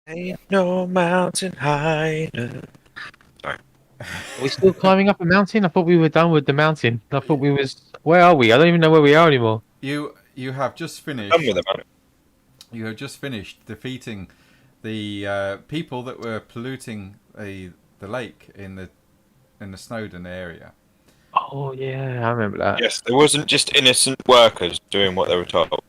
Ain't no mountain high enough. Sorry. Are we still climbing up a mountain? I thought we were done with the mountain. I thought we was. Where are we? I don't even know where we are anymore. You have just Done with finished. the mountain. You have just finished defeating the people that were polluting the lake in the Snowdon area. Oh yeah, I remember that. Yes, there wasn't just innocent workers doing what they were told.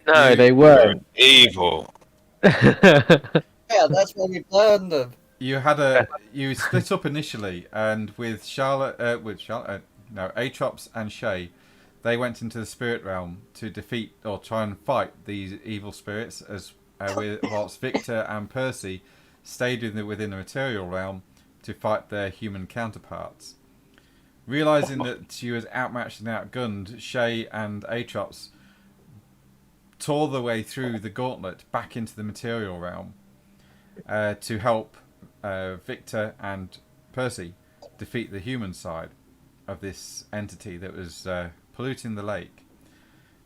No, You they They were weren't. evil. Yeah, that's when we burned them. you split up initially, and with no, Atrops and Shai, they went into the spirit realm to defeat or try and fight these evil spirits, whilst Victor and Percy stayed within the material realm to fight their human counterparts. Realizing that she was outmatched and outgunned, Shai and Atrops tore their way through the gauntlet back into the material realm to help Victor and Percy defeat the human side of this entity that was polluting the lake,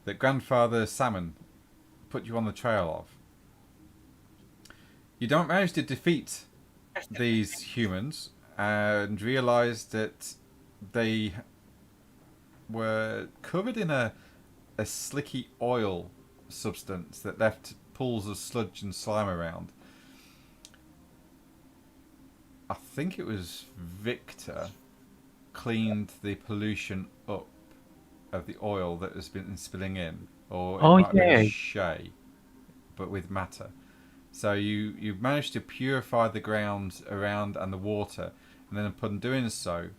that Grandfather Salmon put you on the trail of. You don't manage to defeat these humans and realise that they were covered in a slicky oil substance that left pools of sludge and slime around. I think it was Victor cleaned the pollution up of the oil that has been spilling in, or it Oh might have yeah. been Shai, but with matter. So you managed to purify the grounds around and the water, and then upon doing so,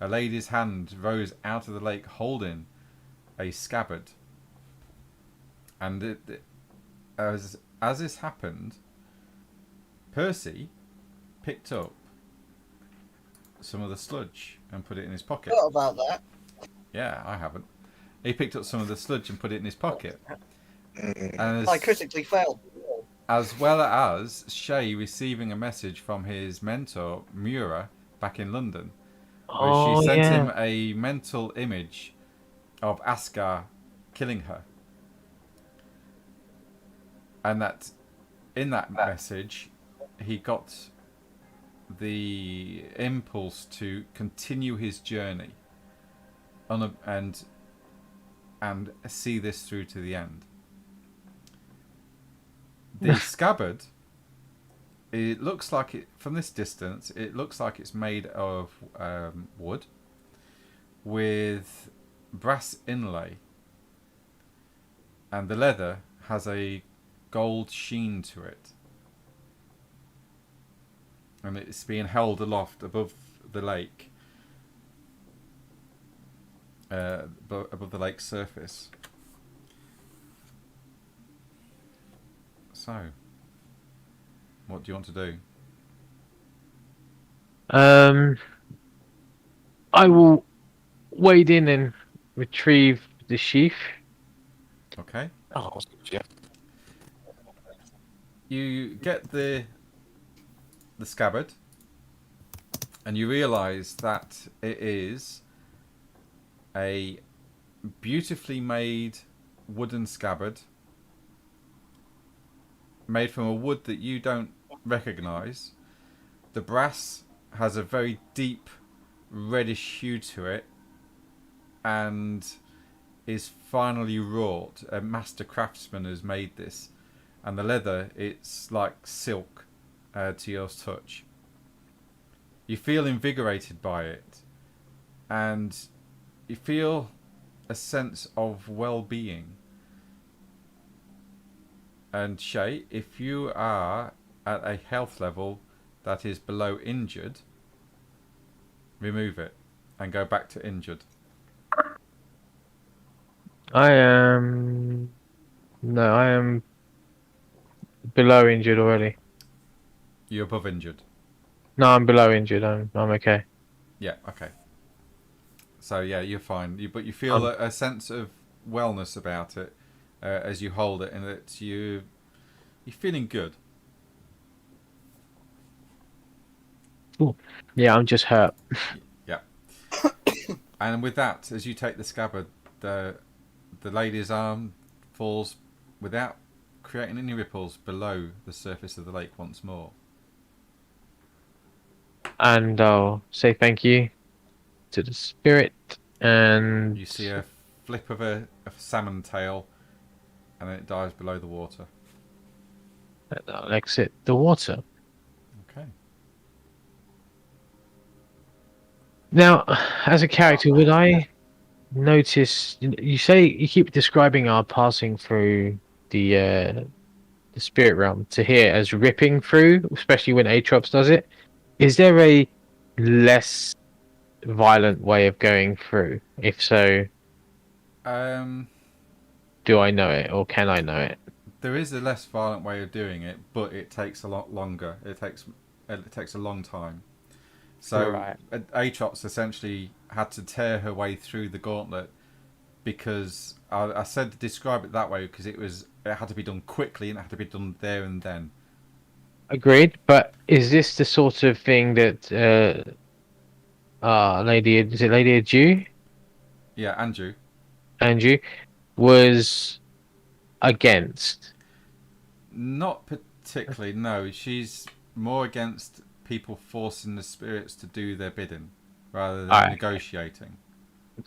a lady's hand rose out of the lake holding a scabbard. And as this happened, Percy picked up some of the sludge and put it in his pocket. What about that? Yeah, I haven't. He picked up some of the sludge and put it in his pocket. And I critically failed. as well as Shai receiving a message from his mentor, Mura, back in London, where Oh she sent yeah. him a mental image of Askar killing her. And that in that message, he got the impulse to continue his journey and see this through to the end. The scabbard, it looks like it from this distance. It looks like it's made of wood with brass inlay, and the leather has a gold sheen to it, and it's being held aloft above the lake, above the lake's surface. So, what do you want to do? I will wade in and retrieve the sheath. Okay. Oh, yeah. You get the scabbard, and you realise that it is a beautifully made wooden scabbard, made from a wood that you don't recognise. The brass has a very deep reddish hue to it, and is finely wrought. A master craftsman has made this, and the leather, it's like silk to your touch. You feel invigorated by it, and you feel a sense of well-being. And Shai, if you are at a health level that is below injured, remove it and go back to injured. I am. No, I am below injured already. You're above injured. No, I'm below injured. I'm okay. Yeah, okay. So yeah, you're fine. But you feel a sense of wellness about it as you hold it, and that you're feeling good. Ooh. Yeah, I'm just hurt. Yeah. And with that, as you take the scabbard, the lady's arm falls without creating any ripples below the surface of the lake once more. And I'll say thank you to the spirit, and You see a flip of a salmon tail, and then it dives below the water. I'll exit the water. Okay. Now, as a character, would I notice? You say you keep describing our passing through the spirit realm to here as ripping through, especially when Atrops does it. Is there a less violent way of going through? If so, do I know it, or can I know it? There is a less violent way of doing it, but it takes a lot longer. It takes a long time. So Right. Atrops essentially had to tear her way through the gauntlet because I said to describe it that way because it had to be done quickly and it had to be done there and then. Agreed. But is this the sort of thing that is it Lady Adieu? Yeah, Andrew. Andrew was against? Not particularly. No, she's more against people forcing the spirits to do their bidding rather than Alright. negotiating.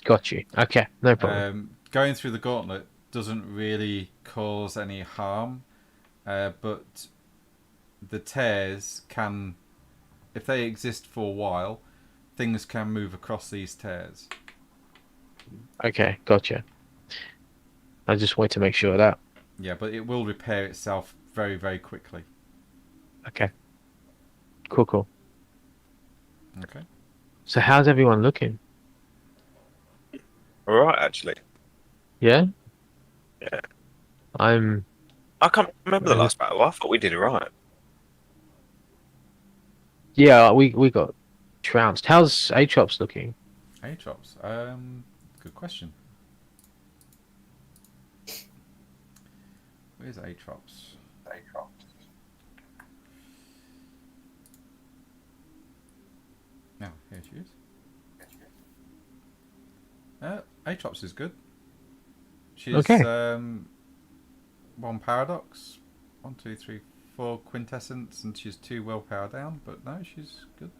Got you. Okay, no problem. Going through the gauntlet doesn't really cause any harm, but the tears can, if they exist for a while, things can move across these tears. Okay, gotcha. I just wanted to make sure of that. Yeah, but it will repair itself very, very quickly. Okay. Cool. Okay. So how's everyone looking? All right, actually. Yeah? Yeah. I'm... I can't remember the last battle. I thought we did it right. Yeah, we got trounced. How's Atrops looking? Atrops. Good question. Where's Atrops? Now, here she is. Atrops is good. She's Okay. 1 paradox, 1, 2, 3, 4 quintessence, and she's 2 willpower down. But no, she's good.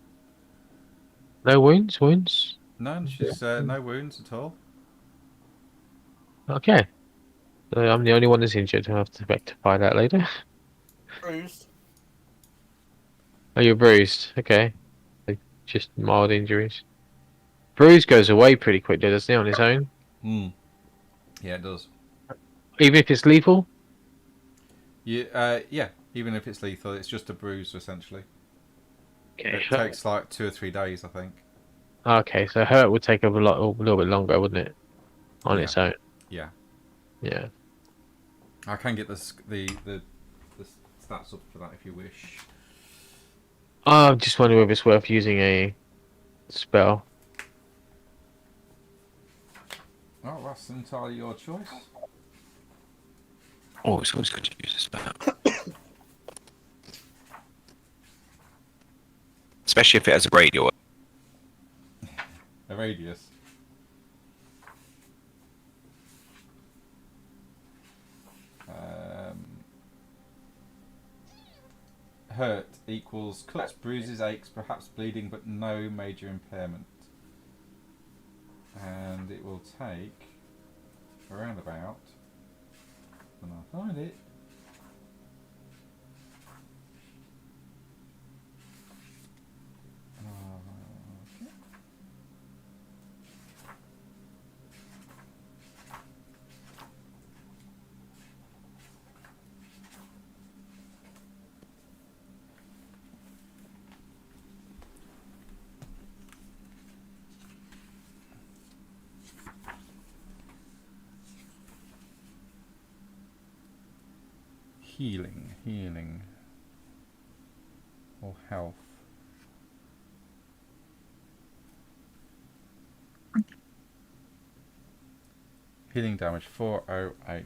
No wounds? No, she's no wounds at all. Okay. So I'm the only one that's injured. I'll have to rectify that later. Bruised. Oh, you're bruised. Okay. Like, just mild injuries. Bruise goes away pretty quickly, doesn't it, on its own? Yeah, it does. Even if it's lethal? Yeah. Even if it's lethal, it's just a bruise essentially. Okay. It takes like 2 or 3 days, I think. Okay, so hurt would take a little bit longer, wouldn't it? On its own. Yeah. Yeah. I can get the stats up for that if you wish. I'm just wondering if it's worth using a spell. Oh, that's entirely your choice. Oh, it's always good to use this spell. Especially if it has a radio. A radius. Hurt equals cuts, bruises, aches, perhaps bleeding, but no major impairment. And it will take around about, when I find it, okay. Healing, or health. Healing damage 408.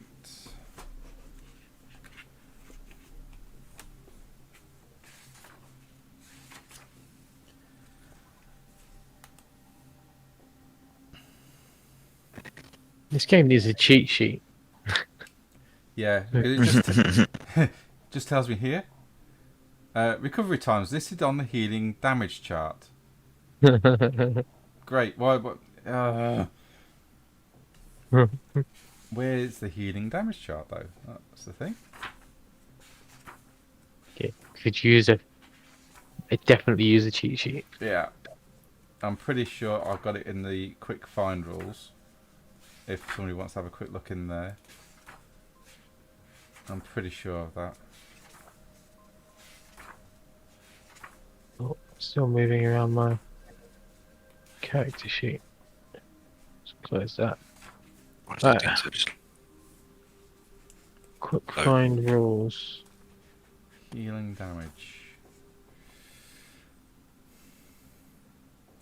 This game needs a cheat sheet. Yeah, it just tells me here. Recovery times listed on the healing damage chart. Great. Why? Where's the healing damage chart though? That's the thing. Okay. Could use a. I definitely use a cheat sheet. Yeah, I'm pretty sure I've got it in the quick find rules. If somebody wants to have a quick look in there, I'm pretty sure of that. Oh, still moving around my character sheet. Let's close that. What Right. is it? Quick Oh. find rules. Healing damage.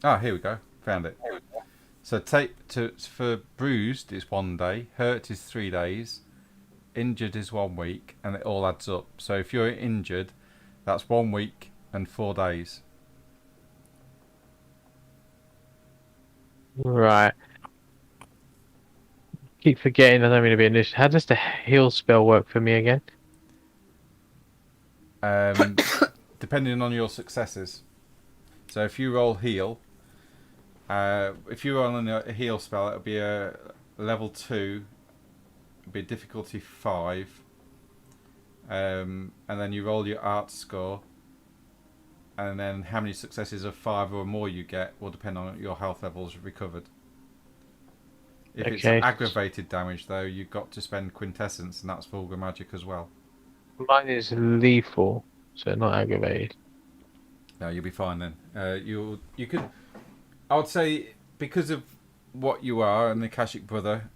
Ah, here we go. Found it. So for bruised is 1 day, hurt is 3 days, injured is 1 week, and it all adds up. So if you're injured, that's 1 week and 4 days. Right. Keep forgetting I don't mean to be initiative. How does the heal spell work for me again? Depending on your successes. So if you roll heal, if you roll on a heal spell, it'll be a level 2, it'll be difficulty 5, and then you roll your art score, and then how many successes of 5 or more you get will depend on your health levels recovered. If it's aggravated damage, though, you've got to spend quintessence, and that's vulgar magic as well. Mine is lethal, so not aggravated. No, you'll be fine then. You could, I would say, because of what you are and the Akashic Brother,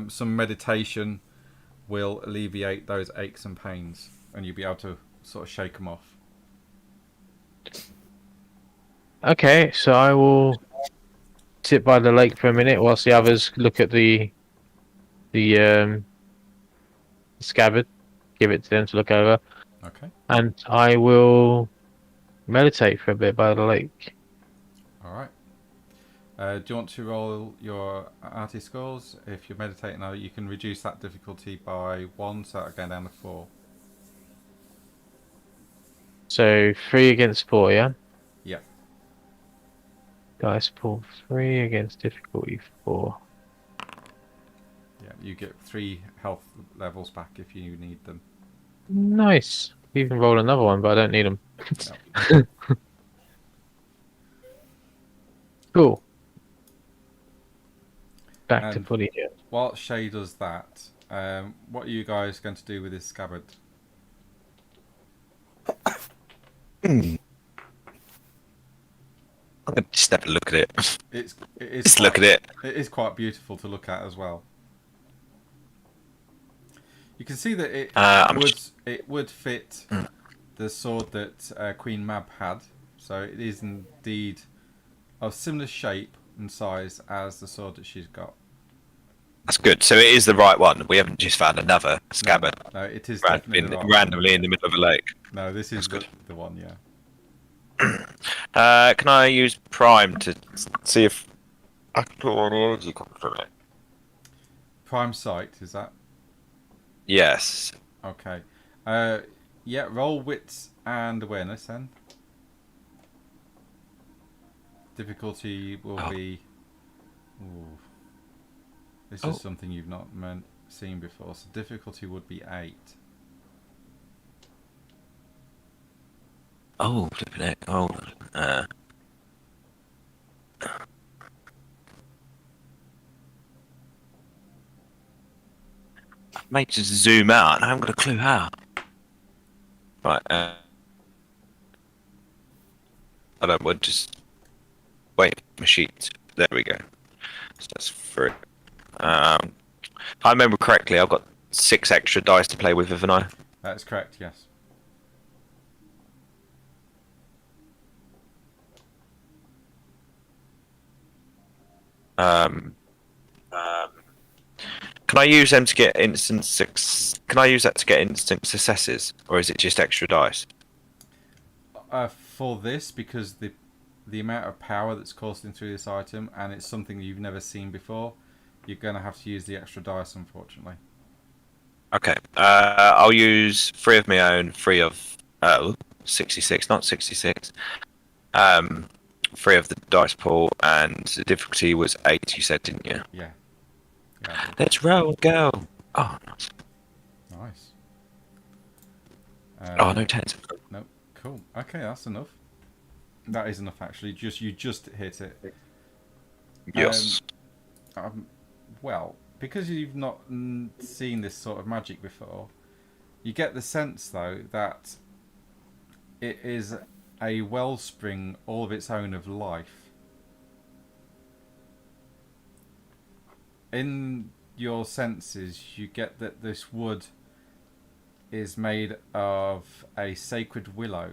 some meditation will alleviate those aches and pains, and you'll be able to sort of shake them off. Okay, so I will sit by the lake for a minute whilst the others look at the scabbard. Give it to them to look over, Okay. and I will meditate for a bit by the lake. All right. Do you want to roll your arty scores? If you're meditating now, you can reduce that difficulty by 1, so that'll go down to 4. So 3 against 4, yeah? Yeah. Dice pool 3 against difficulty 4. Yeah, you get 3 health levels back if you need them. Nice. You can roll another one, but I don't need them. No. Cool. Back to And fully here. while Shai does that, what are you guys going to do with this scabbard? I'm gonna just have a look at it. It is Just look at it. It is quite beautiful to look at as well. You can see that it would fit the sword that Queen Mab had, so it is indeed of similar shape and size as the sword that she's got. That's good. So it is the right one. We haven't just found another scabbard No, it is definitely the right randomly in the middle of a lake. one. No, this is That's the one, yeah. Can I use Prime to see if I can pull any energy come from it? Prime sight, is that? Yes. Okay. Yeah, roll wits and awareness then. Difficulty will be... Ooh. This is something you've not seen before. So difficulty would be 8. Oh, flipping it. Hold on. I may just zoom out. I haven't got a clue how. Right. I don't want just wait. My sheet. There we go. So that's 3. If I remember correctly, I've got 6 extra dice to play with, haven't I? That is correct, yes. Can I use them to get instant Can I use that to get instant successes, or is it just extra dice? For this, because the amount of power that's coursing through this item, and it's something you've never seen before, you're going to have to use the extra dice, unfortunately. Okay. I'll use 3 of my own, 3 of 66, not 66. 3 of the dice pool, and the difficulty was 8. You said, didn't you? Yeah. Yeah. I did. Let's roll, go. Oh, nice. Nice. Oh, no 10s. No. Cool. Okay, that's enough. That is enough, actually. You just hit it. Yes. Well, because you've not seen this sort of magic before, you get the sense, though, that it is a wellspring all of its own of life. In your senses, you get that this wood is made of a sacred willow,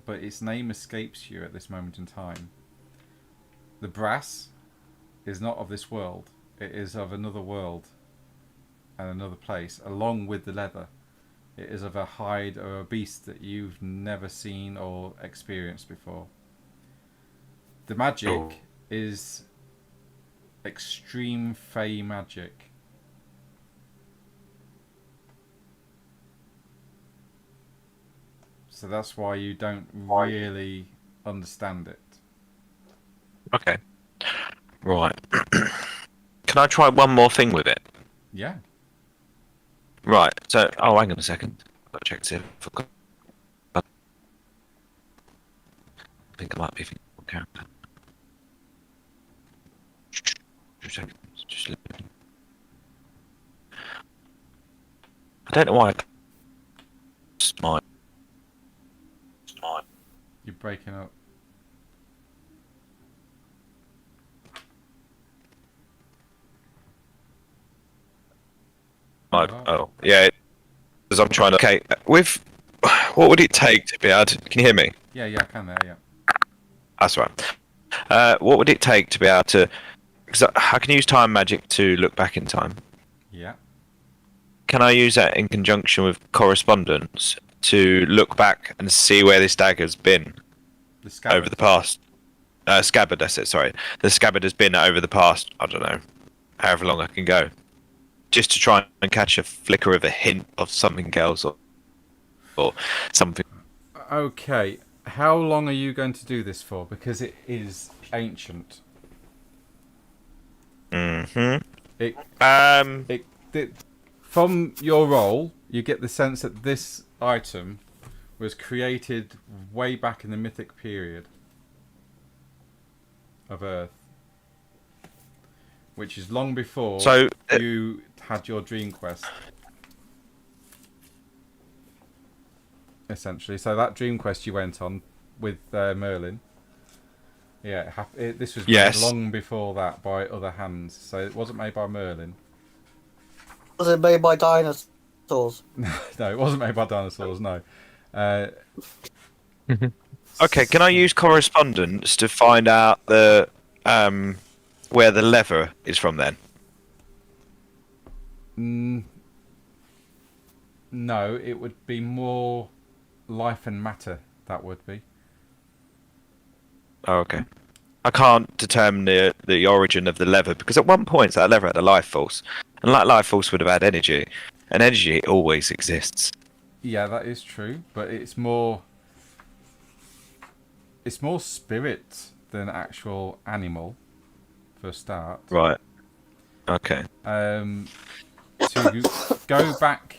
but its name escapes you at this moment in time. The brass is not of this world. It is of another world and another place, along with the leather. It is of a hide or a beast that you've never seen or experienced before. The magic is extreme fey magic. So that's why you don't really understand it. Okay. Right. Can I try one more thing with it? Yeah. Right. So, oh, hang on a second. I've got to check to see if I've got. I think I might be thinking of a character. 2 seconds. Just loading. I don't know why. Smart. You're breaking up. Oh, yeah. Because I'm trying to. Okay, with what would it take to be able to? Can you hear me? Yeah, I can there, yeah. That's right. What would it take to be able to? Because I can use time magic to look back in time. Yeah. Can I use that in conjunction with correspondence to look back and see where this dagger's been The scabbard. over the past? Scabbard, that's it. Sorry, the scabbard has been over the past. I don't know, however long I can go, just to try and catch a flicker of a hint of something else or something. Okay. How long are you going to do this for? Because it is ancient. From your role, you get the sense that this item was created way back in the mythic period of Earth, which is long before you had your dream quest. Essentially, so that dream quest you went on with Merlin, this was made long before that by other hands. So it wasn't made by Merlin. Was it made by dinosaurs? No, it wasn't made by dinosaurs. No. Okay, can I use correspondence to find out the where the lever is from then? No, it would be more life and matter. That would be. Oh, okay. I can't determine the origin of the lever because at one point that lever had a life force, and that life force would have had energy, and energy always exists. Yeah, that is true, but it's more spirit than actual animal, for a start. Right. Okay. To go back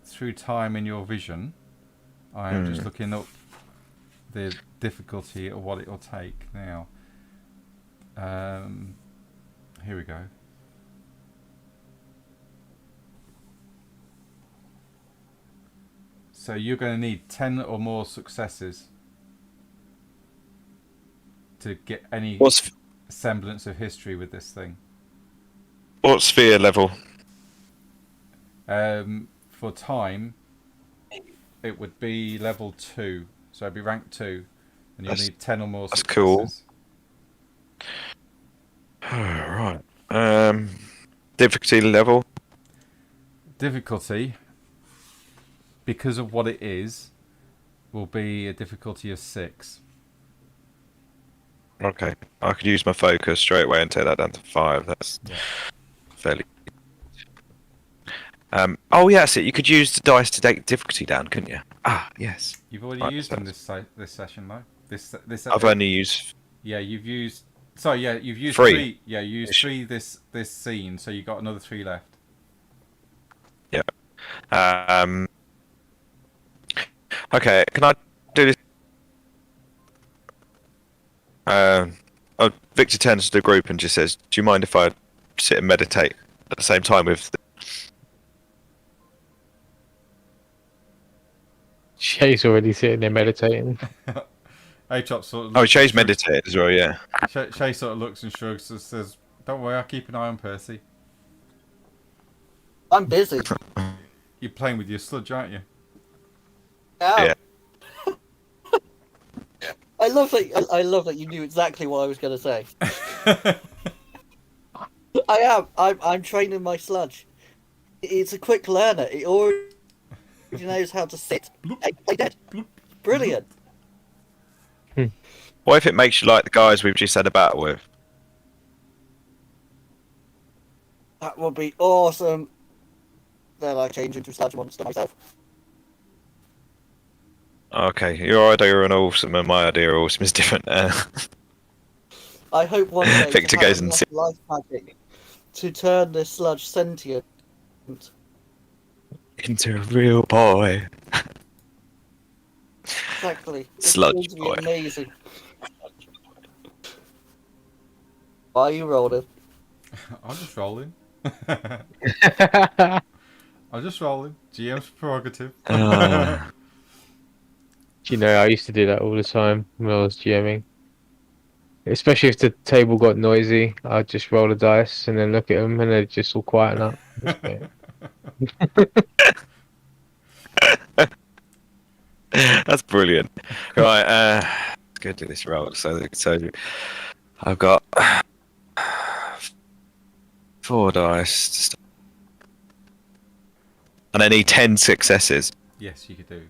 through time in your vision, I am just looking up the difficulty of what it will take now. Here we go. So you're going to need 10 or more successes to get any semblance of history with this thing. What sphere level? For time, it would be level 2. So it'd be rank 2. And you'll need 10 or more successes. That's cool. Right. Difficulty level? Difficulty, because of what it is, will be a difficulty of 6. Okay. I could use my focus straight away and take that down to 5. That's fairly... Oh yeah, so you could use the dice to take difficulty down, couldn't you? Ah, yes. You've already Right, used so them this session though. This I've only used yeah, you've used. Sorry, yeah, you've used 3. 3. Yeah, you used 3 this scene, so you got another 3 left. Yeah. Okay, can I do this? Victor turns to the group and just says, "Do you mind if I sit and meditate at the same time with?" Shay's already sitting there meditating. Achop sort of. Oh, looks Shay's and shrugs. meditated as well. Yeah. Shay sort of looks and shrugs and says, "Don't worry, I'll keep an eye on Percy. I'm busy. You're playing with your sludge, aren't you?" Yeah. Yeah. I love that. I love that you knew exactly what I was going to say. I am. I'm training my sludge. It's a quick learner. It already knows how to sit. Play dead. Brilliant. What if it makes you like the guys we've just had a battle with? That would be awesome. Then I change into a sludge monster myself. Okay, your idea on awesome and my idea of awesome is different. I hope one day Victor to goes have and enough sits. life magic to turn this sludge sentient. Into a real boy. Exactly. It's Sludge going to be boy. amazing. Why are you rolling? I'm just rolling. I'm just rolling. GM's prerogative. You know, I used to do that all the time when I was GMing. Especially if the table got noisy, I'd just roll the dice and then look at them and they'd just all quieten up. That's it. That's brilliant. Right, let's go do this roll. So I've got 4 dice, to start. And I need 10 successes. Yes, you could do.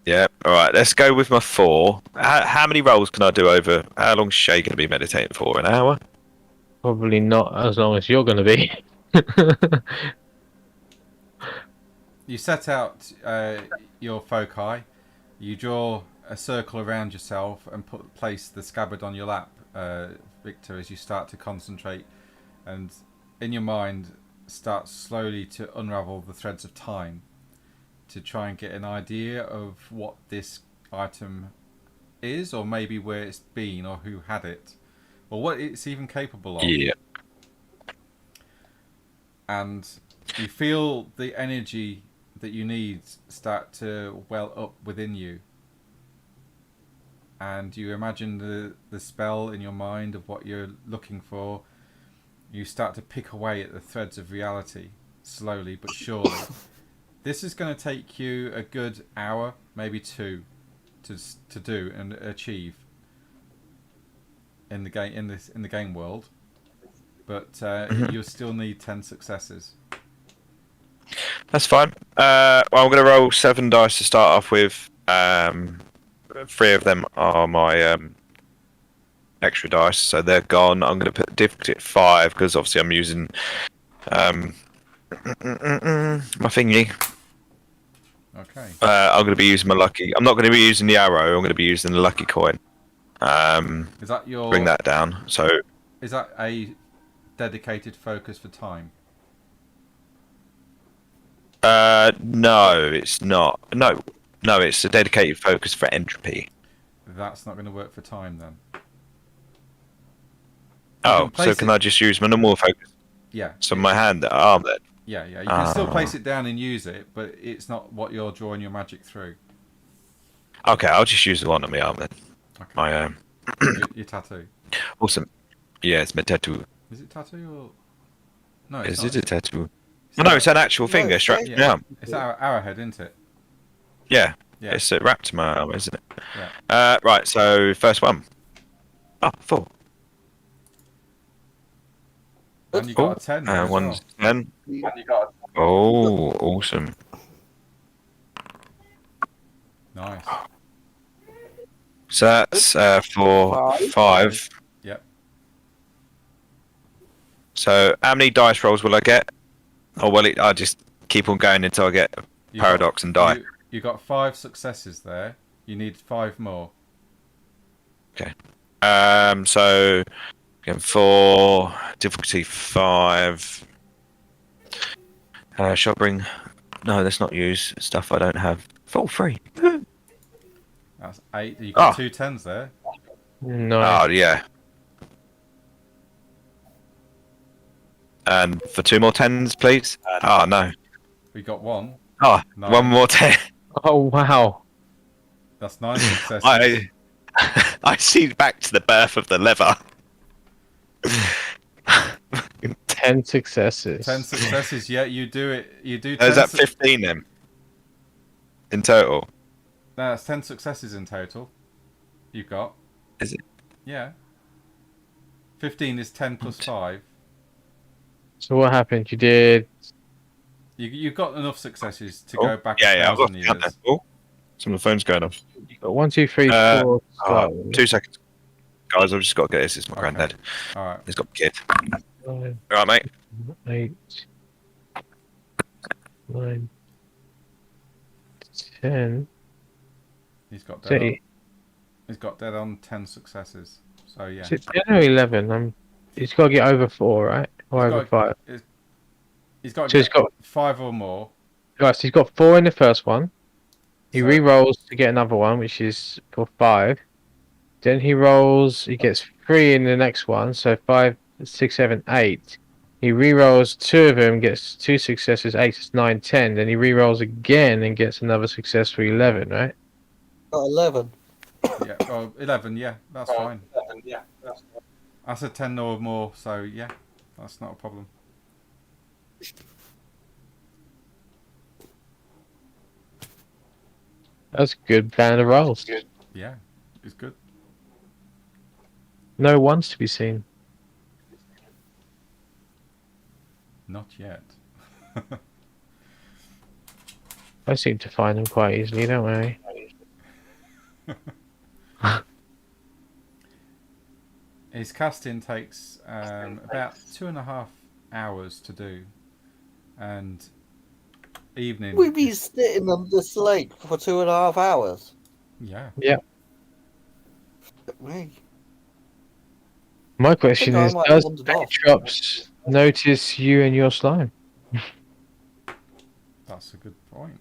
Yeah. All right. Let's go with my 4. How many rolls can I do over? How long is Shay going to be meditating for? An hour? Probably not as long as you're going to be. You set out your foci. You draw a circle around yourself and place the scabbard on your lap, Victor, as you start to concentrate, and in your mind start slowly to unravel the threads of time to try and get an idea of what this item is, or maybe where it's been, or who had it, or what it's even capable of. Yeah. And you feel the energy that you need start to well up within you. And you imagine the spell in your mind of what you're looking for. You start to pick away at the threads of reality, slowly but surely. This is going to take you a good hour, maybe 2, to do and achieve in the game in the game world. But you'll still need 10 successes. That's fine. Well, I'm going to roll 7 dice to start off with. 3 of them are my extra dice, so they're gone. I'm going to put difficulty at 5 because obviously I'm using my thingy. Okay. I'm going to be using my lucky. I'm not going to be using the arrow. I'm going to be using the lucky coin. Is that your? Bring that down. So Is that a dedicated focus for time? no, it's not. No, it's a dedicated focus for entropy. That's not going to work for time then. Oh, can so place can it- I just use my normal focus? Yeah. So my arm then. Yeah. You can still place it down and use it, but it's not what you're drawing your magic through. Okay, I'll just use the one on my arm then. Okay. My Your tattoo. awesome. Yeah, it's my tattoo. Is it tattoo or? No, it's Is not. it a tattoo? Oh, no, it's an actual No, finger it's strapped to Yeah. my arm. It's arrowhead, isn't it? Yeah, Yeah. it's wrapped to my arm, isn't it? Yeah. Right, so first one. Oh, 4. And you got a 10. there as One's well. 10. Oh, awesome. Nice. So that's for 5. Yep. So So how many dice rolls will I get? Or will it? I just keep on going until I get a paradox and die. You got 5 successes there. You need 5 more. Okay. So again, 4 difficulty 5. Shall I bring? No, let's not use stuff I don't have. 3. That's 8. You got Oh. 2 10s there. No. Oh yeah. And for 2 more 10s, please. Oh no. We got 1. Oh, 9. 1 more 10. Oh wow. That's 9 successes. I see back to the birth of the lever. 10 successes. 10 successes. Yeah, you do it. You do. 10 Is that 15 then? In total? No, that's 10 successes in total. You've got. Is it? Yeah. 15 is 10 plus 5. So what happened? You did. You've got enough successes to go back Yeah, I've got 1,000 to years. count that. Oh, some of the phone's going off. You got 1, 2, 3, 4. Oh, Scotland. 2 seconds. Guys, I've just got to get this. It's my granddad. All right. He's got a kid. 9, Alright, mate. 8, 9, 10. He's got So dead on. He's got dead on 10 successes. So yeah. is it 10 or 11? He's got to get over 4, right? Or He's over got- 5. He's got So to he's get got 5 or more. right. So he's got 4 in the first one. He So- re-rolls to get another one, which is for 5. Then he rolls. He gets 3 in the next one. So 5, 6, 7, 8. He re-rolls 2 of them, gets 2 successes. 8 is 9, 10. Then he re-rolls again and gets another success for 11. Right? Got 11. Yeah. Oh, 11. Yeah, that's fine. I said 10 or more. So yeah, that's not a problem. That's a good band of rolls. Yeah, it's good. No ones to be seen. Not yet. I seem to find them quite easily, don't I? His casting takes about 2.5 hours to do, and evening. We'd be sitting on this lake for 2.5 hours. Yeah. Me. My question I is, might have does wandered off. Drops notice you and your slime? That's a good point.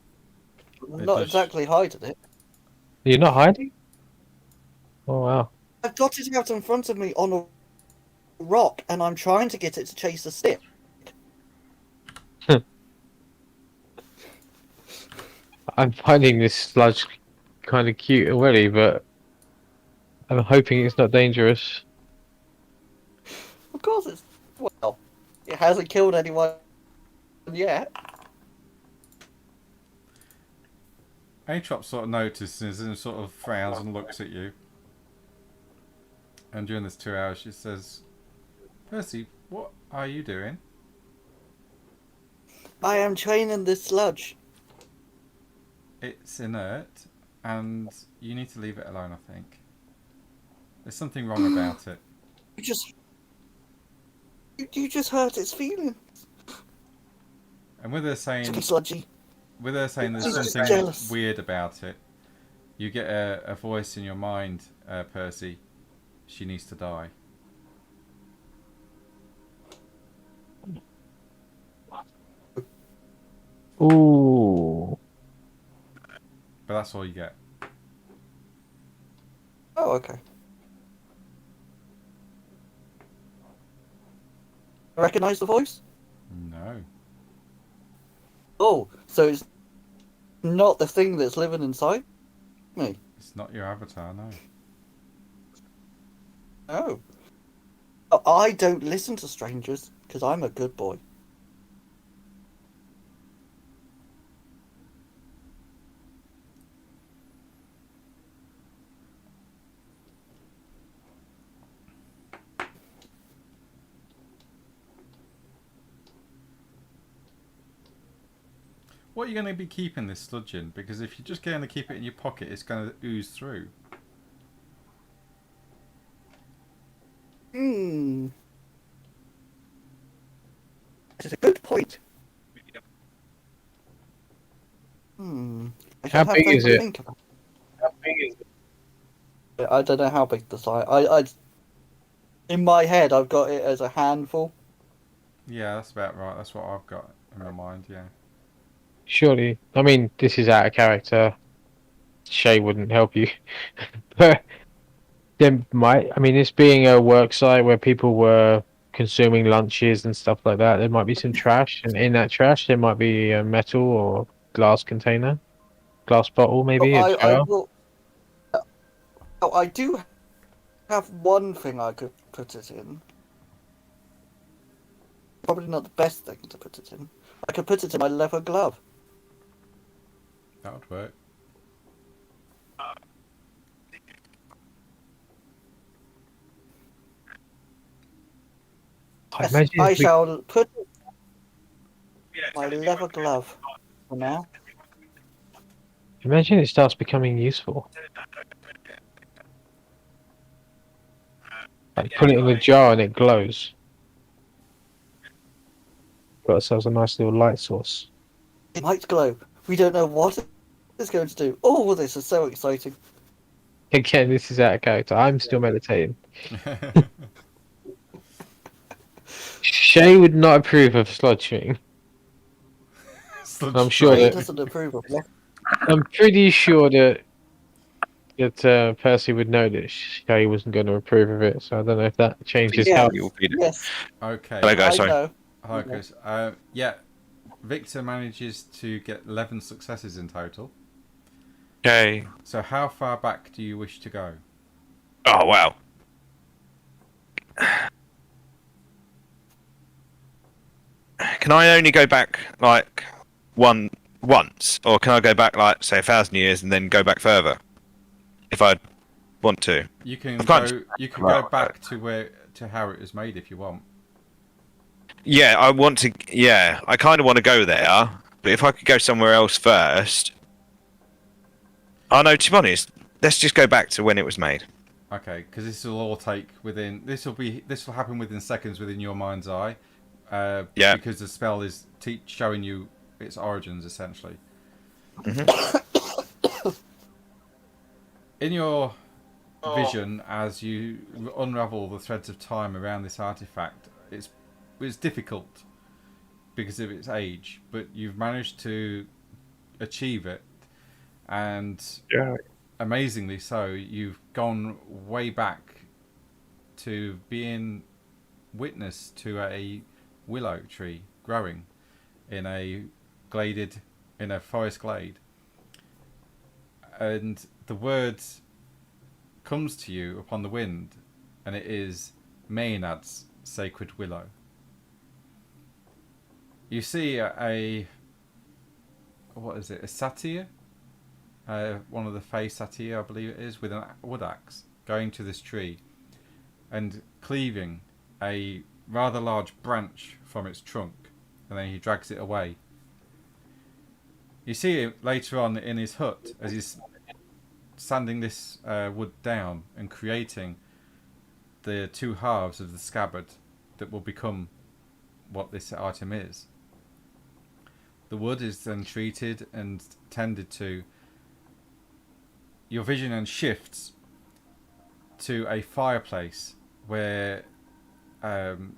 I'm not does- exactly hiding it. You're not hiding? Oh wow. I've got it out in front of me on a rock, and I'm trying to get it to chase a stick. I'm finding this sludge kind of cute already, but I'm hoping it's not dangerous. Of course it's... Well, it hasn't killed anyone yet. Atrop sort of notices and sort of frowns and looks at you. And during this 2 hours, she says, "Percy, what are you doing?" I am training this sludge. It's inert, and you need to leave it alone, I think. There's something wrong about it. You just hurt its feelings. And with her saying, Sludgy. there's She's just something jealous. weird about it, you get a voice in your mind, Percy. She needs to die. Ooh. But that's all you get. Oh, okay. Recognize the voice? No. Oh, so it's not the thing that's living inside me. It's not your avatar, no. Oh. Oh, I don't listen to strangers, because I'm a good boy. What are you going to be keeping this sludge in? Because if you're just going to keep it in your pocket, it's going to ooze through. is a good point. I How shall have big to is it? think about it. I don't know how big the size. I in my head I've got it as a handful. Yeah, that's about right. That's what I've got in my mind. Yeah. Surely, I mean, this is out of character. Shay wouldn't help you, but there might. I mean, this being a work site where people were consuming lunches and stuff like that, there might be some trash, and in that trash there might be a metal or glass container, glass bottle, Oh, maybe a I jar. will. Oh, I do have one thing I could put it in. Probably not the best thing to put it in. I could put it in my leather glove. That would work. I Yes, imagine I if we, shall put my leather glove for now. imagine it starts becoming useful. Like put it in a jar and it glows. Got ourselves a nice little light source. It might glow. We don't know what it's going to do. Oh, this is so exciting. Again, this is out of character. I'm still meditating. Shay would not approve of sludge shooting. I'm sure He that doesn't approve of it. I'm pretty sure that Percy would know that Shay wasn't going to approve of it. So I don't know if that changes Yeah. how. You'll be the- Yes, Okay. Hello, guys. I Sorry. know. Hi, Chris. Yeah, Victor manages to get 11 successes in total. Okay. So how far back do you wish to go? Oh wow. Can I only go back like once, or can I go back like say 1,000 years and then go back further if I want to? You can I've got- go. You can Right. go back to how it was made if you want. Yeah, I want to. Yeah, I kind of want to go there, but if I could go somewhere else first. Oh no, to be honest, let's just go back to when it was made. Okay, because this will all take within. This will happen within seconds within your mind's eye. Yeah. Because the spell is showing you its origins essentially. In your vision, as you unravel the threads of time around this artifact, it's difficult because of its age, but you've managed to achieve it, and Yeah. amazingly so, you've gone way back to being witness to a willow tree growing in a forest glade, and the words comes to you upon the wind, and it is Maynard's sacred willow. You see what is it? A satyr, one of the Fey satyr, I believe it is, with a wood axe going to this tree and cleaving a rather large branch from its trunk, and then he drags it away. You see him later on in his hut as he's sanding this wood down and creating the two halves of the scabbard that will become what this item is. The wood is then treated and tended to. Your vision then shifts to a fireplace where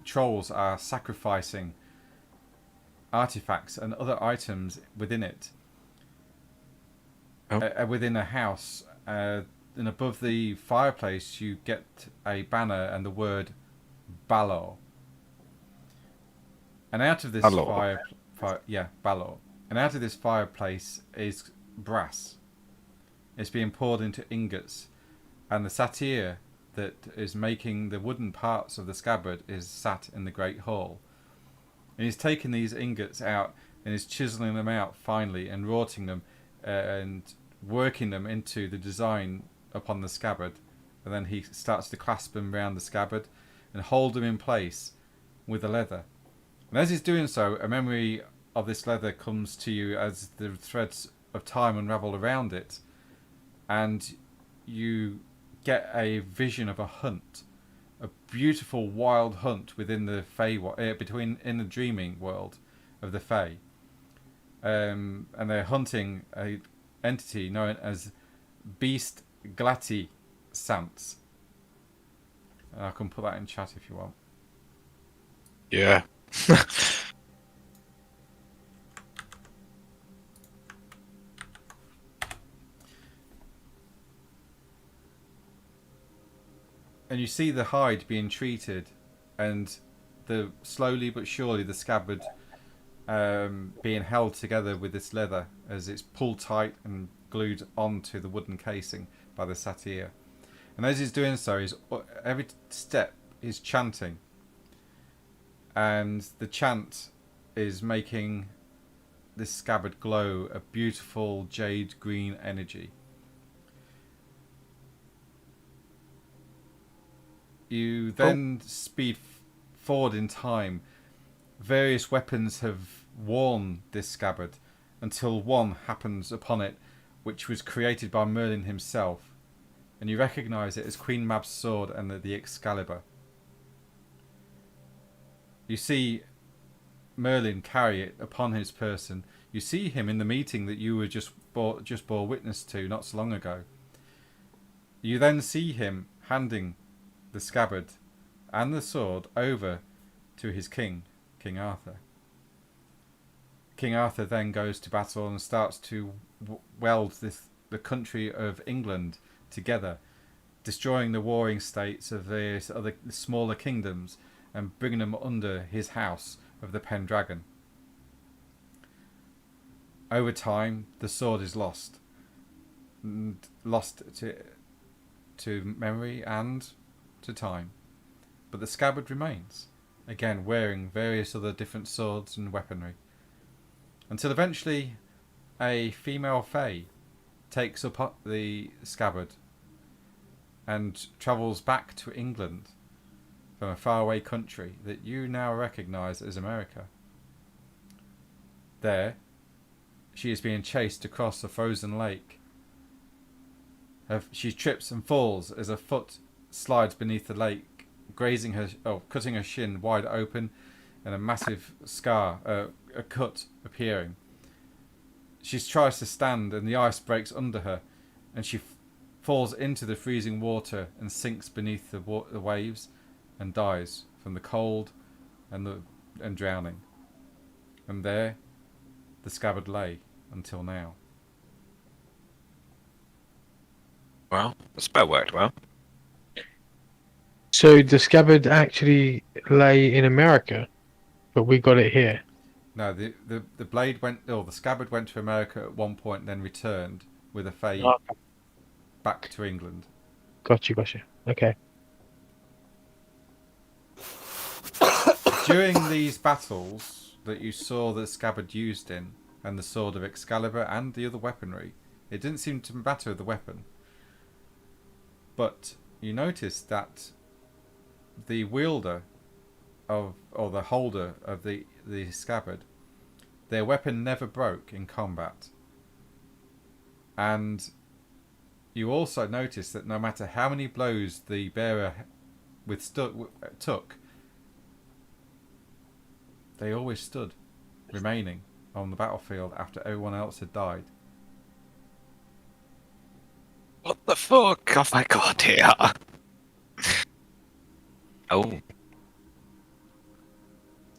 trolls are sacrificing artifacts and other items within it. Within a house, and above the fireplace you get a banner and the word Balor. And out of this Balor. Balor. And out of this fireplace is brass. It's being poured into ingots, and the satyr that is making the wooden parts of the scabbard is sat in the great hall. And he's taking these ingots out and is chiseling them out finely and wroughting them and working them into the design upon the scabbard. And then he starts to clasp them around the scabbard and hold them in place with the leather. And as he's doing so, a memory of this leather comes to you as the threads of time unravel around it, and you get a vision of a hunt a beautiful wild hunt within the Fae, in the dreaming world of the Fae, and they're hunting a entity known as Beast Glati Sants. I can put that in chat if you want. Yeah. And you see the hide being treated, and slowly but surely the scabbard being held together with this leather as it's pulled tight and glued onto the wooden casing by the satyr. And as he's doing so, every step is chanting, and the chant is making this scabbard glow a beautiful jade green energy. You then speed forward in time. Various weapons have worn this scabbard until one happens upon it, which was created by Merlin himself, and you recognise it as Queen Mab's sword and the Excalibur. You see Merlin carry it upon his person. You see him in the meeting that you were just bore witness to not so long ago. You then see him handing the scabbard and the sword over to his king, King Arthur. King Arthur then goes to battle and starts to weld the country of England together, destroying the warring states of various other smaller kingdoms and bringing them under his house of the Pendragon. Over time, the sword is lost to memory and to time, but the scabbard remains, again wearing various other different swords and weaponry, until eventually a female fae takes up the scabbard and travels back to England from a faraway country that you now recognise as America. There, she is being chased across a frozen lake. She trips and falls as her foot slides beneath the lake, cutting her shin wide open, and a massive scar, a cut appearing. She tries to stand, and the ice breaks under her, and she falls into the freezing water and sinks beneath the waves, and dies from the cold and drowning. And there, the scabbard lay until now. Well, the spell worked well. So the scabbard actually lay in America, but we got it here. No, the blade the scabbard went to America at one point, then returned with a fae back to England. Gotcha. Okay. During these battles that you saw the scabbard used in, and the sword of Excalibur and the other weaponry, it didn't seem to matter the weapon. But you noticed that the wielder or the holder of the scabbard, their weapon never broke in combat. And you also noticed that no matter how many blows the bearer took, they always stood, remaining on the battlefield after everyone else had died. What the fuck have I got here? Oh.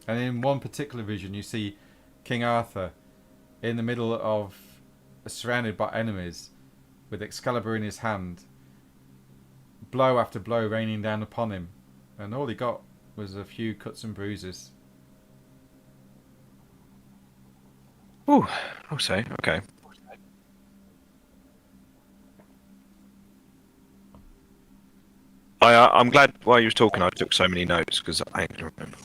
And in one particular vision, you see King Arthur in the middle of, surrounded by enemies, with Excalibur in his hand, blow after blow raining down upon him, and all he got was a few cuts and bruises. Ooh, I'll say, okay. I'm glad while you was talking I took so many notes, because I ain't gonna remember.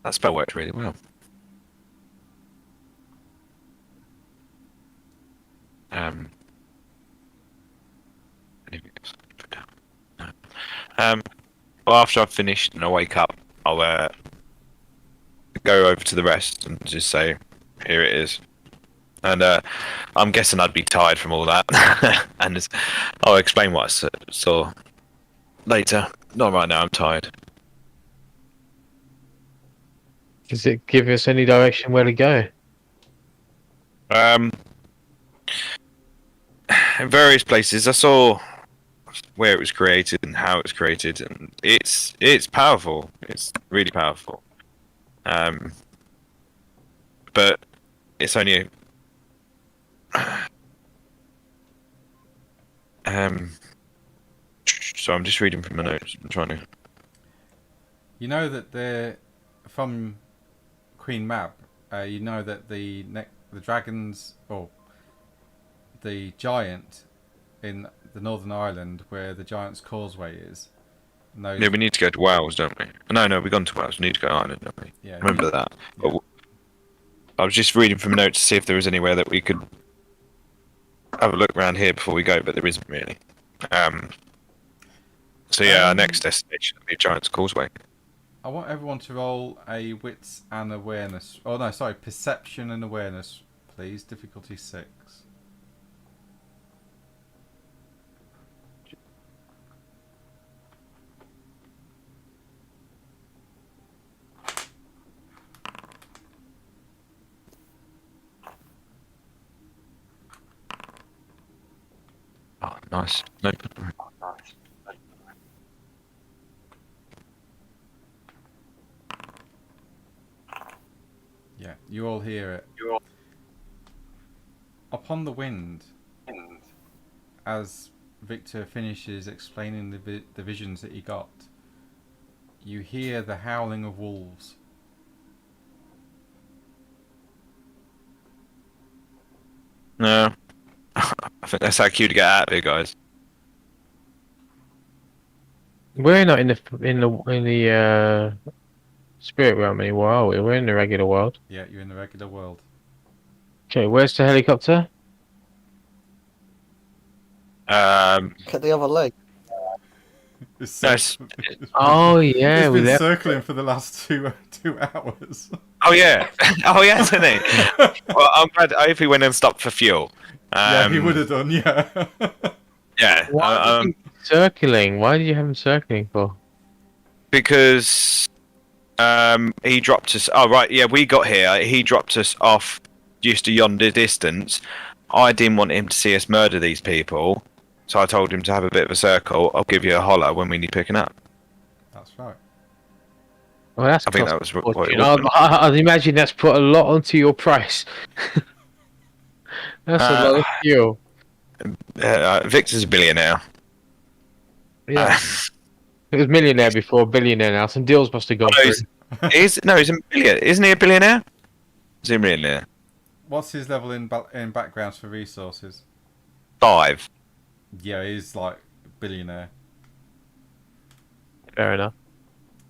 That spell worked really well. Anything else I can put down? No. Well, after I've finished and I wake up, I'll go over to the rest and just say, here it is. And I'm guessing I'd be tired from all that. And I'll explain what I saw. later. Not right now. I'm tired. Does it give us any direction where to go? In various places, I saw where it was created and how it was created, and it's powerful. It's really powerful. But it's only so I'm just reading from my notes. I'm trying to. You know that they're from Queen Mab. You know that the dragons, or the giant in the Northern Ireland, where the giant's Causeway is. And those, Yeah, we need to go to Wales, don't we? No, we've gone to Wales. We need to go to Ireland, don't we? Yeah, Remember that. Yeah. But I was just reading from notes to see if there was anywhere that we could have a look around here before we go, but there isn't really. So yeah, our next destination will be Giant's Causeway. I want everyone to roll a wits and awareness. Oh no, sorry, perception and awareness, please. Difficulty 6. Oh, nice. Nope. Yeah, you all hear it. Upon the wind, as Victor finishes explaining the visions that he got, you hear the howling of wolves. No. I think that's our cue to get out of here, guys. We're not in the spirit realm anymore, are we? We're in the regular world. Yeah, you're in the regular world. Okay, where's the helicopter? Cut the other leg. It's No, Oh yeah, it's we been left. circling for the last two hours. oh yeah, isn't it? Well, I'm glad. I hope he went and stopped for fuel. Yeah, he would have done. Yeah. Yeah, Why did he circling? Why did you have him circling for? because he dropped us. Oh right, yeah, we got here. He dropped us off just a yonder distance. I didn't want him to see us murder these people, so I told him to have a bit of a circle. I'll give you a holler when we need picking up. That's right. Well, that's I think cost that was a what fortune. it was. I'd imagine that's put a lot onto your price. That's a lot of fuel. Victor's a billionaire. Yeah, it was millionaire before billionaire now. Some deals must have gone No, through. he's a billionaire. Isn't he a billionaire? Is he a millionaire? What's his level in backgrounds for resources? 5. Yeah, he's like billionaire. Fair enough.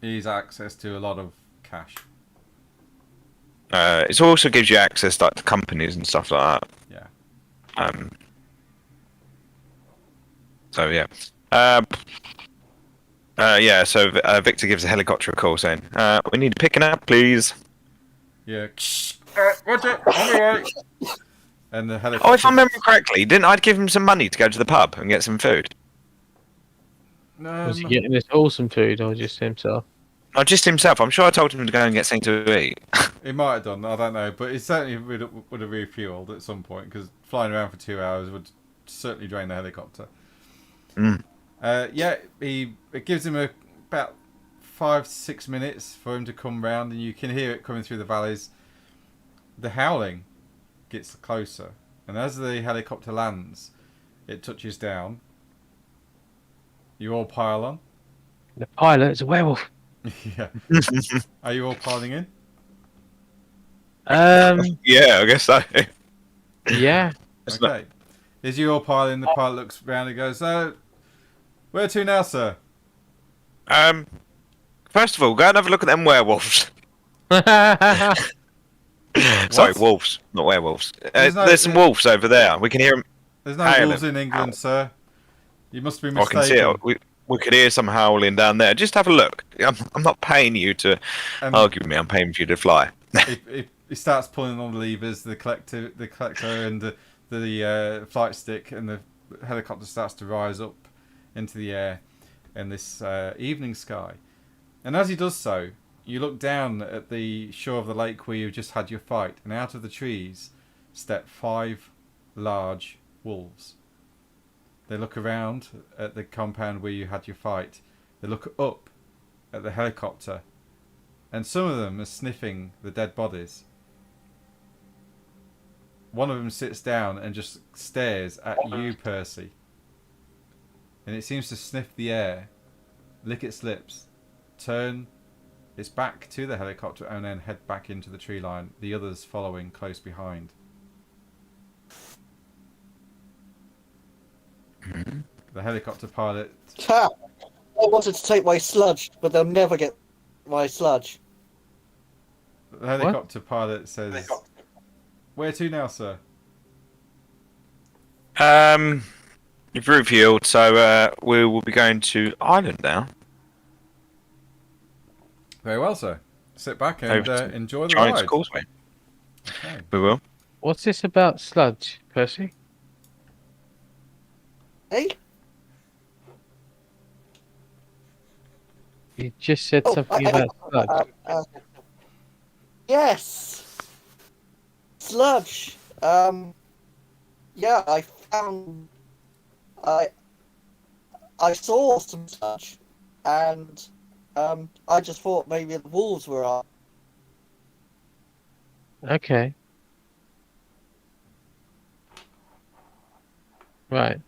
He's access to a lot of cash. It also gives you access like to companies and stuff like that. Yeah. So yeah. Yeah. So Victor gives a helicopter a call saying, "We need to pick it up, please." Yeah. Roger. On the way. And the helicopter. Oh, if I remember correctly, didn't I give him some money to go to the pub and get some food? Was he getting this awesome food or just himself? Not just himself. I'm sure I told him to go and get something to eat. He might have done. I don't know, but he certainly would have refueled at some point because flying around for 2 hours would certainly drain the helicopter. Mm. Yeah, it gives him about 5-6 minutes for him to come round, and you can hear it coming through the valleys. The howling gets closer, and as the helicopter lands, it touches down. You all pile on. The pilot's a werewolf. Yeah. Are you all piling in? Yeah, I guess so. Yeah. It's Okay. As you all pile in, the pilot looks round and goes, "Where to now, sir?" First of all, go and have a look at them werewolves. Sorry, What? wolves, not werewolves. There's no- There's some wolves over there. We can hear them. There's no Howling. wolves in England, sir. You must be I mistaken. can see it. We could hear some howling down there. Just have a look. I'm not paying you to argue with me. I'm paying for you to fly. He starts pulling on the levers, the collector, and the flight stick, and the helicopter starts to rise up into the air. in this evening sky. And as he does so, you look down at the shore of the lake where you've just had your fight, and out of the trees step 5 large wolves. They look around at the compound where you had your fight. They look up at the helicopter, and some of them are sniffing the dead bodies. One of them sits down and just stares at you, Percy. And it seems to sniff the air, lick its lips, turn its back to the helicopter, and then head back into the tree line, the others following close behind. The helicopter pilot... Ha! I wanted to take my sludge, but they'll never get my sludge. The helicopter pilot says, "Where to now, sir?" You've revealed, so we will be going to Ireland now. Very well, sir. Sit back and Over to enjoy the Giant's ride. Causeway. Okay. We will. What's this about sludge, Percy? Hey? You just said something about sludge. Yes! Sludge! Yeah, I found... I saw some sludge, and I just thought maybe the wolves were up. Okay. Right.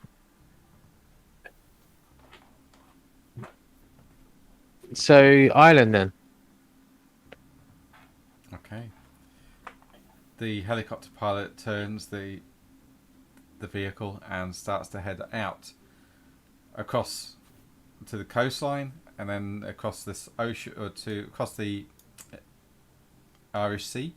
So, Ireland then. Okay. The helicopter pilot turns the vehicle and starts to head out across to the coastline, and then across this ocean, or across the Irish Sea,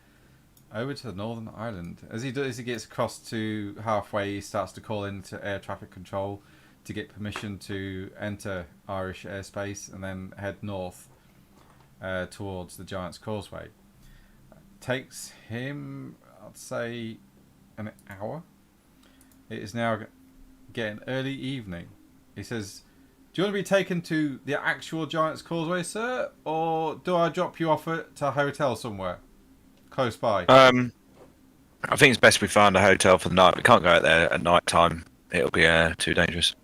over to the Northern Ireland. As he gets across to halfway, he starts to call into air traffic control to get permission to enter Irish airspace, and then head north towards the Giant's Causeway. Takes him, I'd say, an hour. It is now getting early evening. He says, "Do you want to be taken to the actual Giant's Causeway, sir, or do I drop you off at a hotel somewhere close by?" I think it's best we find a hotel for the night. We can't go out there at night time. It'll be too dangerous.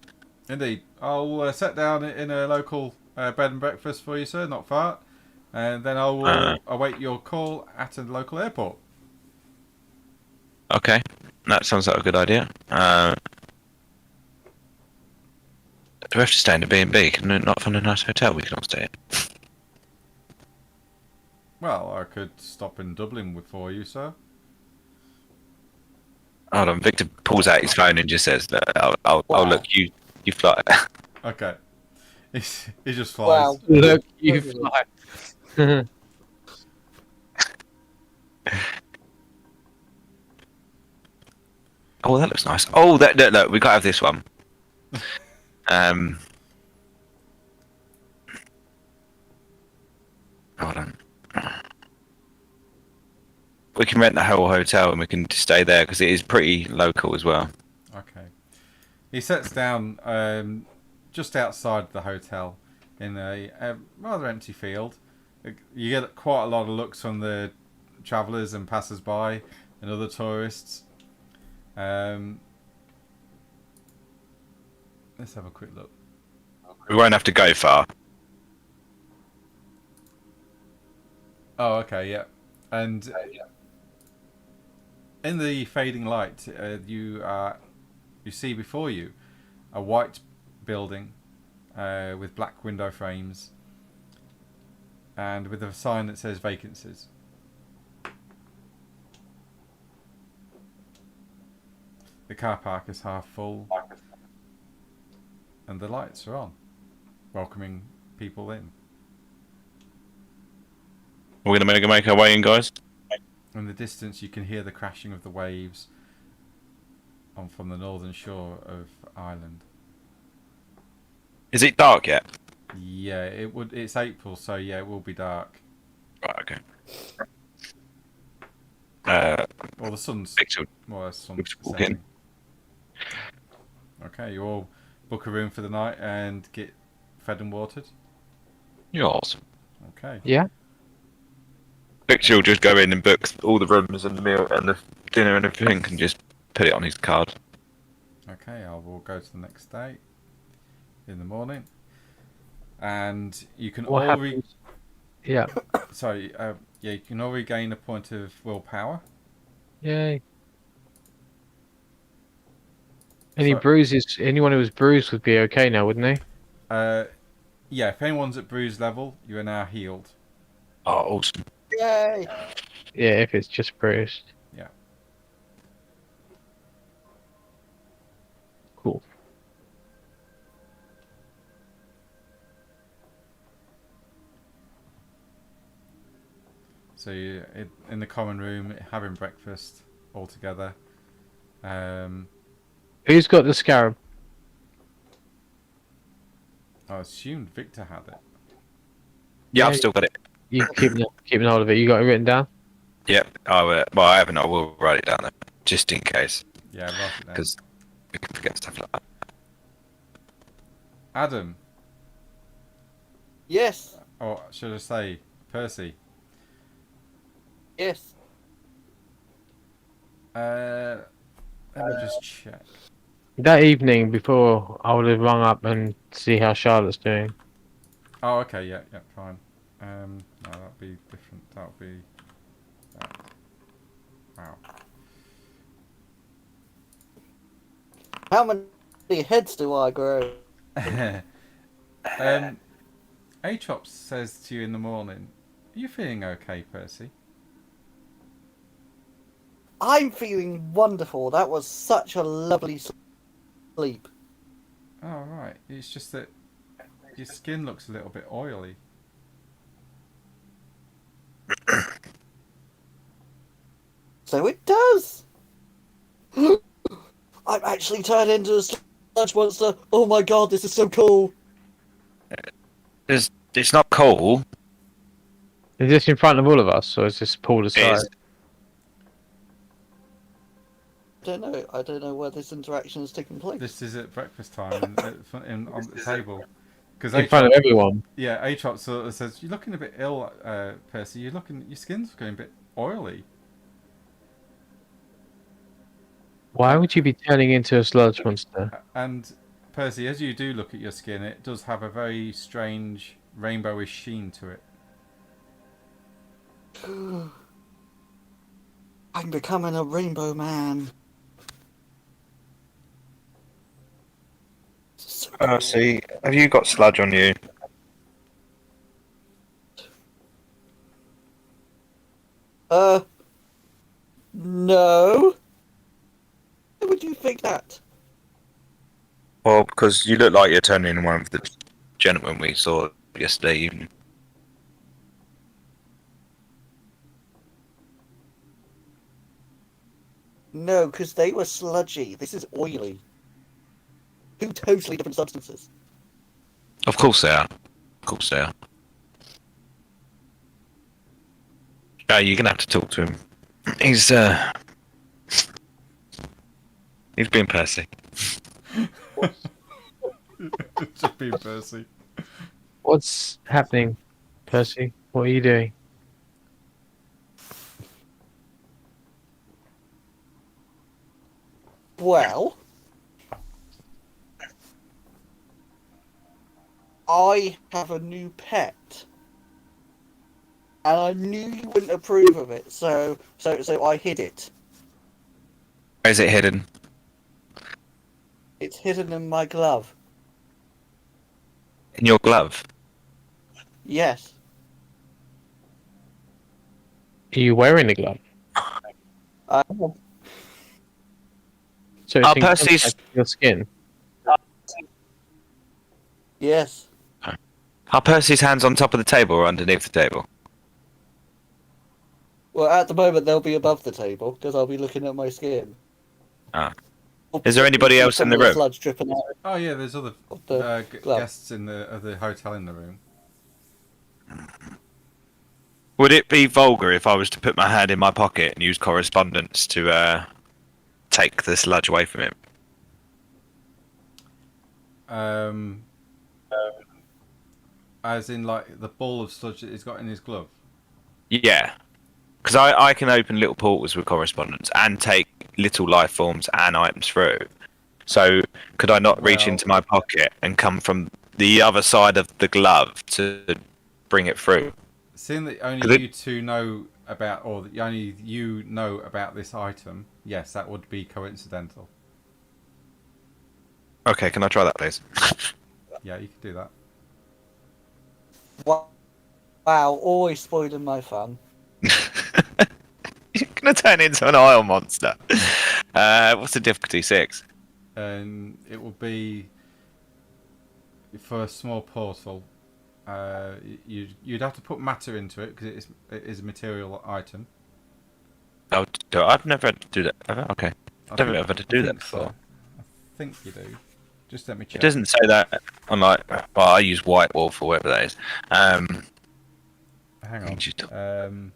Indeed. I'll set down in a local bed and breakfast for you, sir, not far. And then I will await your call at a local airport. Okay, that sounds like a good idea. Do we have to stay in a B&B? Can we not find a nice hotel we can all stay at? Well, I could stop in Dublin for you, sir. Hold on, Victor pulls out his phone and just says, "I'll look, you fly." Okay. He just flies. Wow. Look, you fly. Oh, that looks nice. Oh, look, we gotta have this one. Hold on. We can rent the whole hotel and we can stay there because it is pretty local as well. Okay. He sets down just outside the hotel in a rather empty field. You get quite a lot of looks from the travellers and passers-by and other tourists. Let's have a quick look. We won't have to go far. Oh, okay, yeah. And in the fading light, you see before you a white building with black window frames and with a sign that says vacancies. The car park is half full and the lights are on, welcoming people in. We're gonna make our way in, guys. In the distance, you can hear the crashing of the waves from the northern shore of Ireland. Is it dark yet? Yeah, it's April, so yeah, it will be dark. Right, okay. Well, the sun's Victor, more or less sun Victor walk setting. in. Okay, you all book a room for the night and get fed and watered? You're awesome. Okay. Yeah. Victor will just go in and book all the rooms and the meal and the dinner and everything and just put it on his card. Okay, I will go to the next day in the morning, and you can What all happens? Yeah. you can all regain a point of willpower. Yay. Any So- bruises? Anyone who was bruised would be okay now, wouldn't they? Yeah, if anyone's at bruise level, you are now healed. Oh, awesome. Yay! Yeah, if it's just bruised. Yeah. Cool. So you in the common room having breakfast all together. Who's got the scarab? I assumed Victor had it. Yeah, I've Yeah. still got it. You keeping hold of it. You got it written down. Yep. Well, I haven't. I will write it down though, just in case, Yeah, write it down. because we can forget stuff like that. Adam, Yes, or should I say Percy? yes. Let me just check. That evening, before I would have rung up and see how Charlotte's doing. Oh, okay, yeah, fine. No, that'll be different. That'll be that. Wow. How many heads do I grow? Atrops says to you in the morning, "Are you feeling okay, Percy?" I'm feeling wonderful. That was such a lovely sleep. Oh, right. It's just that your skin looks a little bit oily. So it does. I'm actually turned into a sludge monster. Oh my god, this is so cool. It's not cool. Is this in front of all of us, or is this pulled aside? It's, I don't know where this interaction has taken place. This is at breakfast time on the table. Because In front of everyone. Yeah, Atrop sort of says, "You're looking a bit ill, Percy. Your skin's going a bit oily." Why would you be turning into a sludge monster? And Percy, as you do look at your skin, it does have a very strange rainbowish sheen to it. I'm becoming a rainbow man. So see, have you got sludge on you? No. Why would you think that? Well, because you look like you're turning into one of the gentlemen we saw yesterday evening. No, because they were sludgy. This is oily. Two totally different substances. Of course they are. Of course they are. Oh, you're gonna have to talk to him. He's been Percy. Just being Percy. What's happening, Percy? What are you doing? Well, I have a new pet. And I knew you wouldn't approve of it, so I hid it. Where is it hidden? It's hidden in my glove. In your glove. Yes. Are you wearing the glove? I So it's Oh, in Percy's- contact with your skin. Yes. Are Percy's hands on top of the table or underneath the table? Well, at the moment they'll be above the table because I'll be looking at my skin. Ah. Is there anybody else in the Some of room? Sludge dripping out Oh yeah, there's other of the glove. guests in the hotel in the room. Would it be vulgar if I was to put my hand in my pocket and use correspondence to take the sludge away from him? As in, like, the ball of sludge that he's got in his glove. Yeah. Because I can open little portals with correspondence and take little life forms and items through. So could I not reach Well- into my pocket and come from the other side of the glove to bring it through? Seeing that 'Cause only it- you two know about, or that only you know about this item, yes, that would be coincidental. Okay, can I try that, please? Yeah, you could do that. Wow, always spoiling my fun. You're gonna turn into an oil monster. What's the difficulty? 6. And it will be for a small portal. You'd have to put matter into it because it is a material item. Oh, I've never had to do that. Have I? Okay, I've never had to do that think so. before. I think you do. Just let me check. It doesn't say that on like. Well, I use White Wolf or whatever that is. Hang Just- on.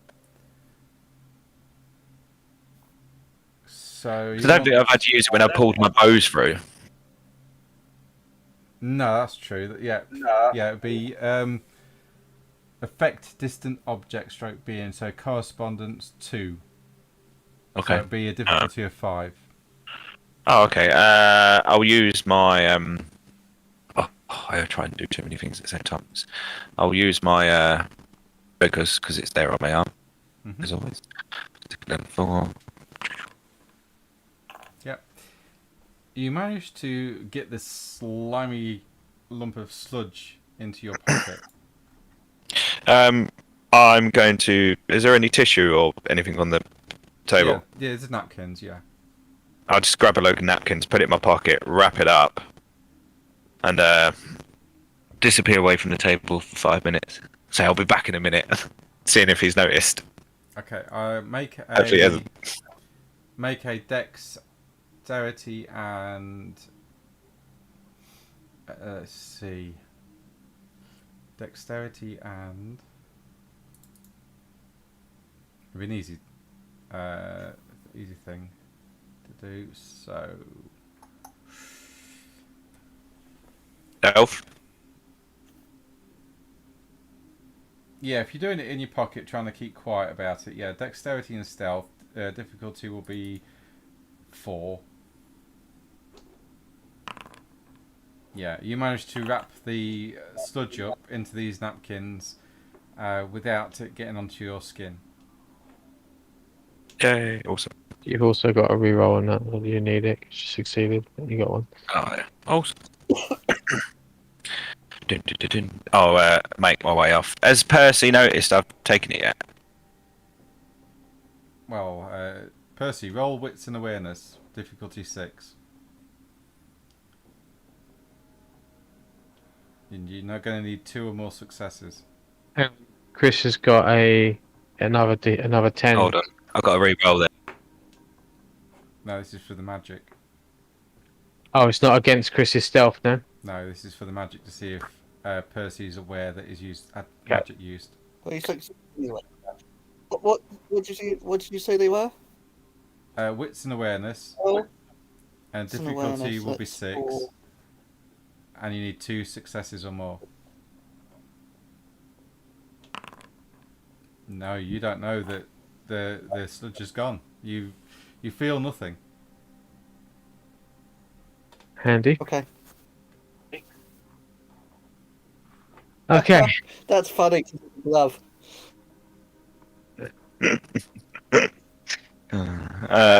So I don't think I've had to use it when I pulled my bows through. No, that's true. Yeah, it'd be affect distant object stroke being, so correspondence 2. So Okay. it'd be a difficulty of 5. Oh, okay. I'll use my Oh, I try and do too many things at the same time. I'll use my because it's there on my arm, as always. Level 4. Yep. You managed to get this slimy lump of sludge into your pocket. I'm going to. Is there any tissue or anything on the table? Yeah, there's napkins. Yeah. I'll just grab a load of napkins, put it in my pocket, wrap it up, and disappear away from the table for 5 minutes. So I'll be back in a minute, seeing if he's noticed. Okay. Hopefully he hasn't. Make a dexterity and let's see. Dexterity and it'd be an easy thing to do. So Elf. yeah, if you're doing it in your pocket, trying to keep quiet about it, yeah, dexterity and stealth. Difficulty will be 4. Yeah, you managed to wrap the sludge up into these napkins without it getting onto your skin. Yay! Awesome. You've also got a reroll on that whether you need it. 'Cause you succeeded. You got one. Oh, yeah. Awesome. Dun, dun, dun, dun. I'll make my way off. Has Percy noticed I've taken it yet? Well, Percy, roll wits and awareness, difficulty 6. And you're not going to need 2 or more successes. Chris has got another 10. Hold on. I've got to re-roll there. No, this is for the magic. Oh, it's not against Chris's stealth, no? No, this is for the magic to see if Percy's aware that he's used Okay. magic used. Well, you said- anyway. What did you say they were? Wits and awareness, Oh, and wits and difficulty awareness, will be that's 6, 4. and you need 2 successes or more. No, you don't know that the sludge is gone. You feel nothing. Handy. Okay. Okay. That's funny. Love.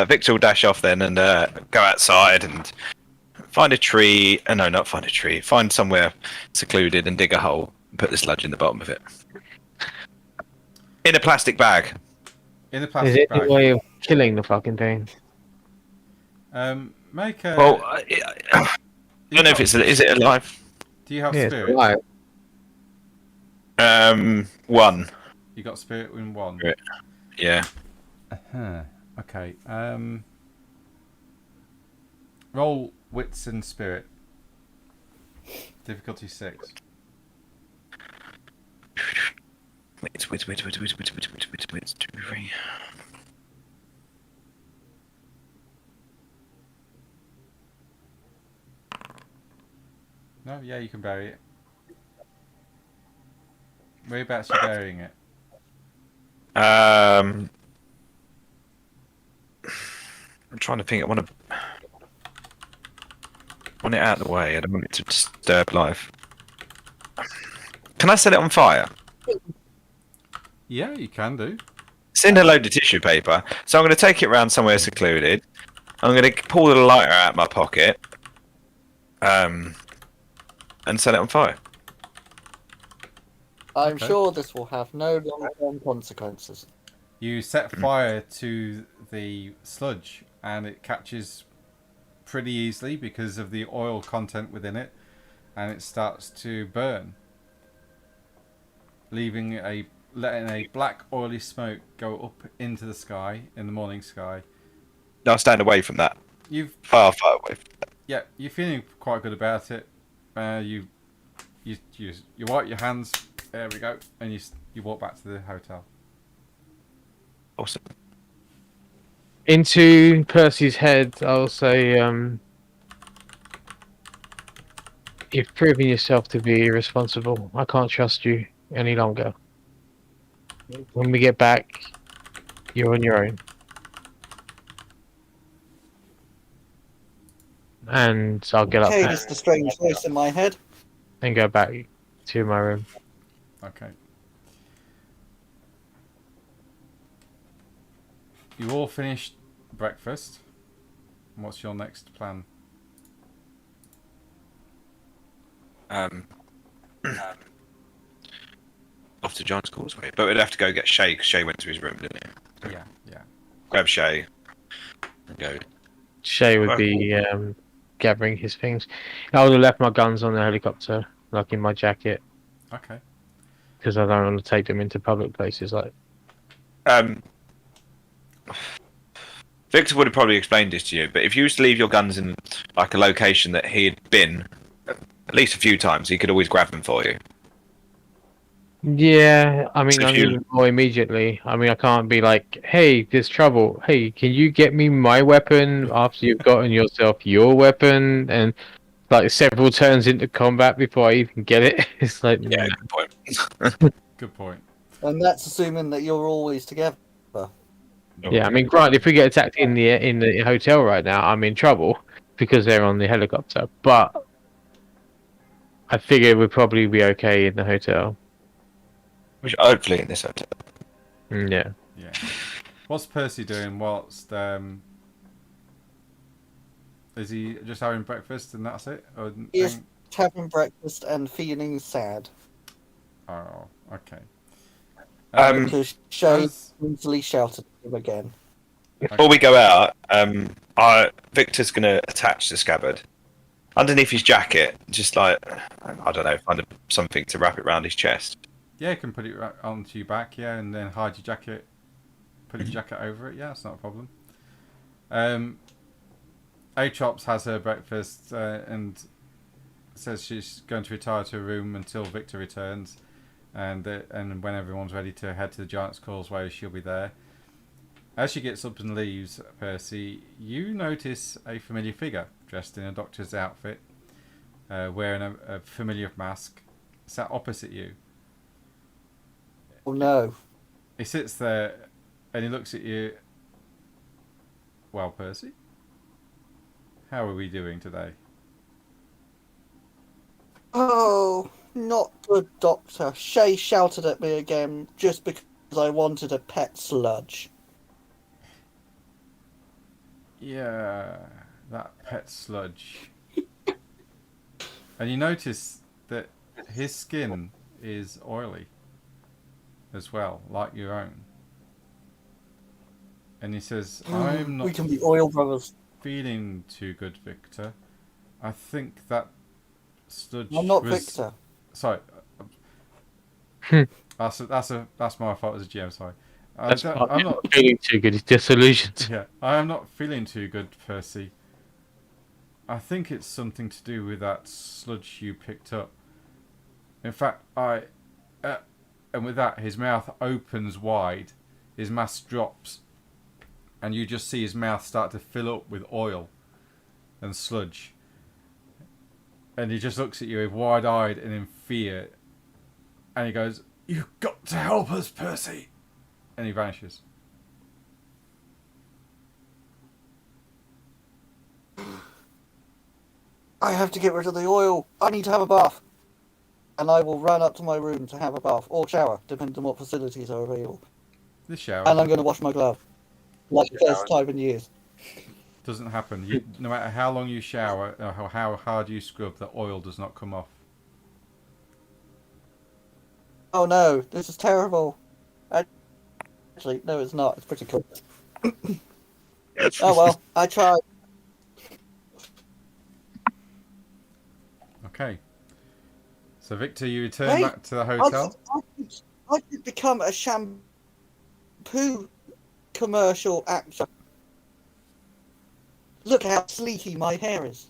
Victor will dash off then and go outside and find a tree. No, not find a tree. Find somewhere secluded and dig a hole and put the sludge in the bottom of it. In a plastic bag. In a Is plastic it bag. the way of killing the fucking thing? Make a. Well, I don't know if it's. Is it alive? Do you have Yeah, it's spirit? alive. 1. You got spirit in 1. Spirit. Yeah. Uh-huh. Okay. Roll wits and spirit. Difficulty 6. Wait. 2, 3. No, yeah, you can bury it. Whereabouts you burying it? I'm trying to think. I want it out of the way. I don't want it to disturb life. Can I set it on fire? Yeah, you can do. It's in a load of tissue paper, so I'm going to take it around somewhere secluded. I'm going to pull the lighter out of my pocket, and set it on fire. I'm Okay. sure this will have no long-term consequences. You set fire to the sludge, and it catches pretty easily because of the oil content within it, and it starts to burn, letting a black oily smoke go up into the sky, in the morning sky. Now stand away from that. You've Far away. Yeah, you're feeling quite good about it. You wipe your hands. There we go, and you walk back to the hotel. Awesome. Into Percy's head, I'll say, you've proven yourself to be irresponsible. I can't trust you any longer. When we get back, you're on your own. And I'll get up Okay, there just a strange voice in my head. and go back to my room. Okay. You all finished breakfast. What's your next plan? Off to Giant's Causeway, but we'd have to go get Shay because Shay went to his room, didn't he? Yeah. Grab Shay and go. Shay would be gathering his things. I would have left my guns on the helicopter, like in my jacket, Okay. because I don't want to take them into public places. Like, Victor would have probably explained this to you, but if you used to leave your guns in like a location that he had been at least a few times, he could always grab them for you. yeah, I mean, So I if you- need more immediately. I mean, I can't be like, "Hey, there's trouble. Hey, can you get me my weapon after you've gotten yourself your weapon?" And like several turns into combat before I even get it. It's like, Yeah, good point. Good point. And that's assuming that you're always together. yeah. I mean, granted, if we get attacked in the hotel right now, I'm in trouble because they're on the helicopter. But I figure we'd probably be okay in the hotel. Which hopefully in this hotel. Yeah. Yeah. What's Percy doing whilst is he just having breakfast and that's it? Or Yes. Having breakfast and feeling sad. Oh, okay. Because Shay as- brutally shouted at him again. Before we go out, Victor's going to attach the scabbard underneath his jacket, just like, I don't know, find something to wrap it around his chest. Yeah, you can put it right onto your back, yeah, and then hide your jacket. Put your jacket over it, yeah, it's not a problem. Atrops has her breakfast and says she's going to retire to her room until Victor returns, and when everyone's ready to head to the Giant's Causeway, she'll be there. As she gets up and leaves, Percy, you notice a familiar figure dressed in a doctor's outfit, wearing a familiar mask, sat opposite you. Oh no. He sits there and he looks at you. Well, Percy, how are we doing today? Oh, not good, Doctor. Shay shouted at me again just because I wanted a pet sludge. Yeah, that pet sludge. And you notice that his skin is oily as well, like your own. And he says, I'm We not can be oil brothers. feeling too good, Victor. I think that sludge I'm not was... Victor. Sorry. That's my fault as a GM, sorry. I'm not feeling too good. He's disillusioned. Yeah, I am not feeling too good, Percy. I think it's something to do with that sludge you picked up. In fact, and with that, his mouth opens wide, his mask drops, and you just see his mouth start to fill up with oil and sludge. And he just looks at you with wide-eyed and in fear, and he goes, You've got to help us, Percy. And he vanishes. I have to get rid of the oil. I need to have a bath. And I will run up to my room to have a bath or shower, depending on what facilities are available. The shower And I'm going to wash my glove. Like the first time in years. doesn't happen. No matter how long you shower or how hard you scrub, the oil does not come off. Oh no, this is terrible. Actually, no, it's not. It's pretty cool. Oh well, I tried. Okay. So Victor, you return Hey, back to the hotel. I could become a shampoo commercial actor. Look how sleeky my hair is.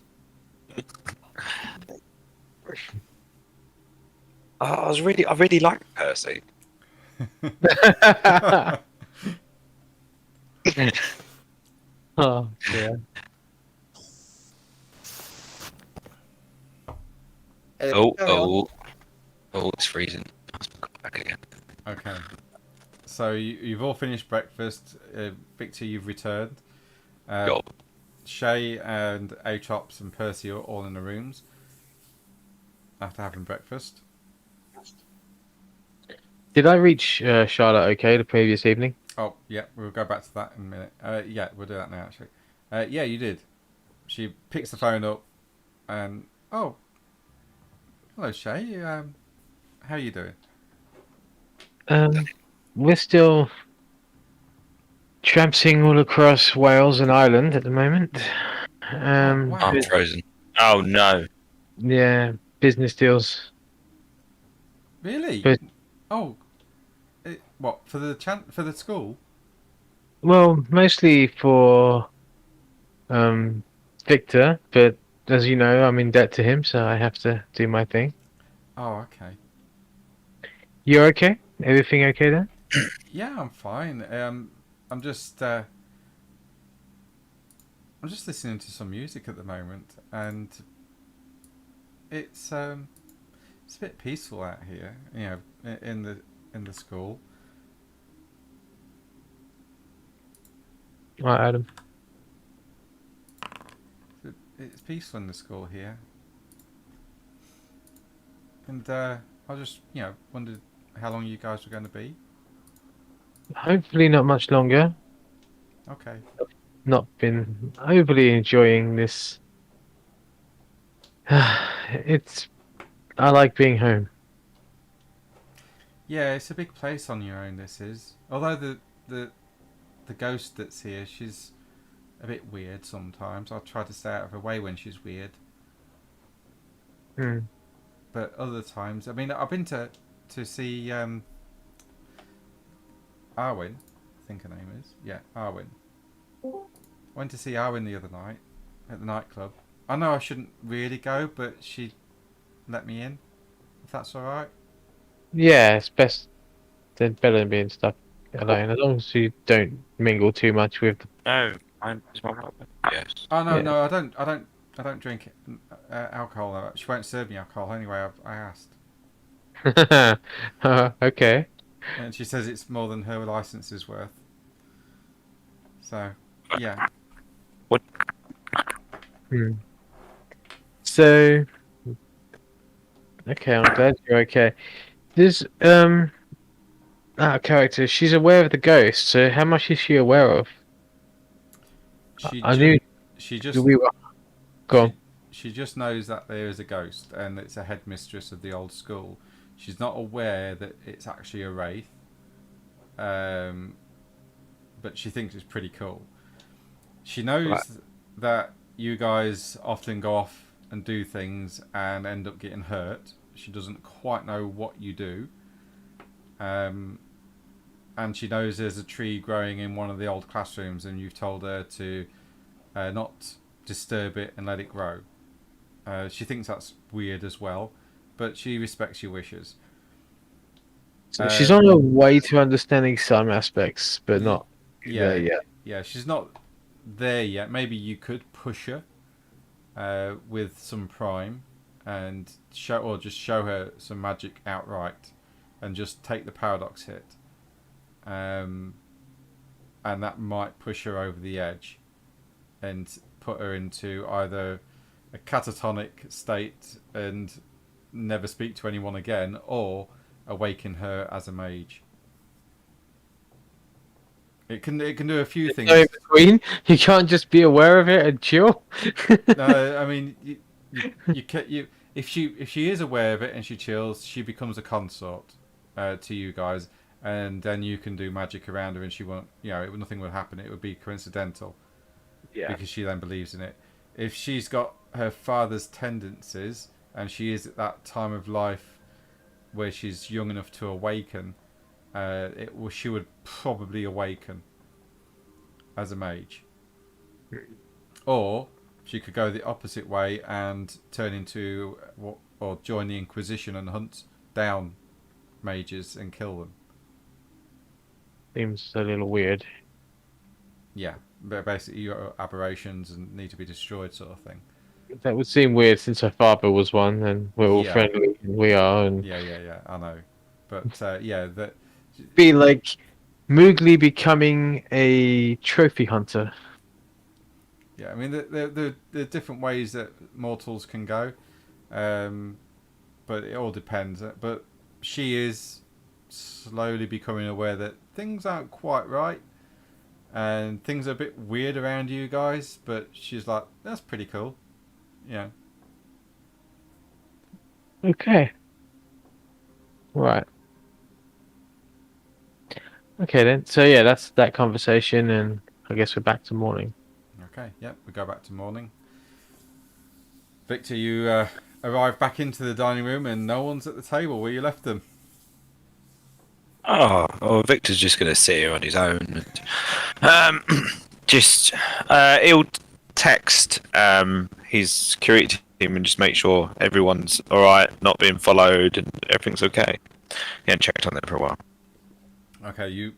I really like Percy. Oh, yeah. Oh, it's freezing. Let's go back again. Okay. So you've all finished breakfast. Victor, you've returned. Go. Shay and Atrops and Percy are all in the rooms after having breakfast. Did I reach Charlotte okay the previous evening? Oh, yeah, we'll go back to that in a minute. Yeah, we'll do that now, actually. Yeah, you did. She picks the phone up and... Oh, hello, Shay. How are you doing? We're still tramping all across Wales and Ireland at the moment. Wow. I'm frozen. Oh no. Yeah, business deals. Really? But- Oh, what, for the school? Well, mostly for Victor, but as you know, I'm in debt to him, so I have to do my thing. Oh, okay. You're okay? Everything okay there? Yeah, I'm fine. I'm just listening to some music at the moment, and it's a bit peaceful out here. You know, in the school. Right, Adam. It's peaceful in the school here, and I just wondered how long you guys were going to be. Hopefully not much longer. Okay. Not been overly enjoying this. I like being home. Yeah, it's a big place on your own. This is, although the ghost that's here, she's a bit weird sometimes. I'll try to stay out of her way when she's weird. Hmm. But other times, I mean, I've been to see Arwen. I think her name is. Yeah, Arwen. Went to see Arwen the other night at the nightclub. I know I shouldn't really go, but she let me in. If that's all right. Yeah, it's best. It's better than being stuck alone, as long as you don't mingle too much with. No, is my problem? Yes. Oh no, Yeah. no, I don't drink alcohol. She won't serve me alcohol anyway. I asked, Okay. and she says it's more than her license is worth. So, yeah. Hmm. So, okay, I'm glad you're okay. This our character, she's aware of the ghost. So, how much is she aware of? I knew She just we were. Go on. She just knows that there is a ghost and it's a headmistress of the old school. She's not aware that it's actually a wraith, but she thinks it's pretty cool. She knows Right. that you guys often go off and do things and end up getting hurt. She doesn't quite know what you do. And she knows there's a tree growing in one of the old classrooms and you've told her to not disturb it and let it grow. She thinks that's weird as well, but she respects your wishes. So she's on her way to understanding some aspects, but not Yeah, there yet. yeah, she's not there yet. Maybe you could push her with some prime and show her some magic outright and just take the paradox hit. And that might push her over the edge and put her into either a catatonic state and never speak to anyone again, or awaken her as a mage. It can do a few things. So in between, you can't just be aware of it and chill. No, I mean if she is aware of it and she chills, she becomes a consort to you guys, and then you can do magic around her, and she won't. Nothing will happen. It would be coincidental. Yeah. Because she then believes in it. If she's got her father's tendencies and she is at that time of life where she's young enough to awaken, she would probably awaken as a mage. Or she could go the opposite way and turn into or join the Inquisition and hunt down mages and kill them. Seems a little weird. Yeah, but basically you're aberrations and need to be destroyed, sort of thing. That would seem weird since her father was one, and we're all Yeah. friendly, and we are, and Yeah, I know. But that be like Mowgli becoming a trophy hunter. yeah. I mean, there are different ways that mortals can go, but it all depends. But she is slowly becoming aware that things aren't quite right, and things are a bit weird around you guys. But she's like, "That's pretty cool," yeah. Okay. Right. Okay then. So yeah, that's that conversation, and I guess we're back to morning. Okay, yep. We go back to morning. Victor, you arrive back into the dining room, and no one's at the table where you left them. Oh, Victor's just going to sit here on his own. And, he'll text his security team and just make sure everyone's all right, not being followed, and everything's okay. He hadn't checked on them for a while. Okay, you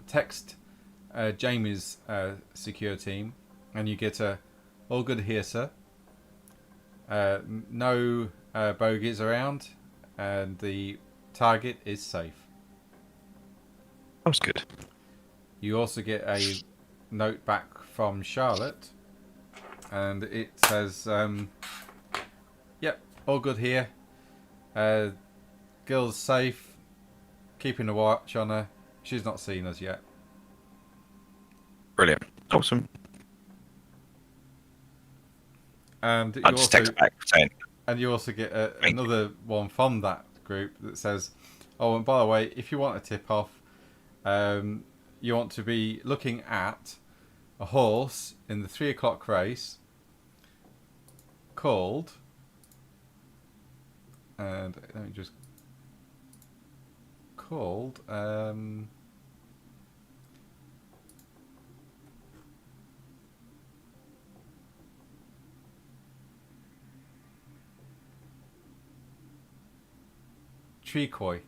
text Jamie's secure team, and you get all good here, sir. No bogies around, and the target is safe. That was good. You also get a note back from Charlotte, and it says, "Yep, all good here. Girl's safe. Keeping a watch on her. She's not seen us yet." Brilliant. Awesome. And you I just also text back saying, get another one from that group that says, "Oh, and by the way, if you want a tip off, you want to be looking at a horse in the 3 o'clock race called," and let me just called Trecoy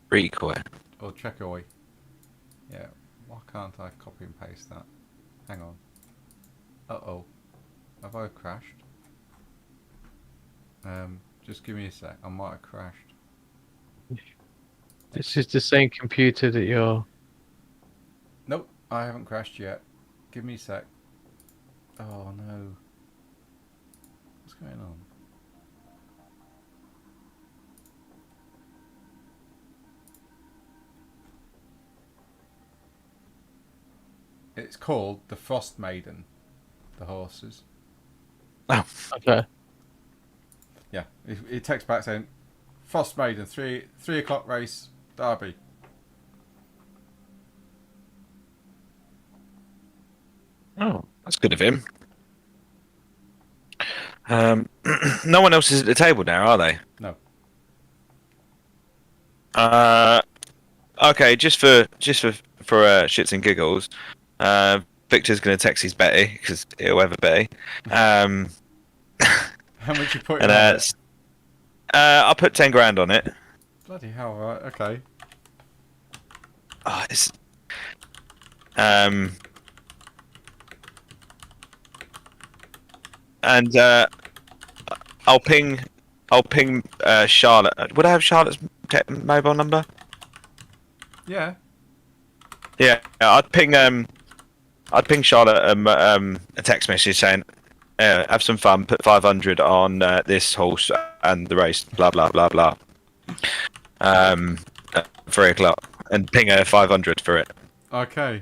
Recoil. or Trecoy. Yeah, why can't I copy and paste that? Hang on. Uh-oh. Have I crashed? Just give me a sec. I might have crashed. This is the same computer that you're. Nope, I haven't crashed yet. Give me a sec. Oh no. What's going on? It's called the Frost Maiden. The horses. Oh, Okay. Yeah, it texts back saying, "Frost Maiden, 3 o'clock race, Derby." oh, that's good of him. No one else is at the table now, are they? No. Okay, just for shits and giggles, Victor's going to text his Betty because he'll have a Betty. How much you put And on it? I'll put 10 grand on it. Bloody hell, right, okay. Oh, it's and I'll ping I'll ping Charlotte. Would I have Charlotte's mobile number? Yeah. Yeah, I'd ping Charlotte a text message saying, "Have some fun. Put 500 on this horse and the race. Blah blah blah blah." At 3:00, and ping her 500 for it Okay.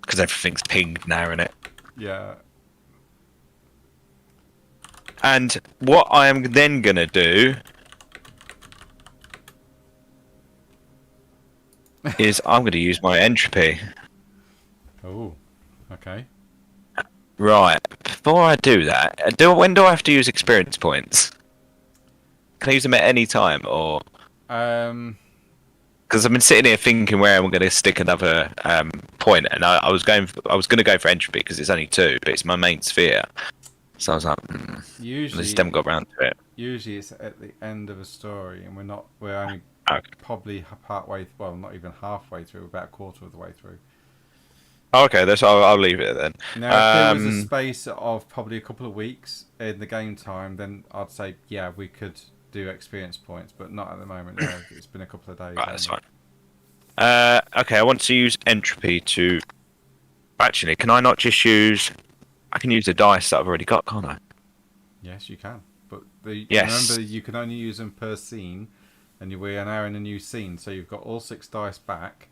because everything's pinged now, innit? Yeah. And what I am then gonna do is I'm gonna use my entropy. Oh. Okay. Right. Before I do that, when do I have to use experience points? Can I use them at any time, or because I've been sitting here thinking where I'm going to stick another point, and I was going to go for entropy because it's only 2, but it's my main sphere. So I was like, I Usually, just haven't got around to it. usually it's at the end of a story, and we're only Okay. probably partway. Well, not even halfway through. About a quarter of the way through. Okay, I'll leave it then. Now, if there was a space of probably a couple of weeks in the game time, then I'd say yeah, we could do experience points, but not at the moment. No, it's been a couple of days. Right, that's fine. Okay, I want to use entropy to. Actually, can I not just use? I can use the dice that I've already got, can't I? Yes, you can. But Yes. remember, you can only use them per scene, and we are now in a new scene, so you've got all 6 dice back.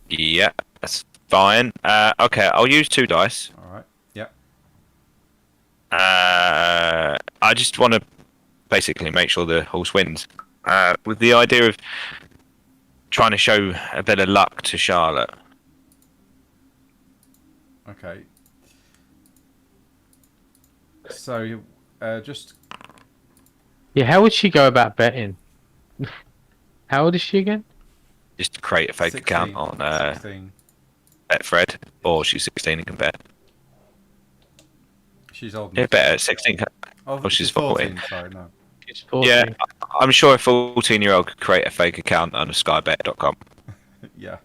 Yeah, that's fine. Okay, I'll use 2 dice. All right. Yep. I just want to basically make sure the horse wins. With the idea of trying to show a bit of luck to Charlotte. Okay. So, just Yeah, how would she go about betting? How old is she again? Just to create a fake 16, account on 16. Betfred, or she's 16 and can bet. She's old. Yeah, bet at 16. Oh, she's 14. Sorry, no. She's 14. Yeah, I'm sure a 14-year-old could create a fake account on skybet.com. Yeah.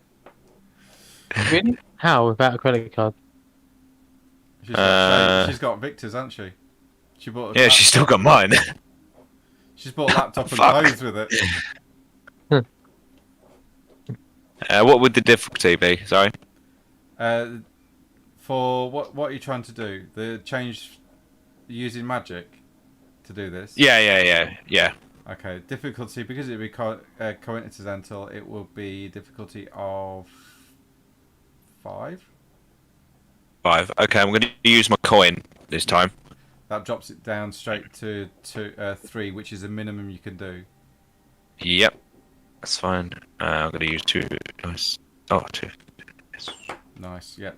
Really? How? Without a credit card? She's got Victor's, hasn't she? She bought. Yeah, she's still got mine. She's bought a laptop and Fuck. clothes with it. What would the difficulty be? Sorry. For what are you trying to do? The change using magic to do this? Yeah. Okay, difficulty, because it would be coincidental, it will be difficulty of 5. 5. Okay, I'm going to use my coin this time. That drops it down straight to 3, which is the minimum you can do. Yep, that's fine. I'm going to use 2 dice. Oh, 2. Yes. Nice, yeah.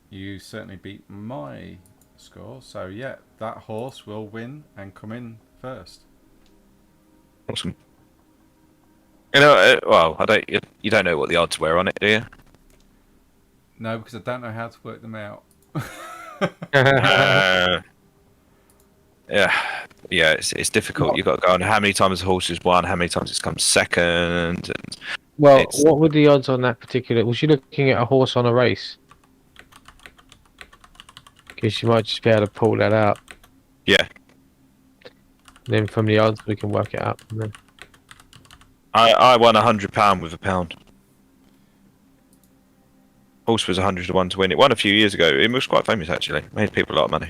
You certainly beat my score, so yeah, that horse will win and come in first. Awesome. You know, well, you don't know what the odds were on it, do you? No, because I don't know how to work them out. Yeah, it's difficult. You've got to go on how many times the horse has won, how many times it's come second. And Well, It's- what were the odds on that particular? Was you looking at a horse on a race? Because you might just be able to pull that out. yeah, Then from the odds, we can work it out. From there. I won £100 with £1. Horse was 100 to 1 to win. It won a few years ago. It was quite famous actually. Made people a lot of money.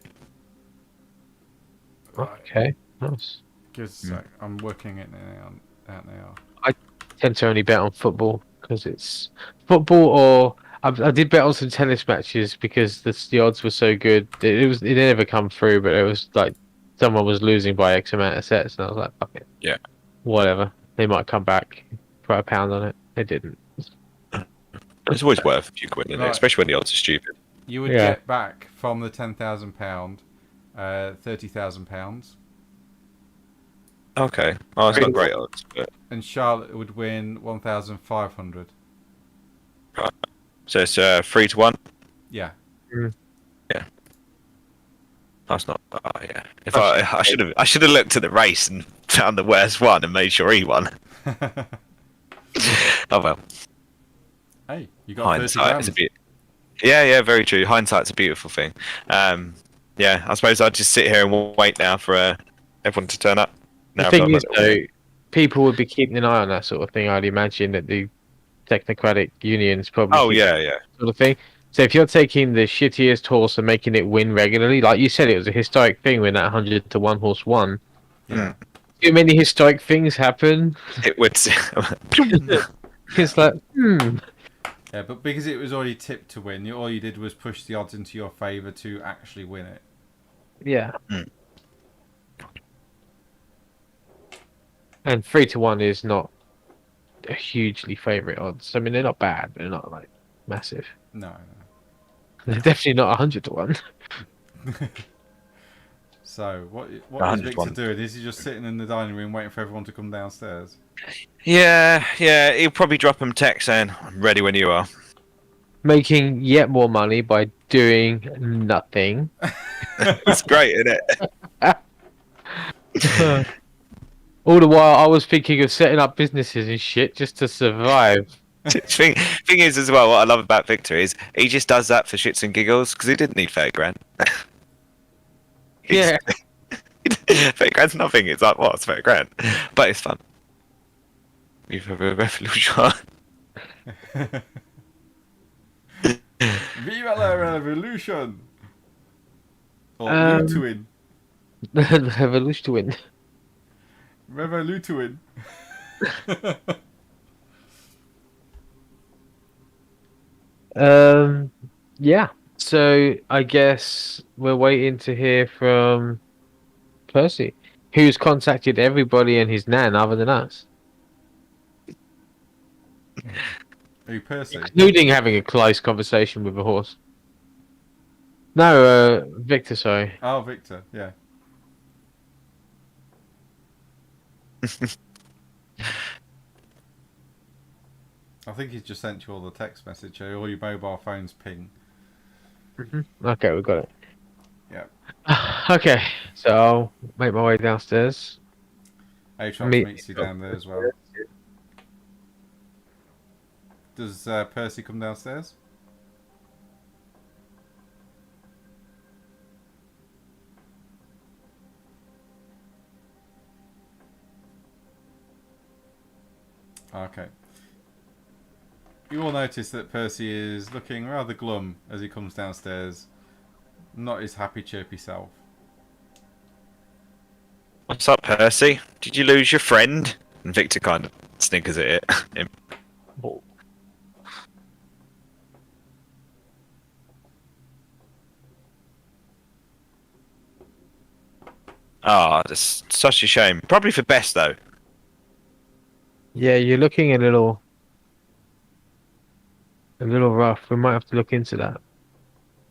Okay, nice. Because I'm working it out now. Tend to only bet on football because it's football, or I did bet on some tennis matches because the odds were so good. It never come through, but it was like someone was losing by X amount of sets, and I was like, fuck it. Yeah. Whatever. They might come back, put £1 on it. They didn't. It's always worth a few quid, isn't it? Right. Especially when the odds are stupid. You would Yeah. get back from the £10,000, £30,000, Okay. Oh, it's not great odds, but and Charlotte would win 1,500. so it's 3 to 1. Yeah. That's not. Oh yeah. If I should have looked at the race and found the worst one and made sure he won. Oh well. Hey, you got 30 Hindsight is a grand. bit. Yeah, very true. Hindsight's a beautiful thing. Yeah, I suppose I'd just sit here and wait now for everyone to turn up. The Now I've thing done my is, little though, bit. people would be keeping an eye on that sort of thing. I'd imagine that the technocratic unions probably Oh keep yeah, yeah. that sort of thing. So if you're taking the shittiest horse and making it win regularly, like you said, it was a historic thing when that 100-to-1 horse won. Yeah. Too many historic things happen. It would. It's like, Yeah, but because it was already tipped to win, all you did was push the odds into your favour to actually win it. yeah. Mm. And 3-to-1 is not a hugely favourite odds. I mean, they're not bad, but they're not like massive. No. They're definitely not 100-to-1. So, what is 100 Victor one. doing? Is he just sitting in the dining room waiting for everyone to come downstairs? Yeah, yeah. He'll probably drop him text saying, "I'm ready when you are." Making yet more money by doing nothing. It's great, isn't it? All the while, I was thinking of setting up businesses and shit just to survive. thing is, as well, what I love about Victor is he just does that for shits and giggles because he didn't need 30 grand. Yeah. 30 grand's nothing. It's like, what? It's 30 grand. But it's fun. You've had a revolution. Viva la revolution! Or Um, Lutuin. The revolution to win. Revolutuin. Yeah. So I guess we're waiting to hear from Percy, who's contacted everybody and his nan other than us, Who, Percy? including having a close conversation with a horse. No, Victor. Sorry. Oh, Victor, yeah. I think he's just sent you all the text message, all your mobile phones ping. Okay, we got it. Yeah. Okay, so I'll make my way downstairs. Aatrox Meet- meets you down there as well. Does Percy come downstairs? Okay. You all notice that Percy is looking rather glum as he comes downstairs. Not his happy, chirpy self. What's up, Percy? Did you lose your friend? And Victor kind of snickers at it. Ah, that's such a shame. Probably for best though. Yeah, you're looking a little rough. We might have to look into that.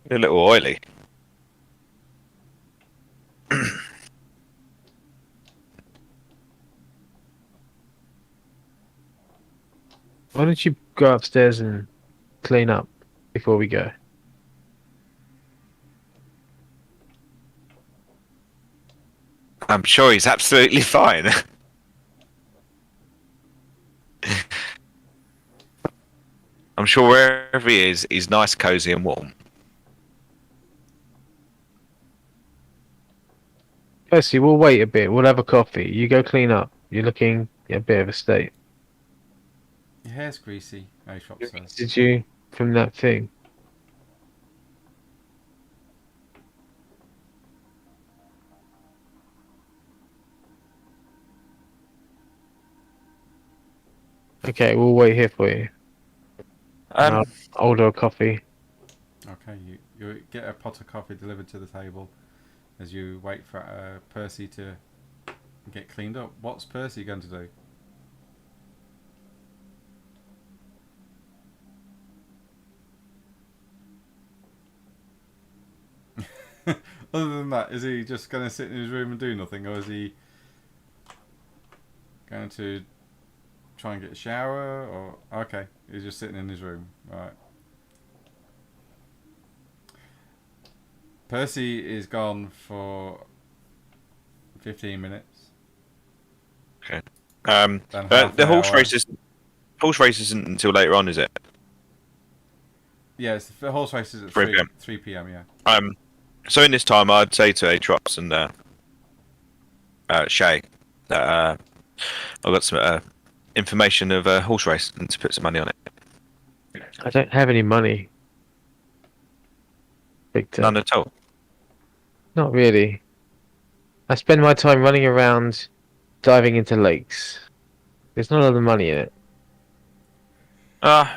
You're a little oily. Why don't you go upstairs and clean up before we go? I'm sure he's absolutely fine. I'm sure wherever he is, he's nice, cozy, and warm. Percy, we'll wait a bit. We'll have a coffee. You go clean up. You're looking in a bit of a state. Your hair's greasy, Aatrox says. Did you from that thing? Okay, we'll wait here for you. And I'll order a coffee. Okay, you get a pot of coffee delivered to the table as you wait for Percy to get cleaned up. What's Percy going to do? Other than that, is he just going to sit in his room and do nothing, or is he going to try and get a shower? Or okay, he's just sitting in his room. All right. Percy is gone for 15 minutes. Okay. Then half The an horse hour. horse race isn't until later on, is it? Yeah, the horse race is at 3 3 p.m. 3 p.m. Yeah. So in this time, I'd say to Atrox and Shay that I've got some information of a horse race and to put some money on it. I don't have any money. Victor. None at all. Not really. I spend my time running around, diving into lakes. There's not a lot of money in it.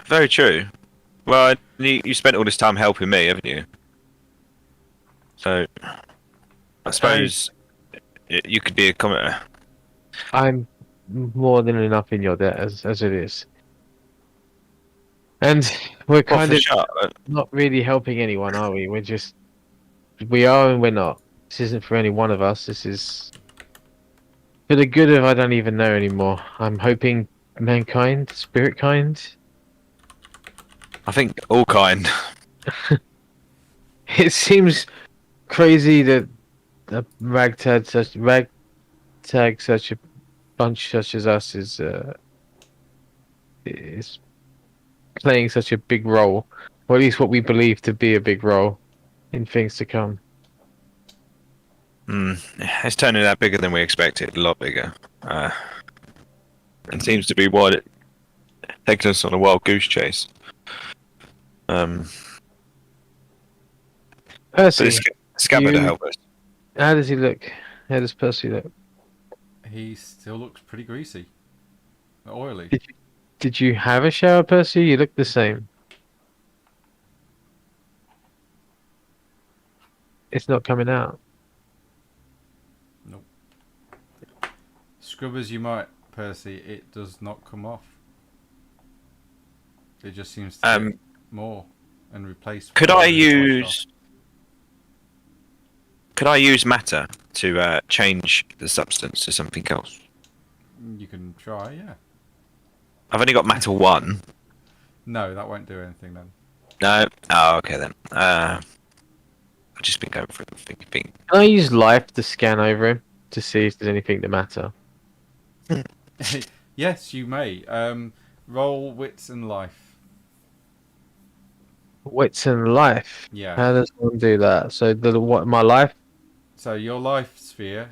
Very true. Well, you spent all this time helping me, haven't you? So, I suppose you could be a commenter. I'm more than enough in your debt as it is. And we're kind of not really helping anyone, are we? We are and we're not. This isn't for any one of us. This is for the good of I don't even know anymore. I'm hoping mankind, spirit kind. I think all kind. It seems crazy that a ragtag such a bunch such as us is playing such a big role, or at least what we believe to be a big role in things to come. It's turning out bigger than we expected, a lot bigger. And seems to be what it taking us on a wild goose chase. Percy, Scabbard to help us. how does he look? How does Percy look? He still looks pretty greasy. Oily. Did you have a shower, Percy? You look the same. It's not coming out. Nope. Scrub as you might, Percy, it does not come off. It just seems to get more and replace. Could I use matter to change the substance to something else? You can try, yeah. I've only got matter 1. No, that won't do anything then. No. Oh, okay then. I've just been going for the thing. Can I use life to scan over him to see if there's anything that matter? Yes, you may. Roll wits and life. Wits and life. Yeah. How does one do that? So what? My life. So your life sphere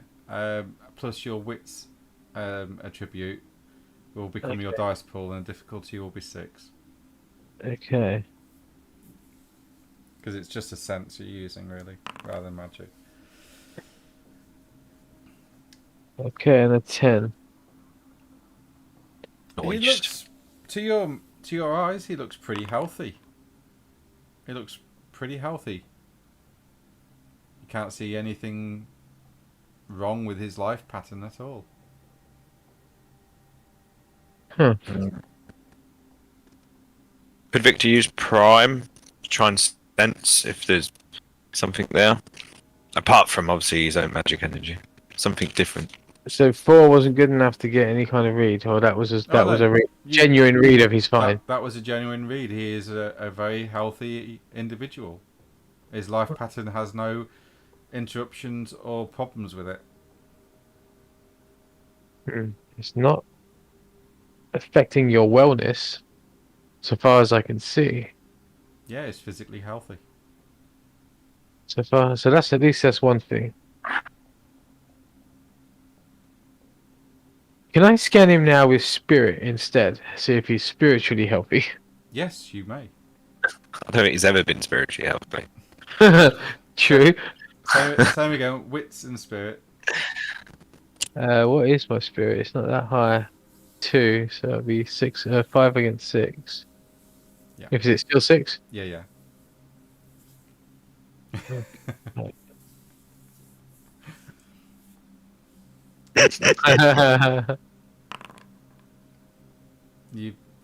plus your wits attribute will become your dice pool, and the difficulty will be 6. Okay. Because it's just a sense you're using, really, rather than magic. Okay, and a 10. He looks, to your eyes, he looks pretty healthy. He looks pretty healthy. You can't see anything wrong with his life pattern at all. Huh. Could Victor use Prime to try and sense if there's something there? Apart from, obviously, his own magic energy. Something different. So 4 wasn't good enough to get any kind of read, or that was a genuine read of his fine. That was a genuine read. He is a very healthy individual. His life pattern has no interruptions or problems with it. It's not affecting your wellness, so far as I can see. Yeah, he's physically healthy. So that's at least that's one thing. Can I scan him now with spirit instead? See if he's spiritually healthy. Yes, you may. I don't think he's ever been spiritually healthy. True. So we go. Wits and spirit. What is my spirit? It's not that high. 2, so it'll be 6. 5 against 6. Yeah. Is it still 6? Yeah. You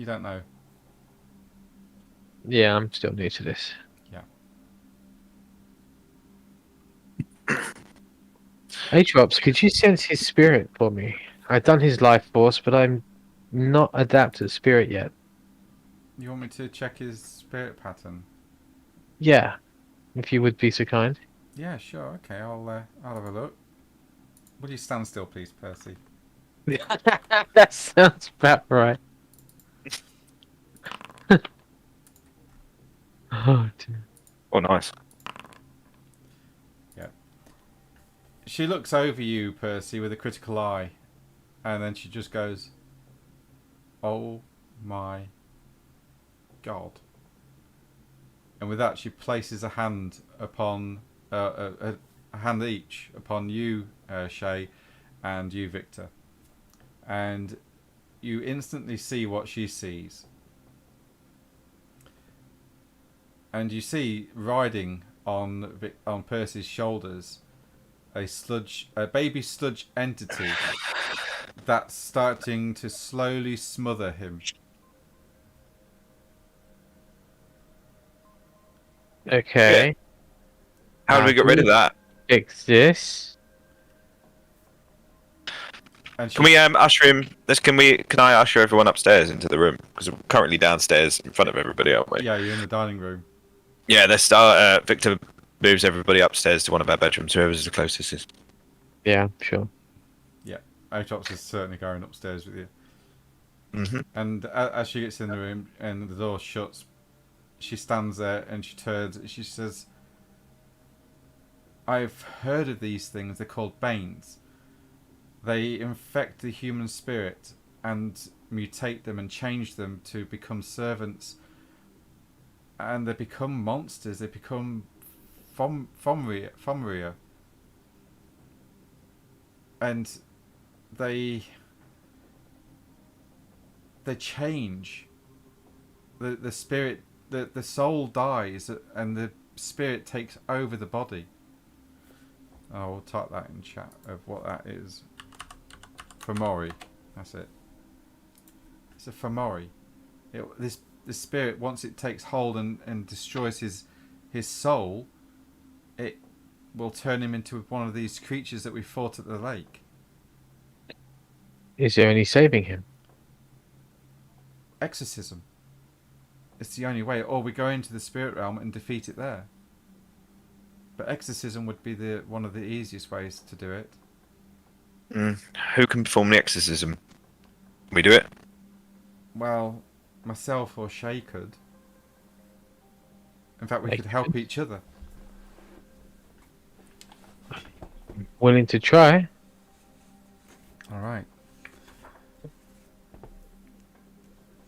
don't know. Yeah, I'm still new to this. Yeah. Atrops, could you sense his spirit for me? I've done his life force, but I'm not adapted to spirit yet. You want me to check his spirit pattern? Yeah, if you would be so kind. Yeah, sure. Okay, I'll have a look. Would you stand still, please, Percy? That sounds about right. Oh, dear. Oh, nice. She looks over you, Percy, with a critical eye, and then she just goes, "Oh my God!" And with that, she places a hand upon a hand each upon you, Shai, and you, Victor, and you instantly see what she sees. And you see riding on Percy's shoulders a baby sludge entity that's starting to slowly smother him. Okay. How do we get rid of that? Fix this. And she, Can we usher him? Can I usher everyone upstairs into the room? Because we're currently downstairs in front of everybody, aren't we? yeah, you're in the dining room. Yeah. Let's start. Victor moves everybody upstairs to one of our bedrooms. Whoever's the closest is. Yeah, sure. Yeah, Aatrox is certainly going upstairs with you. Mm-hmm. And as she gets in the room and the door shuts, she stands there and she turns and she says, "I've heard of these things. They're called Banes. They infect the human spirit and mutate them and change them to become servants. And they become monsters. They become Fomria. And they change. The spirit, the soul dies and the spirit takes over the body." I'll type that in chat of what that is. Fomori, that's it. It's a Fomori. This spirit, once it takes hold and destroys his soul, it will turn him into one of these creatures that we fought at the lake. Is there any saving him? Exorcism. It's the only way, or we go into the spirit realm and defeat it there. But exorcism would be one of the easiest ways to do it. Who can perform the exorcism? Can we do it? Well, myself or Shai could. In fact, we could help each other. Willing to try? All right.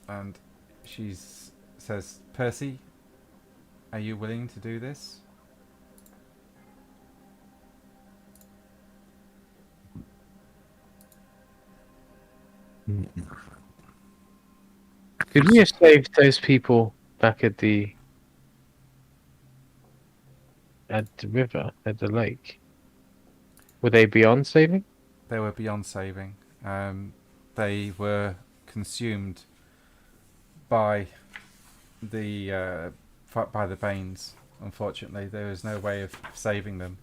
And she says, "Percy, are you willing to do this?" Could we have saved those people back at the river, at the lake? Were they beyond saving? They were beyond saving. They were consumed by the Banes. Unfortunately, there is no way of saving them.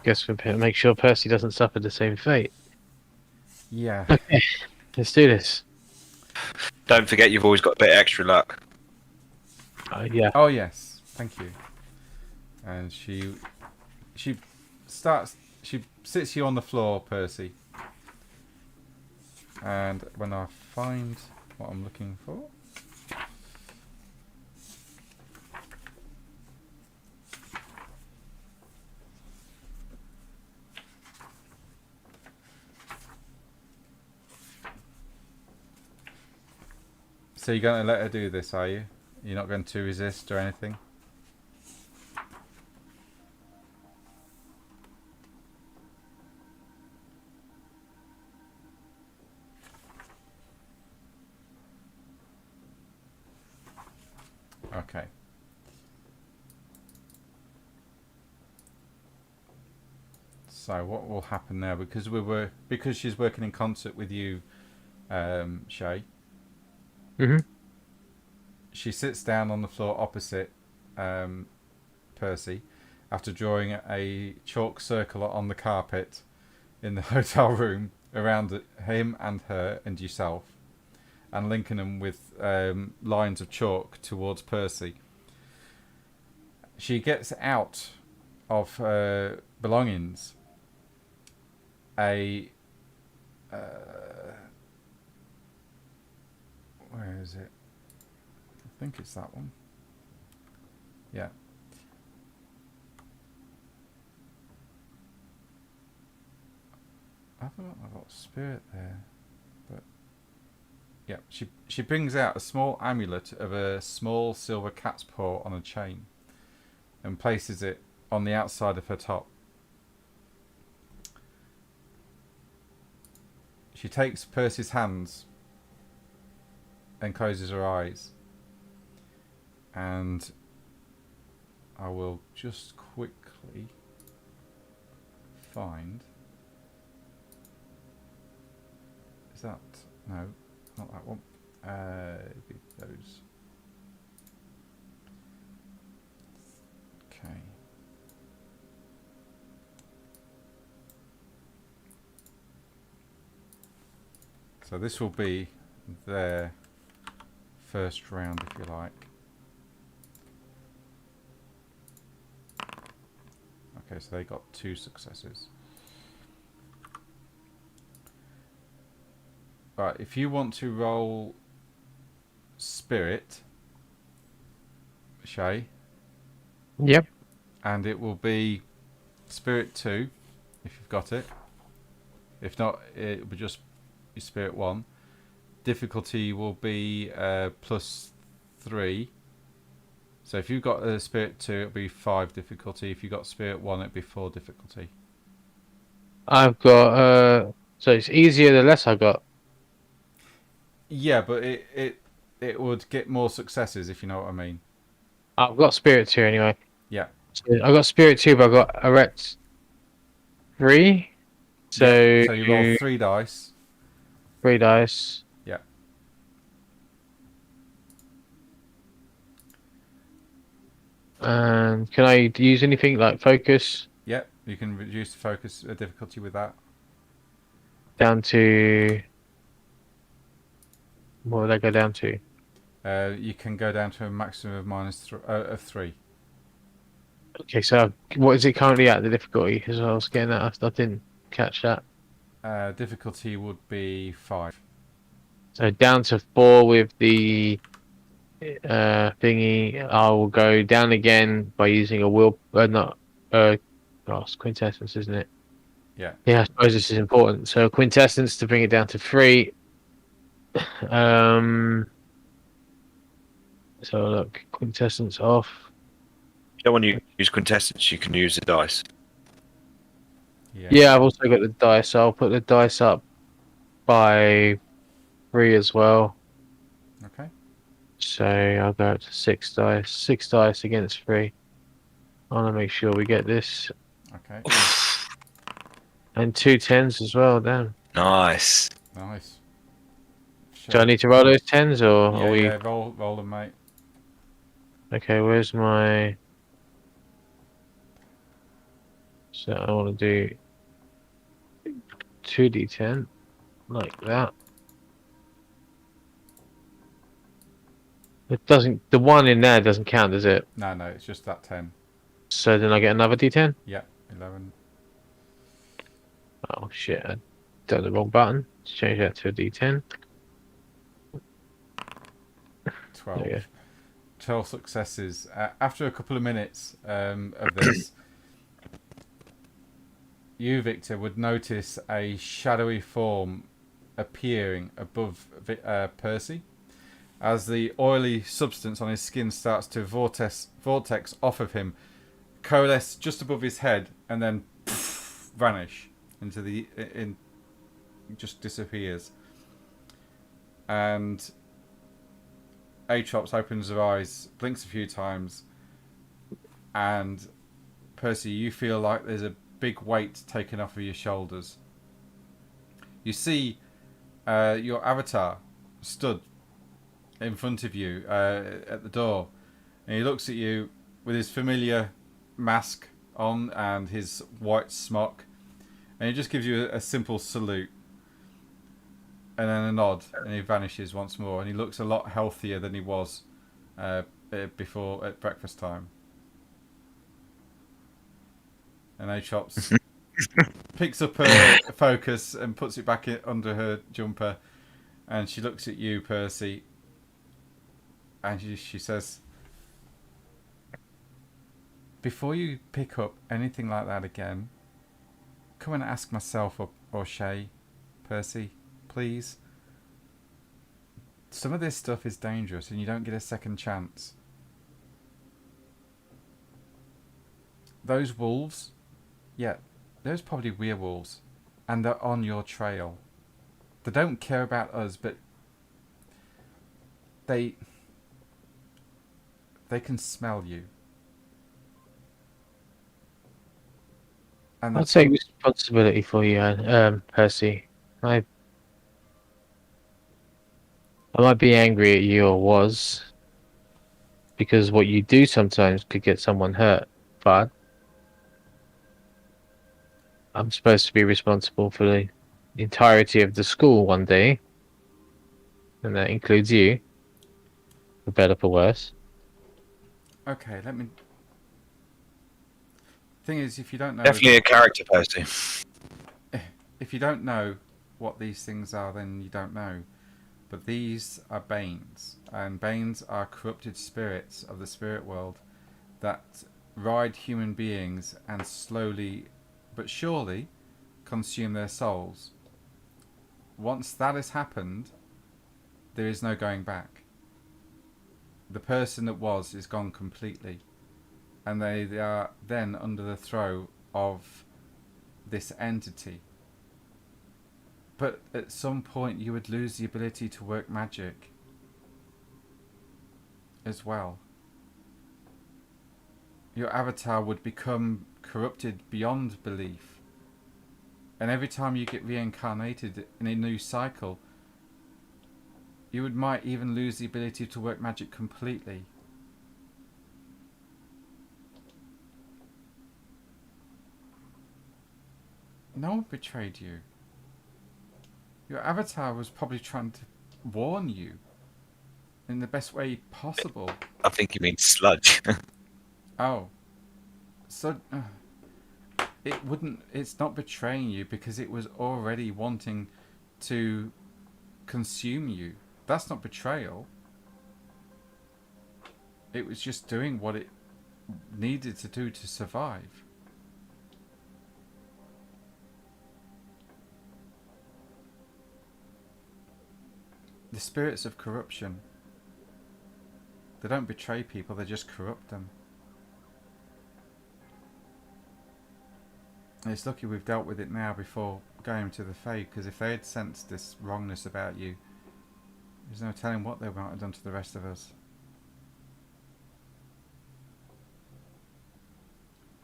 Guess we'll make sure Percy doesn't suffer the same fate. Yeah. Okay, let's do this. Don't forget, you've always got a bit of extra luck. Yeah. Oh yes, thank you. And she sits you on the floor, Percy. And when I find what I'm looking for, so you're going to let her do this, are you? You're not going to resist or anything? Okay. So what will happen now? Because she's working in concert with you, Shai. Mhm. She sits down on the floor opposite Percy, after drawing a chalk circle on the carpet in the hotel room around him and her and yourself, and linking them with lines of chalk towards Percy. She gets out of her belongings where is it? I think it's that one. Yeah. I've got spirit there, but yeah, she brings out a small amulet of a small silver cat's paw on a chain, and places it on the outside of her top. She takes Percy's hands and closes her eyes, and I will just quickly find. Is that no? Not that one. It'd be those. Okay. So this will be their first round, if you like. Okay, so they got 2 successes. Right, if you want to roll spirit, Shai, Yep. and it will be spirit 2, if you've got it. If not, it will be just your spirit 1. Difficulty will be +3. So if you've got a spirit 2, it'll be 5 difficulty. If you've got spirit 1, it'll be 4 difficulty. I've got so it's easier the less I got. Yeah, but it would get more successes, if you know what I mean. I've got Spirit 2 anyway. Yeah. So I got Spirit 2, but I got Erect 3. So, yeah. So you roll 3 dice. 3 dice. Yeah. And can I use anything like focus Yeah, you can reduce the focus difficulty with that. down to... What would I go down to? You can go down to a maximum of 3. Okay, so what is it currently at, the difficulty? Because I was getting that, I didn't catch that. Difficulty would be 5. So down to 4 with the thingy. I will go down again by using a will... it's quintessence, isn't it? Yeah. Yeah, I suppose this is important. So quintessence to bring it down to 3. So look, quintessence off. You don't want to use quintessence, you can use the dice. Yeah, I've also got the dice, so I'll put the dice up by 3 as well. Okay. So I'll go up to 6 dice. 6 dice against 3. I want to make sure we get this. Okay. And 2 10s as well, damn. Nice. Nice. Do I need to roll those 10s or Yeah, are we... yeah, roll them, mate. Okay, where's my... So I want to do 2d10, like that. It doesn't... The 1 in there doesn't count, does it? No, it's just that 10. So then I get another d10? Yeah, 11. Oh shit, I done the wrong button. Let's change that to a d10. 12. There you go. 12 successes. After a couple of minutes of this, you, Victor, would notice a shadowy form appearing above Percy as the oily substance on his skin starts to vortex off of him, coalesce just above his head, and then vanish into the just disappears. And Atrops opens her eyes, blinks a few times, and Percy, you feel like there's a big weight taken off of your shoulders. You see your avatar stood in front of you at the door, and he looks at you with his familiar mask on and his white smock, and he just gives you a simple salute and then a nod, and he vanishes once more, and he looks a lot healthier than he was before at breakfast time. And Atrops picks up her focus and puts it back under her jumper, and she looks at you, Percy, and she says, "Before you pick up anything like that again, come and ask myself or Shay, Percy, please. Some of this stuff is dangerous and you don't get a second chance. Those wolves, yeah, those probably werewolves, and they're on your trail. They don't care about us, but they can smell you. And I'll take responsibility for you, Percy. I might be angry at you, or was, because what you do sometimes could get someone hurt, but I'm supposed to be responsible for the entirety of the school one day, and that includes you, for better for worse. okay, let me. Thing is, if you don't know, Definitely a character, Percy. if you don't know what these things are, then you don't know. But these are Banes, and Banes are corrupted spirits of the spirit world that ride human beings and slowly but surely consume their souls. Once that has happened, there is no going back. The person that was is gone completely, and they are then under the throw of this entity. But at some point you would lose the ability to work magic as well. Your avatar would become corrupted beyond belief. And every time you get reincarnated in a new cycle, you might even lose the ability to work magic completely. No one betrayed you. Your avatar was probably trying to warn you in the best way possible. I think you mean sludge. Oh. So it wouldn't, it's not betraying you because it was already wanting to consume you. That's not betrayal. It was just doing what it needed to do to survive. The spirits of corruption, they don't betray people, they just corrupt them. And it's lucky we've dealt with it now before going to the Fae, because if they had sensed this wrongness about you, there's no telling what they might have done to the rest of us.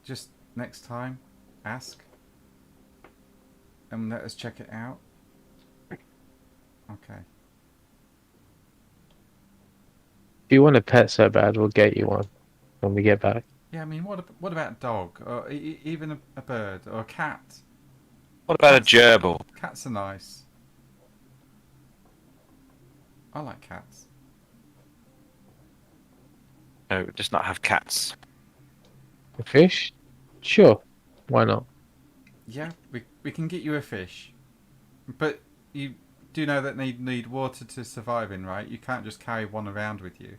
Just next time, ask and let us check it out. Okay. If you want a pet so bad, we'll get you one when we get back. Yeah, I mean, what about a dog, or even a bird, or a cat? What about a gerbil? Cats are nice. I like cats. No, just not have cats. A fish? Sure. Why not? Yeah, we can get you a fish, but you do know that they need water to survive in, right? You can't just carry one around with you.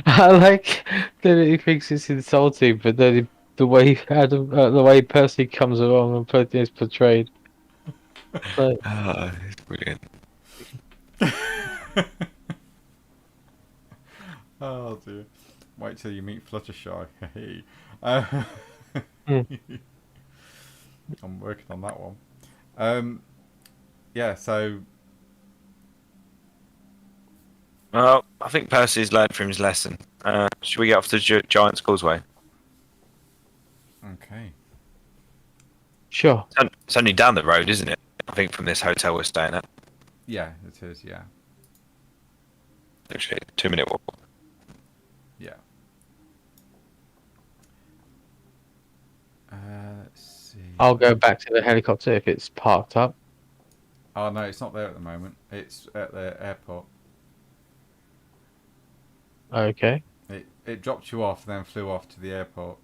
I like that he thinks it's insulting, but then the way Adam, the way Percy comes along and is portrayed. Like, Ah, it's brilliant. Oh dear. Wait till you meet Fluttershy. Hey. I'm working on that one. Yeah, so Well, I think Percy's learned from his lesson. Should we get off to Giant's Causeway? okay. sure. It's only down the road, isn't it? I think from this hotel we're staying at. Yeah, it is, yeah. Literally a 2-minute walk. Yeah. Let's see. I'll go back to the helicopter if it's parked up. Oh no, it's not there at the moment. It's at the airport. Okay. It dropped you off and then flew off to the airport.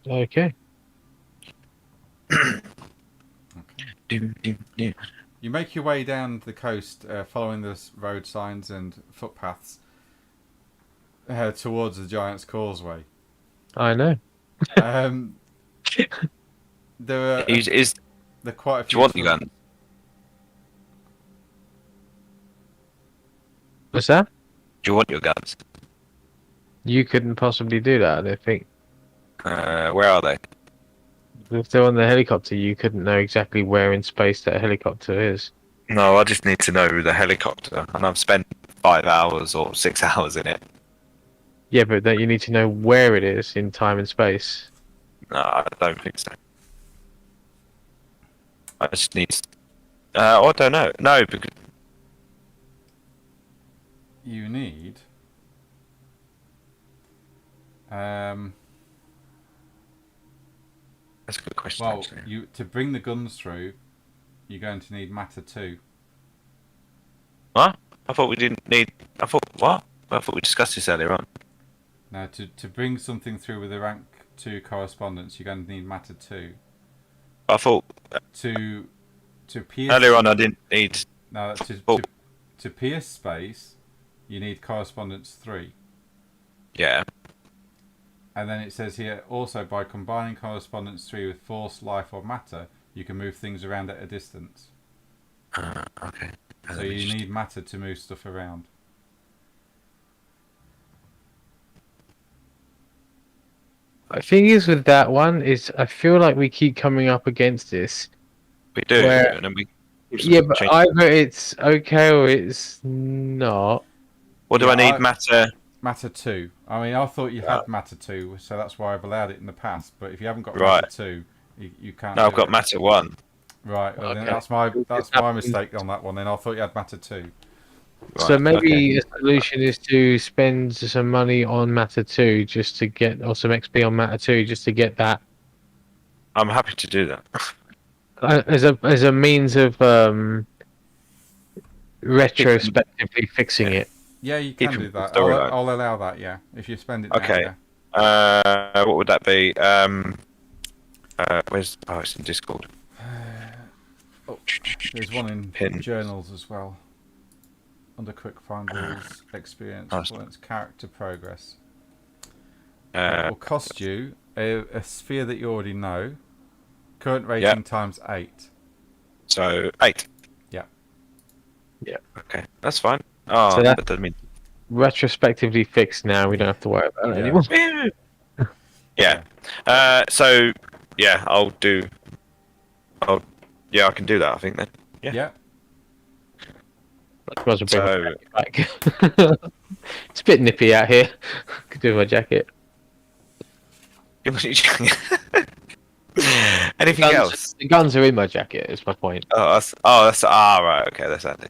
Okay. Okay. Doom, doom, doom. You make your way down the coast, following the road signs and footpaths towards the Giant's Causeway. I know. Um, there are Is there are quite a do few. you want your gun? What's that? Do you want your guns? You couldn't possibly do that, I don't think. Where are they? If they're on the helicopter, you couldn't know exactly where in space that helicopter is. No, I just need to know the helicopter, and I've spent 5 hours or 6 hours in it. Yeah, but that you need to know where it is in time and space. No, I don't think so. I just need. I don't know. No, because You need. that's a good question. Well, Actually. to bring the guns through, you're going to need matter 2. What? I thought we didn't need. I thought what? I thought we discussed this earlier on. Now, to bring something through with a rank 2 correspondence, you're going to need matter 2. I thought To pierce. earlier on I didn't need. Now, Oh. to pierce space, you need correspondence 3. Yeah. And then it says here, also by combining correspondence 3 with force, life, or matter, you can move things around at a distance. Okay. So you need matter to move stuff around. The thing is with that one is I feel like we keep coming up against this. We do, Where- and then we. Yeah, but change- either it's okay or it's not. What do Yeah, I need? Matter. Matter 2. I mean, I thought you had matter 2, so that's why I've allowed it in the past. But if you haven't got Right. matter 2, you can't. No, I've do got it. matter 1. Right. Well, then Okay. that's my mistake on that one. Then I thought you had matter 2. So Right, maybe okay. a solution is to spend some money on Matter 2 just to get, or some XP on Matter 2 just to get that I'm happy to do that. as a means of retrospectively fixing it. Yeah, you can Keep do it that. storyline. I'll allow that. Yeah, if you spend it. Okay. Now, yeah. What would that be? Where's? Oh, it's in Discord. Oh, there's one in Pin. journals as well. Under quick find rules, experience, Nice. points, character progress. It Uh, will cost you a sphere that you already know. Current rating times 8. so 8. Yeah. Yeah. Okay, that's fine. Oh, So that- that doesn't mean. Retrospectively fixed now, we don't have to worry about it Yeah. anymore. Yeah. So yeah, I'll do. Yeah, I can do that. I think then. Yeah. Yeah. I was a bit So back. It's a bit nippy out here. Could do my jacket. anything Guns- else? The guns are in my jacket. Is my point. That's right. Okay, that's handy.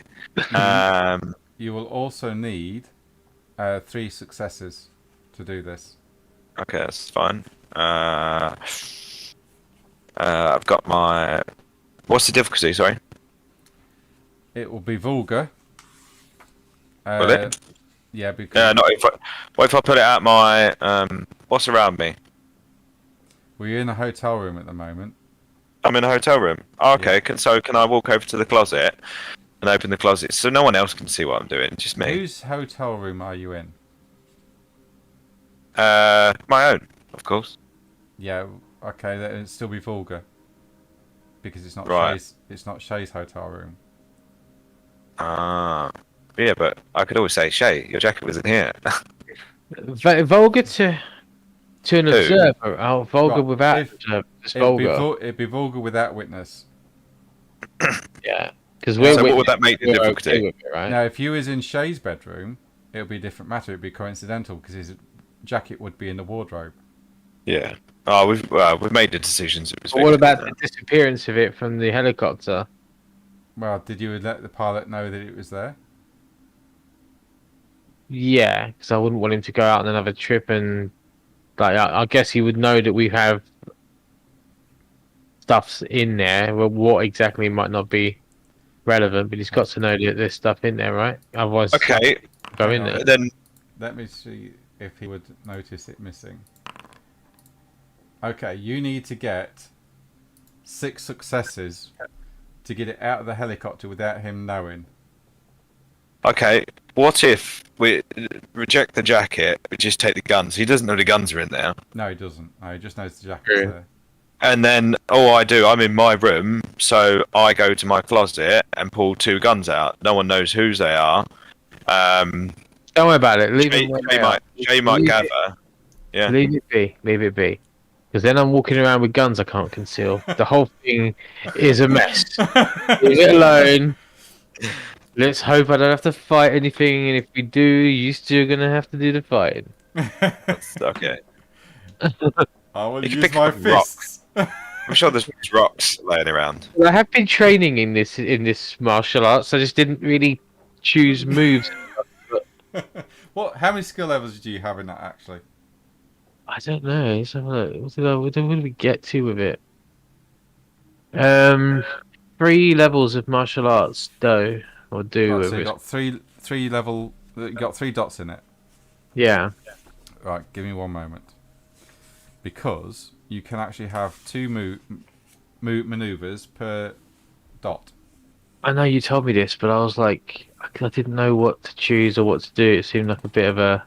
You will also need 3 successes to do this. Okay, that's fine. I've got my. What's the difficulty? Sorry. It will be vulgar. Will it? Yeah, because Not if I. What if I put it out my? What's around me? we're in a hotel room at the moment. I'm in a hotel room. Oh, okay. Yeah. So can I walk over to the closet and open the closet so no one else can see what I'm doing? Just me. Whose hotel room are you in? My own, of course. Yeah, okay, then it'd still be vulgar. Because it's not Right. Shai's hotel room. Yeah, but I could always say, Shay, your jacket wasn't here. Vulgar to an Who? observer. Oh, vulgar Right, without if- an observer. It's It'd be, vulgar. it'd be vulgar without witness. Yeah, because So we're. what witness- would that make the we're difficulty? okay with it, right? Now, if you was in Shai's bedroom, it would be a different matter. It'd be coincidental because his jacket would be in the wardrobe. Yeah. Oh, we've made the decisions. It was But what fixed. about the disappearance of it from the helicopter? Well, did you let the pilot know that it was there? Yeah, because I wouldn't want him to go out on another trip and, like, I guess he would know that we have stuffs in there. Well, what exactly might not be relevant, but he's got to know that there's stuff in there, right? Otherwise, Okay. go in Hang there. on. Then Let me see if he would notice it missing. Okay, you need to get 6 successes to get it out of the helicopter without him knowing. Okay, what if we reject the jacket, we just take the guns? He doesn't know the guns are in there. No, he doesn't. No, he just knows the jacket's True. there. And then all I do, I'm in my room, so I go to my closet and pull 2 guns out. No one knows whose they are. Don't worry about it. Leave Shay, it where Shay they are. might, Shay might Leave gather. Yeah. Leave it be. Leave it be. Because then I'm walking around with guns I can't conceal. The whole thing is a mess. Leave it alone. Let's hope I don't have to fight anything, and if we do, you still gonna have to do the fighting. That's okay. I will You can use pick my up rocks. fists. I'm sure there's rocks laying around. Well, I have been training in this martial arts. I just didn't really choose moves. What? How many skill levels do you have in that actually? I don't know. Let's have a look. What did we get to with it? 3 levels of martial arts do. Right, so you with got three level. You got 3 dots in it. Yeah. Right, give me one moment. Because you can actually have 2 maneuvers per dot. I know you told me this, but I was like, I didn't know what to choose or what to do. It seemed like a bit of a.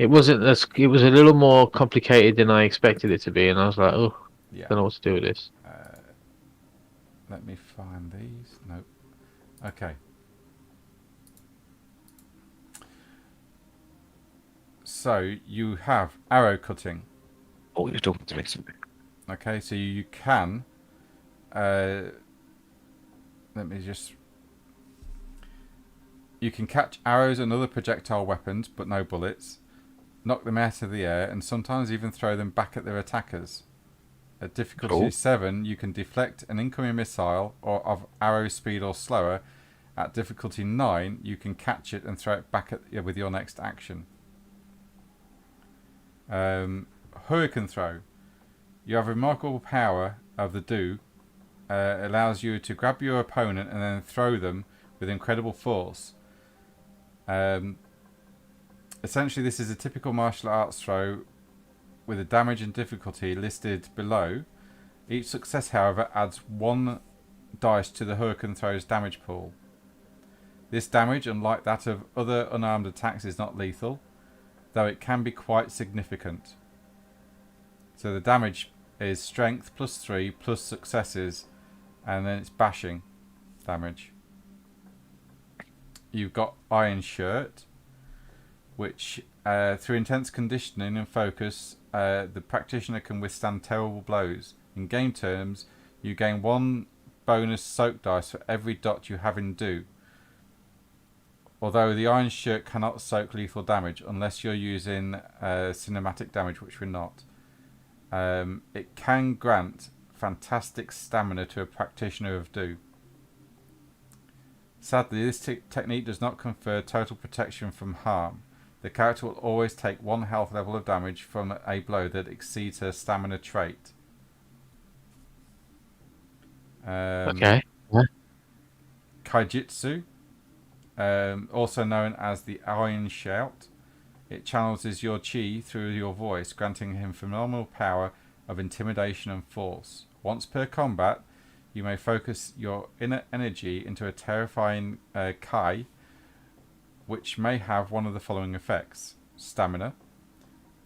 It wasn't as. It was a little more complicated than I expected it to be, and I was like, oh, Yeah. don't know what to do with this. Let me find these. Nope. Okay. So you have arrow cutting. Oh, you're talking to me. Okay, so you can. Let me just. You can catch arrows and other projectile weapons, but no bullets. Knock them out of the air, and sometimes even throw them back at their attackers. At difficulty Cool. 7, you can deflect an incoming missile or of arrow speed or slower. At difficulty 9, you can catch it and throw it back at with your next action. Hurricane throw. You have remarkable power of the do. Allows you to grab your opponent and then throw them with incredible force. Essentially, this is a typical martial arts throw with the damage and difficulty listed below. Each success, however, adds 1 dice to the Hurricane throw's damage pool. This damage, unlike that of other unarmed attacks, is not lethal, though it can be quite significant. So the damage is strength plus 3 plus successes, and then it's bashing damage. You've got Iron Shirt, which through intense conditioning and focus, the practitioner can withstand terrible blows. In game terms, you gain 1 bonus soak dice for every dot you have in do. Although the Iron Shirt cannot soak lethal damage unless you're using cinematic damage, which we're not. It can grant fantastic stamina to a practitioner of do. Sadly, this technique does not confer total protection from harm. The character will always take 1 health level of damage from a blow that exceeds her stamina trait. Okay. Kaijitsu, also known as the Iron Shout. It channels your chi through your voice, granting him phenomenal power of intimidation and force. Once per combat, you may focus your inner energy into a terrifying kai, which may have one of the following effects. Stamina.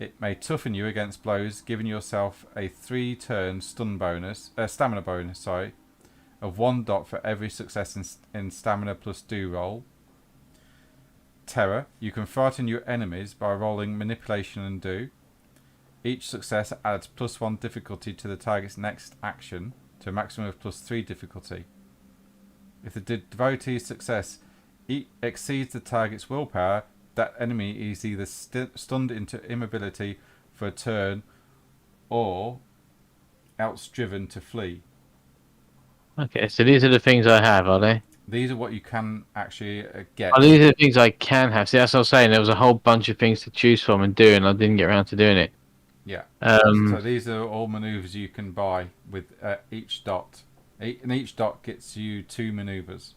It may toughen you against blows, giving yourself a 3-turn stamina bonus, of 1 dot for every success in stamina plus do roll. Terror. You can frighten your enemies by rolling manipulation and do. Each success adds plus 1 difficulty to the target's next action, to a maximum of plus 3 difficulty. If the devotee's success exceeds the target's willpower, that enemy is either stunned into immobility for a turn or else driven to flee. Okay, so these are the things I have, are they? These are what you can actually get. Oh, these are the things I can have. See, that's what I was saying. There was a whole bunch of things to choose from and do, and I didn't get around to doing it. Yeah. Um, So these are all maneuvers you can buy with each dot. And each dot gets you 2 maneuvers.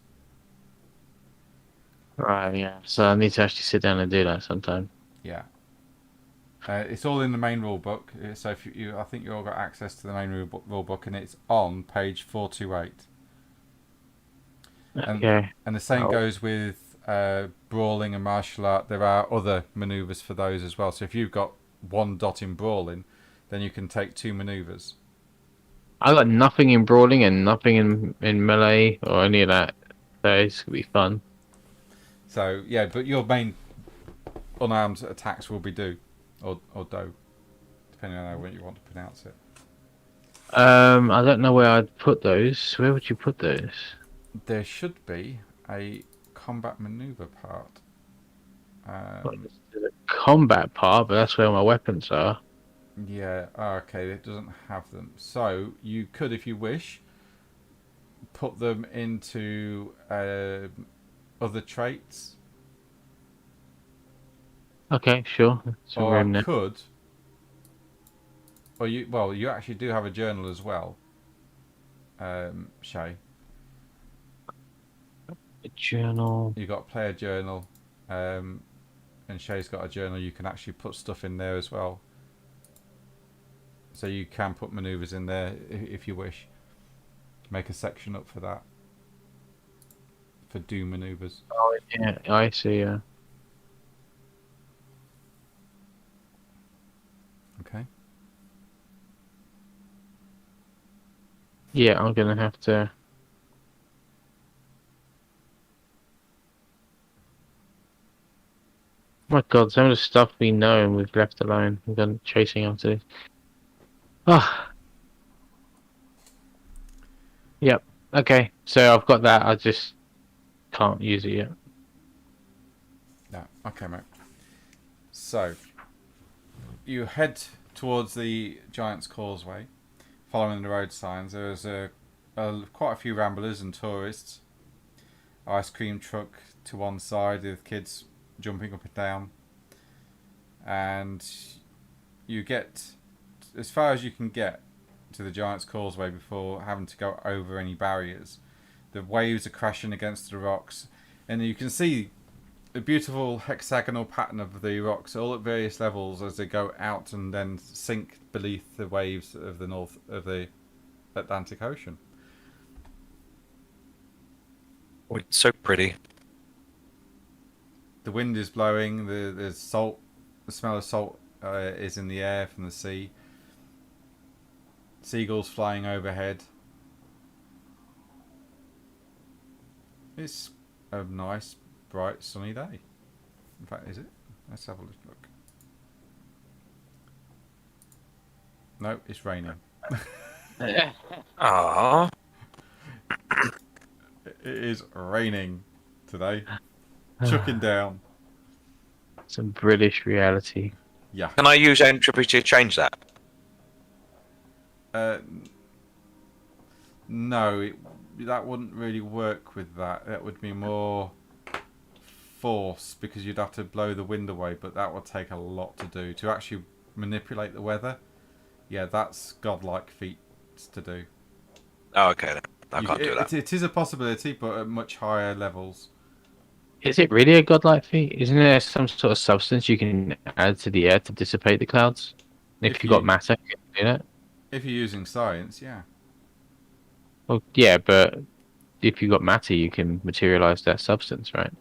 Right, yeah. So I need to actually sit down and do that sometime. Yeah. It's all in the main rule book. So if I think you all got access to the main rule book, and it's on page 428. Okay. And the same Oh. goes with brawling and martial art. There are other manoeuvres for those as well. So if you've got 1 dot in brawling, then you can take 2 manoeuvres. I got nothing in brawling and nothing in melee or any of that. So it's gonna be fun. So yeah, but your main unarmed attacks will be do or do, depending on how you want to pronounce it. I don't know where I'd put those. Where would you put those? There should be a combat maneuver part. There's a combat part, but that's where my weapons are. Yeah, okay, it doesn't have them. So you could, if you wish, put them into other traits. Okay, sure. So Or we're I in there. could. Or you actually do have a journal as well, Shay. A journal. You got a player journal, and Shay's got a journal. You can actually put stuff in there as well. So you can put manoeuvres in there if you wish. Make a section up for that. For do manoeuvres. Oh yeah, I see. Yeah. Okay. Yeah, I'm gonna have to. My God, some of the stuff we know and we've left alone. We've gone chasing after this. Ah. Yep. Okay. So I've got that. I just can't use it yet. No. Okay, mate. So you head towards the Giant's Causeway, following the road signs. There's quite a few ramblers and tourists. Ice cream truck to one side with kids jumping up and down, and you get as far as you can get to the Giant's Causeway before having to go over any barriers. The waves are crashing against the rocks, and you can see a beautiful hexagonal pattern of the rocks all at various levels as they go out and then sink beneath the waves of the Atlantic Ocean. Oh, it's so pretty. The wind is blowing. There's salt. The smell of salt is in the air from the sea. Seagulls flying overhead. It's a nice, bright, sunny day. In fact, is it? Let's have a look. No, it's raining. Ah, It is raining today. Chucking down. Some British reality. Yeah. can I use entropy to change that? No, that wouldn't really work with that. That would be more force because you'd have to blow the wind away, but that would take a lot to do. To actually manipulate the weather, yeah, that's godlike feats to do. Oh, okay then. I can't do that. It is a possibility, but at much higher levels. Is it really a godlike feat? Isn't there some sort of substance you can add to the air to dissipate the clouds? If you've got matter, you can do that. If you're using science, yeah. Well, yeah, but if you've got matter, you can materialize that substance, right?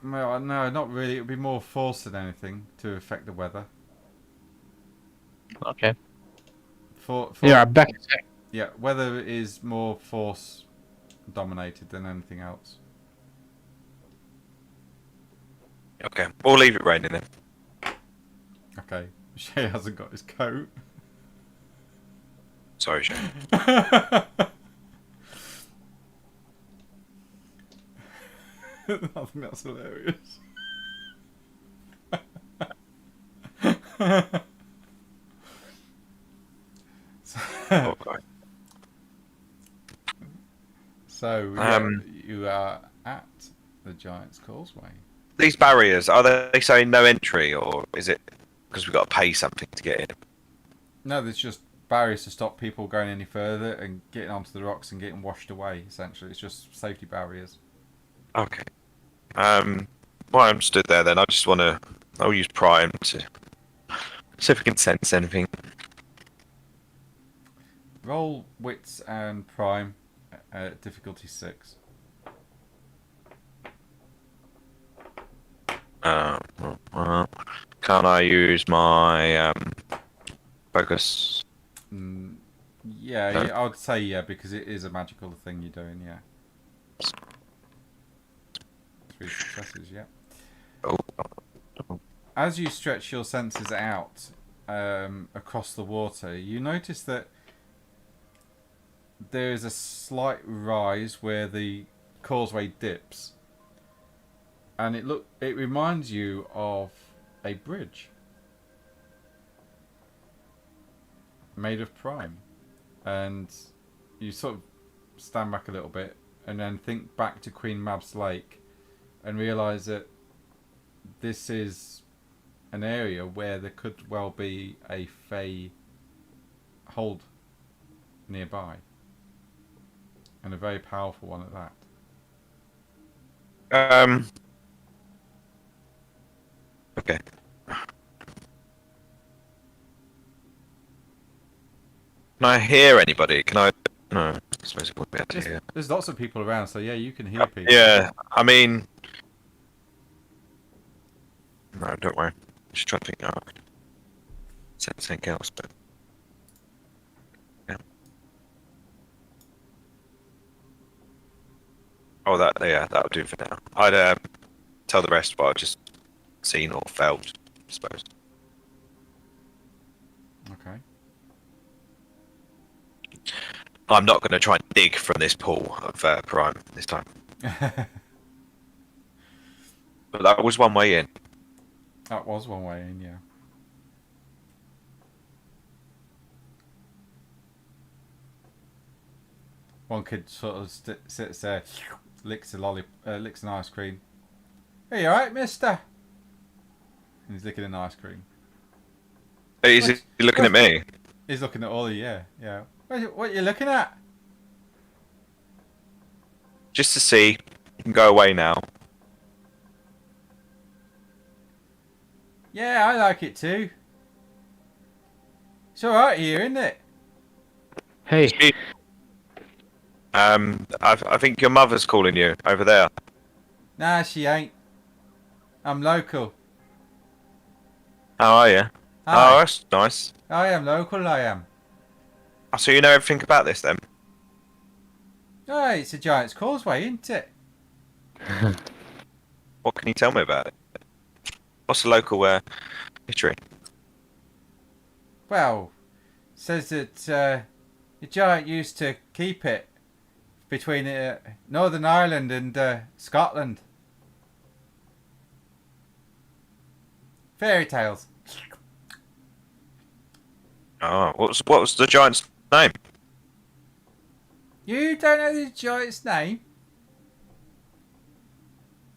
Well, no, not really. It would be more force than anything to affect the weather. Okay. For Yeah, I'm back in a sec. Yeah, weather is more force dominated than anything else. Okay, we'll leave it raining then. Okay, Shay hasn't got his coat. Sorry, Shai. I think that's hilarious. Oh, God. So yeah, you are at the Giant's Causeway. These barriers, are they saying no entry, or is it because we've got to pay something to get in? No, there's just barriers to stop people going any further and getting onto the rocks and getting washed away. Essentially, it's just safety barriers. Okay. Well, I'm stood there then. I just want to I'll use Prime to see if we can sense anything. Roll wits and prime, difficulty 6. Can't I use my focus? Yeah, No. I would say yeah, because it is a magical thing you're doing. Yeah. 3 successes. Yeah. Oh, As you stretch your senses out across the water, you notice that there is a slight rise where the causeway dips, and it reminds you of a bridge made of prime, and you sort of stand back a little bit and then think back to Queen Mab's Lake and realise that this is an area where there could well be a Fey hold nearby, and a very powerful one at that. Okay. Can I hear anybody? Can I? No, I suppose it would be able to hear. There's lots of people around, so yeah, you can hear people. Yeah, I mean, no, don't worry. Just trying to think. Oh, something else, but yeah. Oh, that'll do for now. I'd tell the rest what I've just seen or felt, I suppose. Okay. I'm not going to try and dig from this pool of Prime this time. But that was one way in. That was one way in, yeah. One kid sort of sits there, licks licks an ice cream. Hey, you alright, mister? And he's licking an ice cream. Is he looking at me? He's looking at all of you, yeah. What are you looking at? Just to see. You can go away now. Yeah, I like it too. It's alright here, isn't it? Hey, I think your mother's calling you over there. Nah, she ain't. I'm local. How are you? Hi. Oh, that's nice. I am local, I am. Oh, so you know everything about this then? Oh, it's a Giant's Causeway, isn't it? What can you tell me about it? What's the local history? Well, says that the giant used to keep it between Northern Ireland and Scotland. Fairy tales. Oh, what was the giant's name? You don't know the giant's name?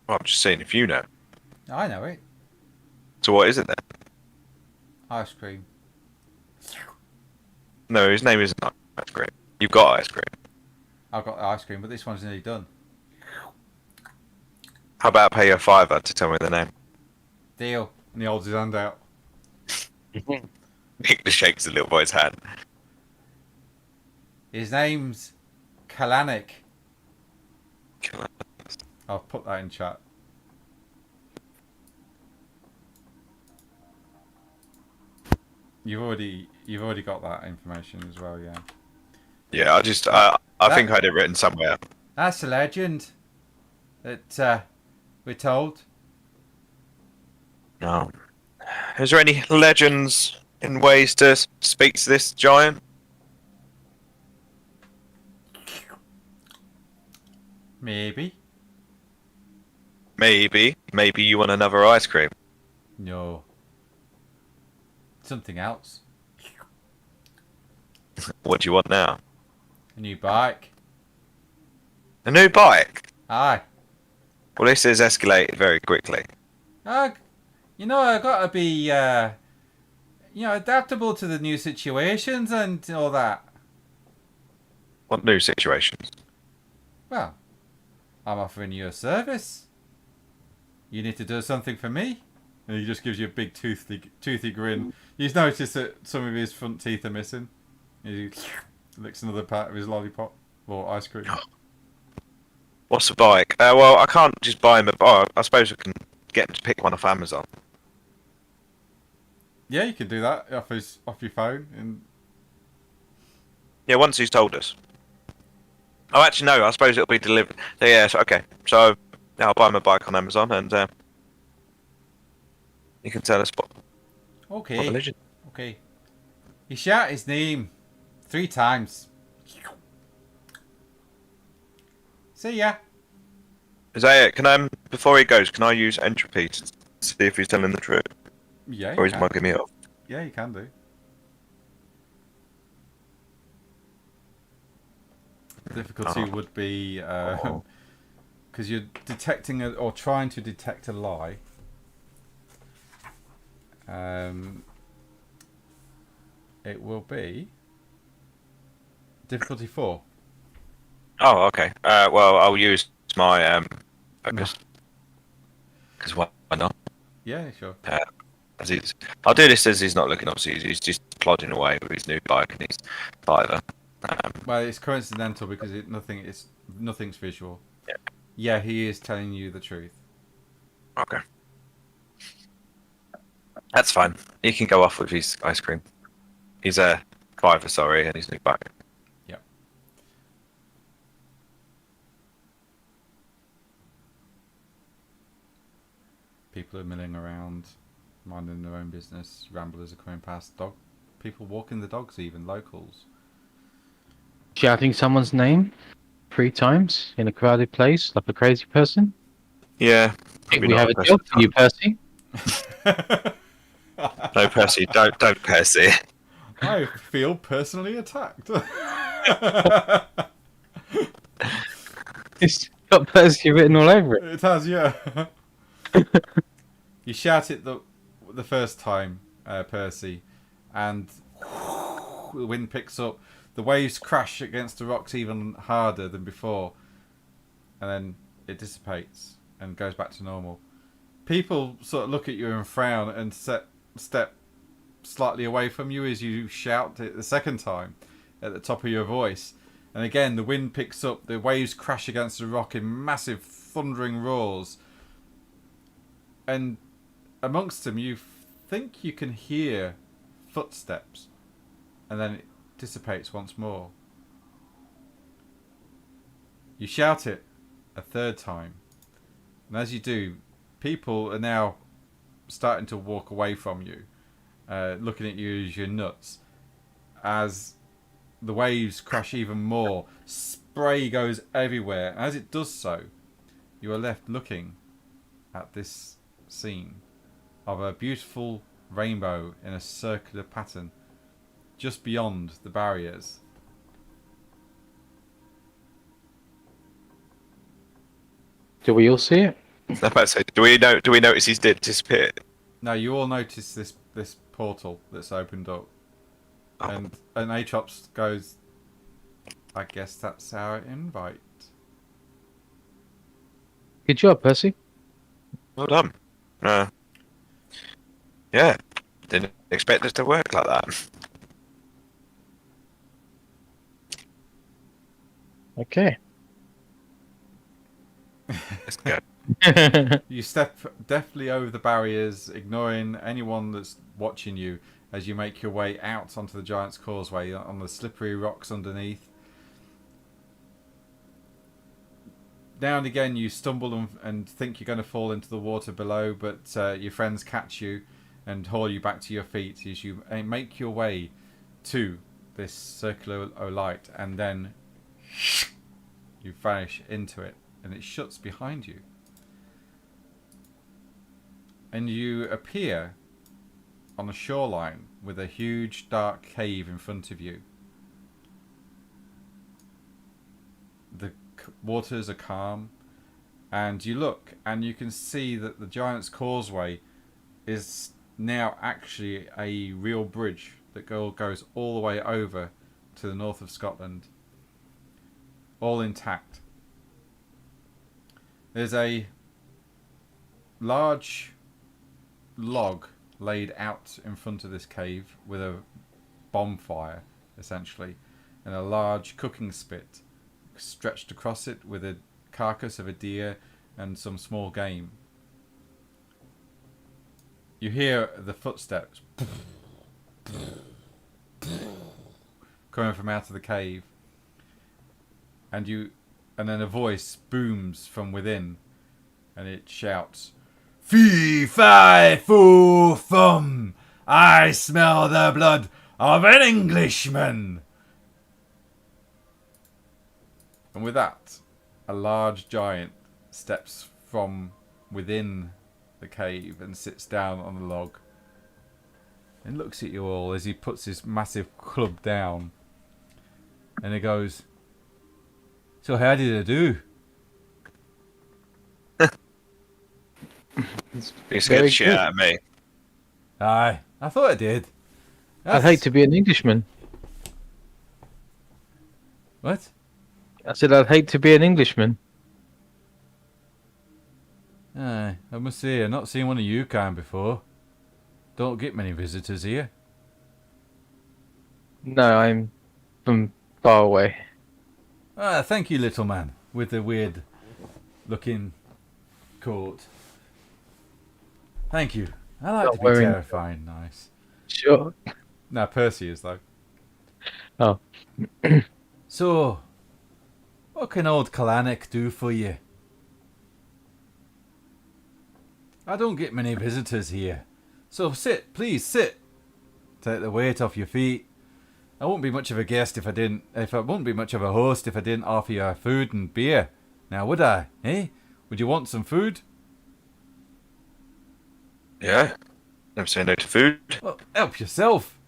Well, I'm just seeing if you know. I know it. So what is it then? Ice cream. No, his name isn't ice cream. You've got ice cream. I've got the ice cream, but this one's nearly done. How about I pay you a $5 to tell me the name? Deal. And he holds his hand out. Nick shakes the little boy's hand. His name's Kalanik. I'll put that in chat. You've already got that information as well, yeah. Yeah, I think I had it written somewhere. That's a legend that we're told. No. Is there any legends in ways to speak to this giant? Maybe. Maybe you want another ice cream. No. Something else. What do you want now? A new bike. A new bike? Aye. Well, this has escalated very quickly. I gotta be, adaptable to the new situations and all that. What new situations? Well, I'm offering you a service. You need to do something for me. And he just gives you a big toothy grin. You've noticed that some of his front teeth are missing. He licks another part of his lollipop or ice cream. What's a bike? Well, I can't just buy him a bike. I suppose I can get him to pick one off Amazon. Yeah, you can do that off your phone. And Yeah, once he's told us. Oh, actually, no. I suppose it'll be delivered. Yeah, so, okay. So, yeah, I'll buy him a bike on Amazon, and you can tell us what okay, religion. okay. He shout his name 3 times. See ya. Is that it? Can I, before he goes, can I use entropy to see if he's telling the truth, Yeah, or you he's can. mugging me off? Yeah, you can do. The difficulty would be because you're detecting or trying to detect a lie. It will be difficulty 4. Oh, okay. Well, I'll use my focus. Because why not? Yeah, sure. I'll do this as he's not looking. Obviously, he's just plodding away with his new bike and his fiver. Well, it's coincidental because nothing's visual. Yeah. Yeah, he is telling you the truth. Okay. That's fine. He can go off with his ice cream. He's a fiver, sorry, and his new bike. Yep. People are milling around, minding their own business. Ramblers are coming past. People walking the dogs, even locals. Shouting someone's name 3 times in a crowded place like a crazy person. Yeah. Think probably we not have a a person job for you, Percy. No, Percy, don't Percy. I feel personally attacked. It's got Percy written all over it. It has, yeah. You shout it the first time, Percy, and the wind picks up. The waves crash against the rocks even harder than before, and then it dissipates and goes back to normal. People sort of look at you and frown and step slightly away from you as you shout it the second time at the top of your voice. And again, the wind picks up, the waves crash against the rock in massive thundering roars. And amongst them, you think you can hear footsteps. And then it dissipates once more. You shout it a third time. And as you do, people are now starting to walk away from you, looking at you as you're nuts. As the waves crash even more, spray goes everywhere. As it does so, you are left looking at this scene of a beautiful rainbow in a circular pattern just beyond the barriers. Do we all see it? I'm about to say, do we notice he's disappeared? Now you all notice this portal that's opened up, and Atrops goes, I guess that's our invite. Good job, Percy. Well done. Yeah, didn't expect this to work like that. Okay. Let's go. You step deftly over the barriers, ignoring anyone that's watching you as you make your way out onto the Giant's Causeway on the slippery rocks underneath. Now and again you stumble and think you're going to fall into the water below, but your friends catch you and haul you back to your feet as you make your way to this circular light, and then you vanish into it and it shuts behind you. And you appear on a shoreline with a huge dark cave in front of you. The waters are calm, and you look and you can see that the Giant's Causeway is now actually a real bridge that goes all the way over to the north of Scotland, all intact. There's a large log laid out in front of this cave with a bonfire, essentially, and a large cooking spit stretched across it with a carcass of a deer and some small game. You hear the footsteps coming from out of the cave, and then a voice booms from within, and it shouts, "Fee, fi, fo, fum! I smell the blood of an Englishman!" And with that, a large giant steps from within the cave and sits down on the log and looks at you all as he puts his massive club down. And he goes, "So how did I do?" You scared the shit out of me. Aye, I thought I did. I'd hate to be an Englishman. What? I said I'd hate to be an Englishman. Aye, I must say, I've not seen one of you kind before. Don't get many visitors here. No, I'm from far away. Ah, thank you, little man, with the weird looking coat. Thank you. I like Not to be wearing- terrifying nice. Sure. No, Percy is though. Oh. So, what can old Kalanik do for you? I don't get many visitors here. So sit, please sit. Take the weight off your feet. I won't be much of a guest if I won't be much of a host if I didn't offer you food and beer. Now would I? Eh? Would you want some food? Yeah. Never say no to food. Well, help yourself.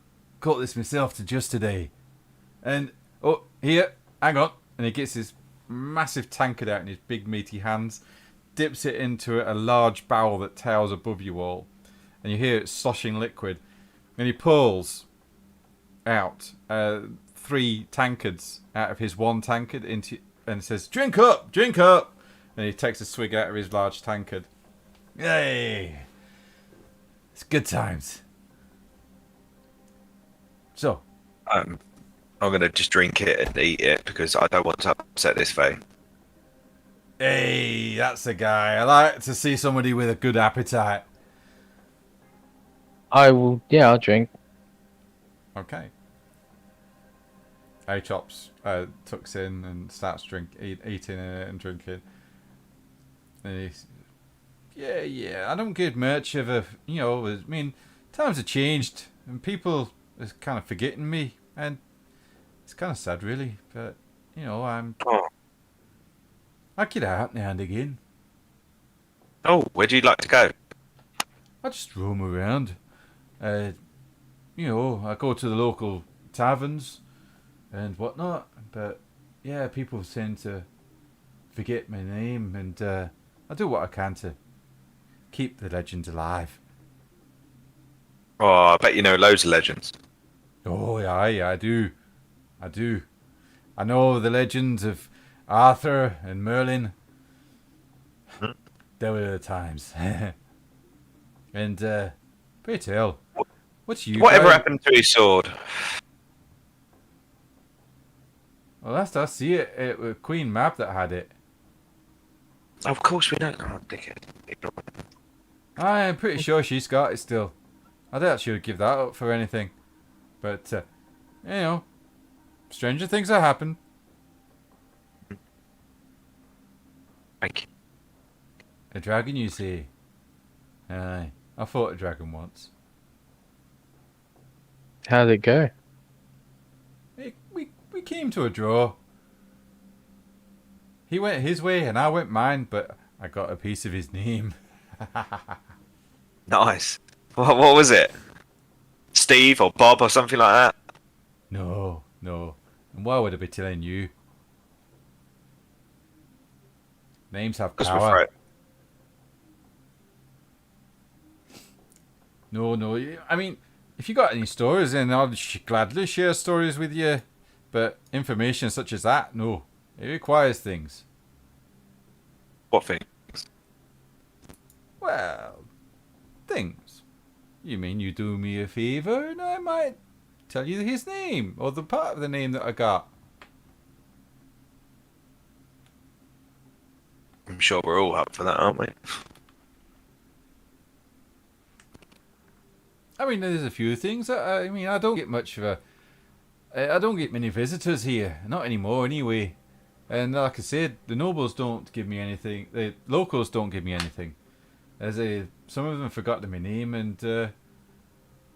Caught this myself to just today. And, oh, here, hang on. And he gets his massive tankard out in his big meaty hands, dips it into a large barrel that towers above you all. And you hear it sloshing liquid. And he pulls out 3 tankards out of his one tankard and says, "Drink up, drink up." And he takes a swig out of his large tankard. Yay! It's good times. So, I'm gonna just drink it and eat it because I don't want to upset this Fae. hey, that's the guy. I like to see somebody with a good appetite. I will. Yeah, I'll drink. Okay. Achops tucks in and starts eating and drinking. And he's, yeah. I don't get much of a, I mean, times have changed and people are kind of forgetting me, and it's kind of sad, really. But Oh. I get out now and again. Oh, where do you like to go? I just roam around. I go to the local taverns and whatnot, but yeah, people tend to forget my name, and I do what I can to keep the legend alive. Oh, I bet you know loads of legends. Oh, yeah, I do. I know the legends of Arthur and Merlin. There were the times. And, pray tell, what's you Whatever guys- happened to his sword? Well, last I see it, it was Queen Mab that had it. Of course we know. Oh, dickhead. I'm pretty sure she's got it still. I doubt she would give that up for anything. But, stranger things have happened. Thank you. A dragon, you see? Aye, I fought a dragon once. How'd it go? We came to a draw. He went his way and I went mine, but I got a piece of his name. Nice. What was it? Steve or Bob or something like that? No. And why would I be telling you? Names have Because we're power. friends. No. I mean, if you got any stories, then I'll gladly share stories with you. But information such as that, no. It requires things. What thing? Well, things. You mean you do me a favour and I might tell you his name, or the part of the name that I got. I'm sure we're all up for that, aren't we? I mean, there's a few things. I mean, I don't get much of a... I don't get many visitors here. Not anymore, anyway. And like I said, the nobles don't give me anything. The locals don't give me anything. Some of them forgot my name, and the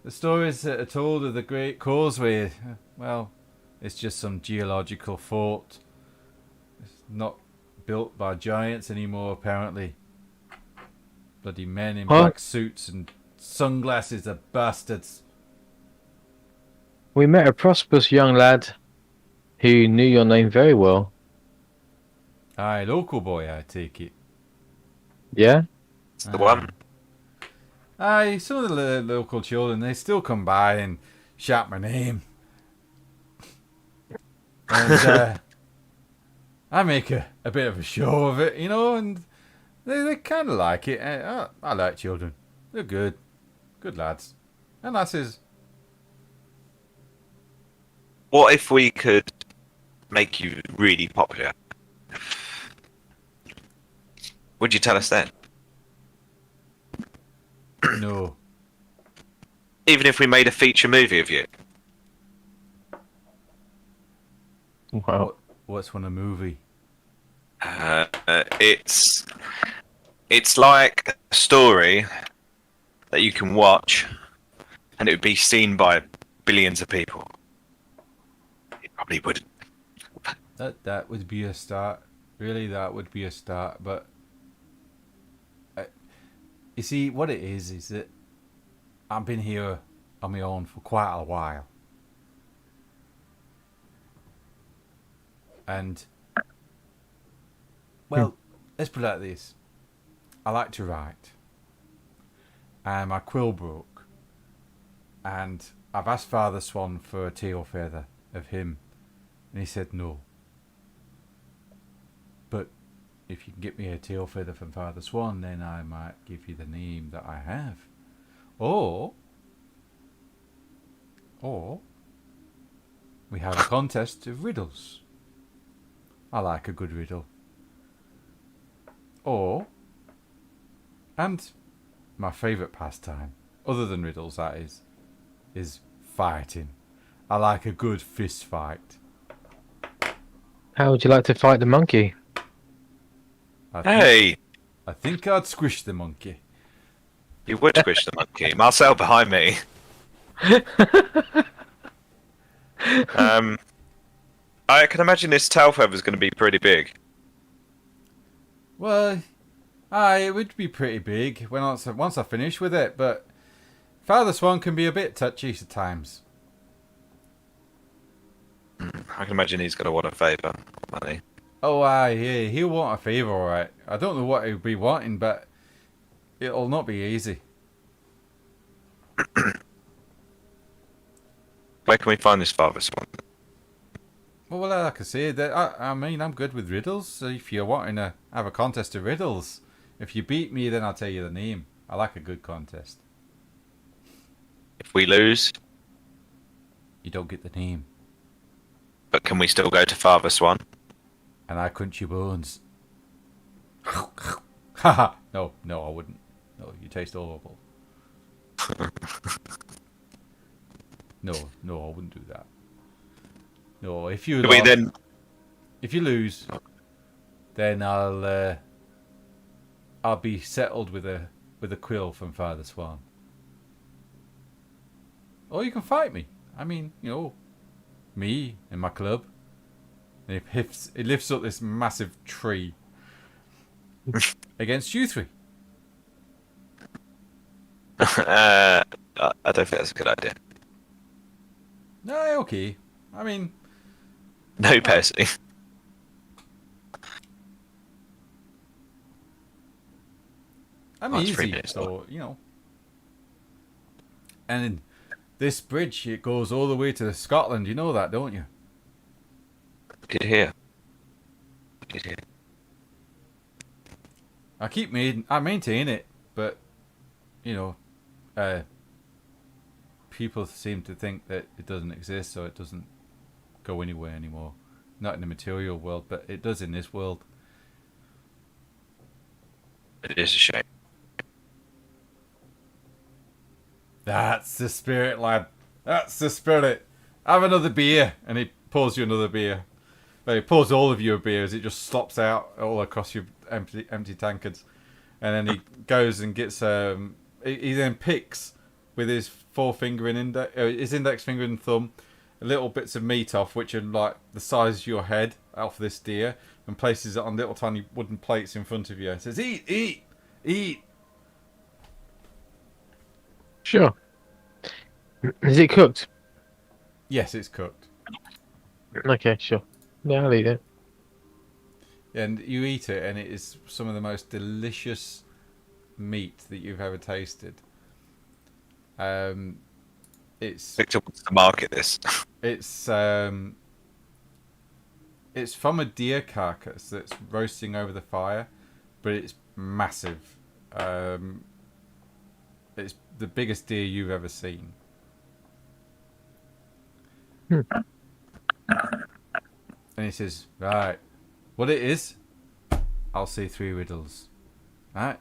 stories that are told of the Great Causeway, well, it's just some geological fort. It's not built by giants anymore, apparently. Bloody men in black suits and sunglasses are bastards. We met a prosperous young lad who knew your name very well. Aye, local boy, I take it. Yeah? It's the one. Aye, some of the local children, they still come by and shout my name. And I make a bit of a show of it, you know, and they kind of like it. I like children. They're good. Good lads. And lasses. What if we could make you really popular? Would you tell us then? No. Even if we made a feature movie of you? Wow. What's one a movie? It's like a story that you can watch, and it would be seen by billions of people. It probably wouldn't. That would be a start. Really, that would be a start. But you see, what it is that I've been here on my own for quite a while, and well, let's put it like this: I like to write, and my quill broke, and I've asked Father Swan for a tail feather of him, and he said no. But if you can get me a tail feather from Father Swan, then I might give you the name that I have. Or we have a contest of riddles. I like a good riddle. And my favourite pastime, other than riddles that is fighting. I like a good fist fight. How would you like to fight the monkey? Hey! I think I'd squish the monkey. You would squish the monkey. Marcel behind me. I can imagine this tail feather is going to be pretty big. Well, it would be pretty big once I finish with it, but Father Swan can be a bit touchy at times. I can imagine he's going to want a favour. Money. Oh, yeah, he'll want a favour, alright. I don't know what he'll be wanting, but it'll not be easy. Where can we find this Father Swan? Well, like I said, I mean, I'm good with riddles. So if you're wanting to have a contest of riddles, if you beat me, then I'll tell you the name. I like a good contest. If we lose, You don't get the name. but can we still go to Father Swan? And I crunch your bones. Haha. No, I wouldn't. No, you taste horrible. No, I wouldn't do that. No, if you if you lose, then I'll be settled with a quill from Father Swan. Or you can fight me. I mean, you know, me and my club. And it lifts up this massive tree against you three. I don't think that's a good idea. No, okay. I mean, No, Percy. I'm Oh, it's 3 easy, minutes so you know. And this bridge, it goes all the way to Scotland. You know that, don't you? Did hear. Did hear. I maintain it, but you know, people seem to think that it doesn't exist, so it doesn't go anywhere anymore. Not in the material world, but it does in this world. It is a shame. That's the spirit, lad. That's the spirit. Have another beer. And he pours you another beer. Well, he pours all of you a beer as it just slops out all across your empty tankards. And then he goes and gets... he then picks with his forefinger and his index finger and thumb little bits of meat off, which are like the size of your head, off this deer, and places it on little tiny wooden plates in front of you. He says, "Eat, eat, eat." Sure. Is it cooked? Yes, it's cooked. Okay, sure. Yeah, I'll eat it. And you eat it, and it is some of the most delicious meat that you've ever tasted. It's Victor wants to market this. it's from a deer carcass that's roasting over the fire, but it's massive. It's the biggest deer you've ever seen. And he says, "Right, what it is, I'll say 3 riddles. Right?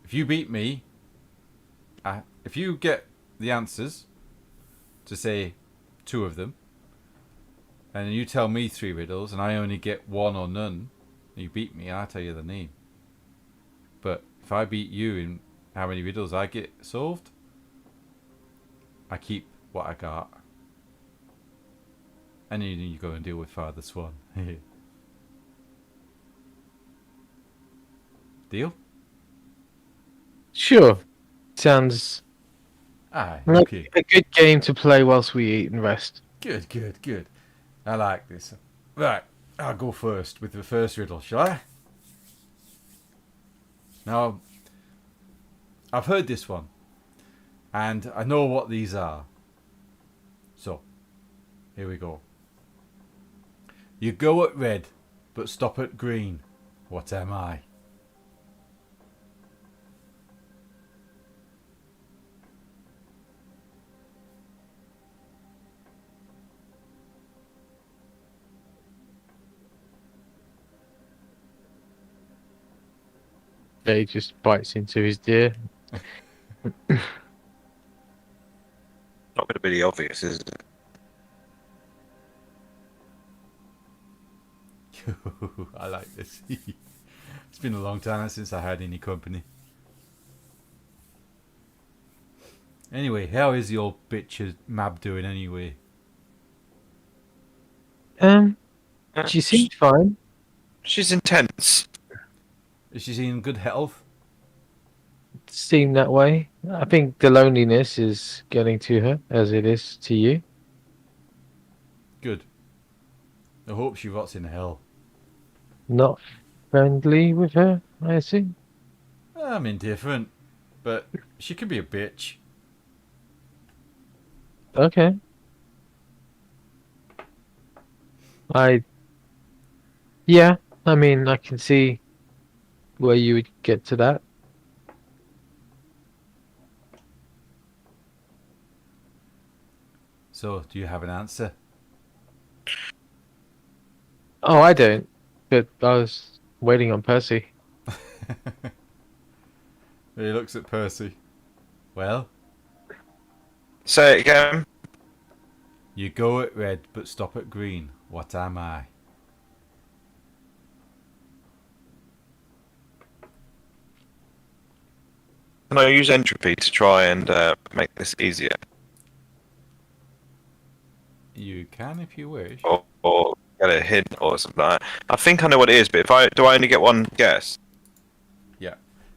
If you beat me, if you get the answers to say 2 of them, and you tell me 3 riddles, and I only get 1 or none, and you beat me, I'll tell you the name. But if I beat you in how many riddles I get solved, I keep what I got. And then you go and deal with Father Swan." Deal? Sure. Sounds Aye, like okay. a good game to play whilst we eat and rest. Good, good, good. I like this. Right, I'll go first with the first riddle, shall I? Now, I've heard this one, and I know what these are. So, here we go. You go at red, but stop at green. What am I? He just bites into his deer. Not going to be the obvious, is it? I like this. It's been a long time since I had any company. Anyway, how is the old bitch Mab doing anyway? She seemed fine. She's intense. Is she in good health? Seemed that way. I think the loneliness is getting to her, as it is to you. Good. I hope she rots in hell. Not friendly with her, I assume. I'm indifferent, but she could be a bitch. Okay. Yeah, I mean, I can see where you would get to that. So, do you have an answer? Oh, I don't. But I was waiting on Percy. He looks at Percy. Well, Say it again. you go at red, but stop at green. What am I? Can I use entropy to try and make this easier? You can if you wish. Or get a hint or something like that? I think I know what it is, but if I only get one guess? Yeah.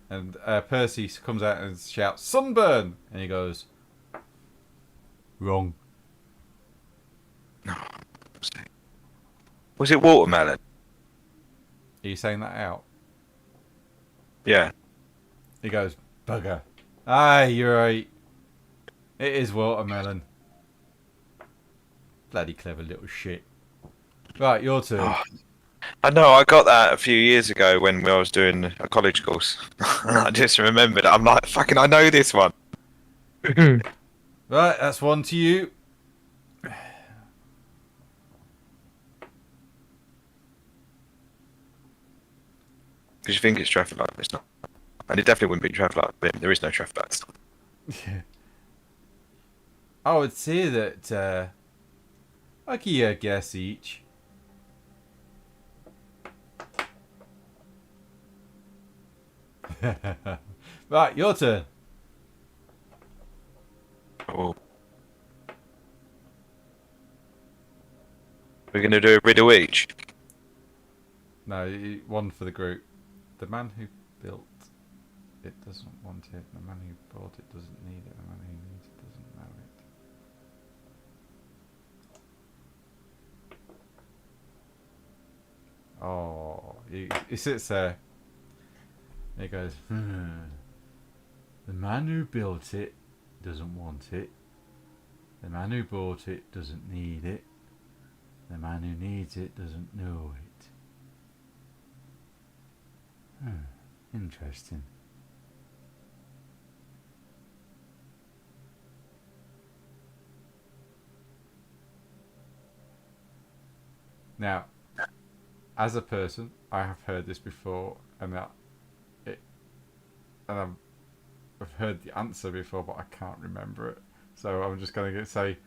And Percy comes out and shouts, "Sunburn!" And he goes, "Wrong." Was it watermelon? Are you saying that out? Yeah. He goes, "Bugger." Aye, you're right. It is watermelon. Bloody clever little shit. Right, your turn. I know, I got that a few years ago when I was doing a college course. I just remembered. I'm like, fucking, I know this one. Right, that's one to you. Because you think it's traffic light, but it's not. And it definitely wouldn't be traffic light, but there is no traffic lights. I would say that I'll give you a guess each. Right, your turn. Oh. We're going to do a riddle each. No, one for the group. The man who built it doesn't want it. The man who bought it doesn't need it. The man who needs it doesn't know it. Oh, he sits there. He goes, The man who built it doesn't want it. The man who bought it doesn't need it. The man who needs it doesn't know it. Interesting. Now, as a person, I have heard this before, and I've heard the answer before, but I can't remember it. So I'm just going to say,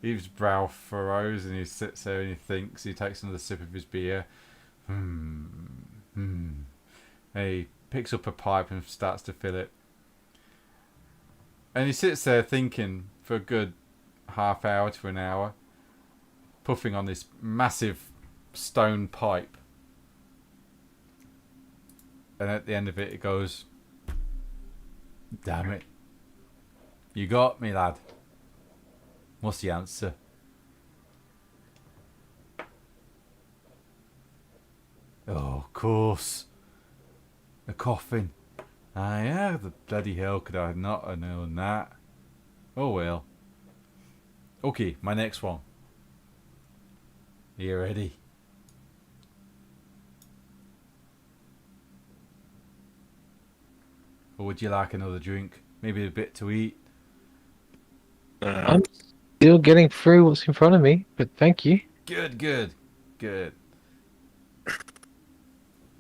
his brow furrows, and he sits there and he thinks. He takes another sip of his beer. And he picks up a pipe and starts to fill it. And he sits there thinking for a good half hour to an hour, puffing on this massive stone pipe. And at the end of it, it goes, "Damn it. You got me, lad. What's the answer?" "Oh, of course. A coffin. Ah, yeah, the bloody hell could I not have known that? Oh well. Okay, my next one. Are you ready?" Or would you like another drink? Maybe a bit to eat? I'm still getting through what's in front of me, but thank you. Good, good, good.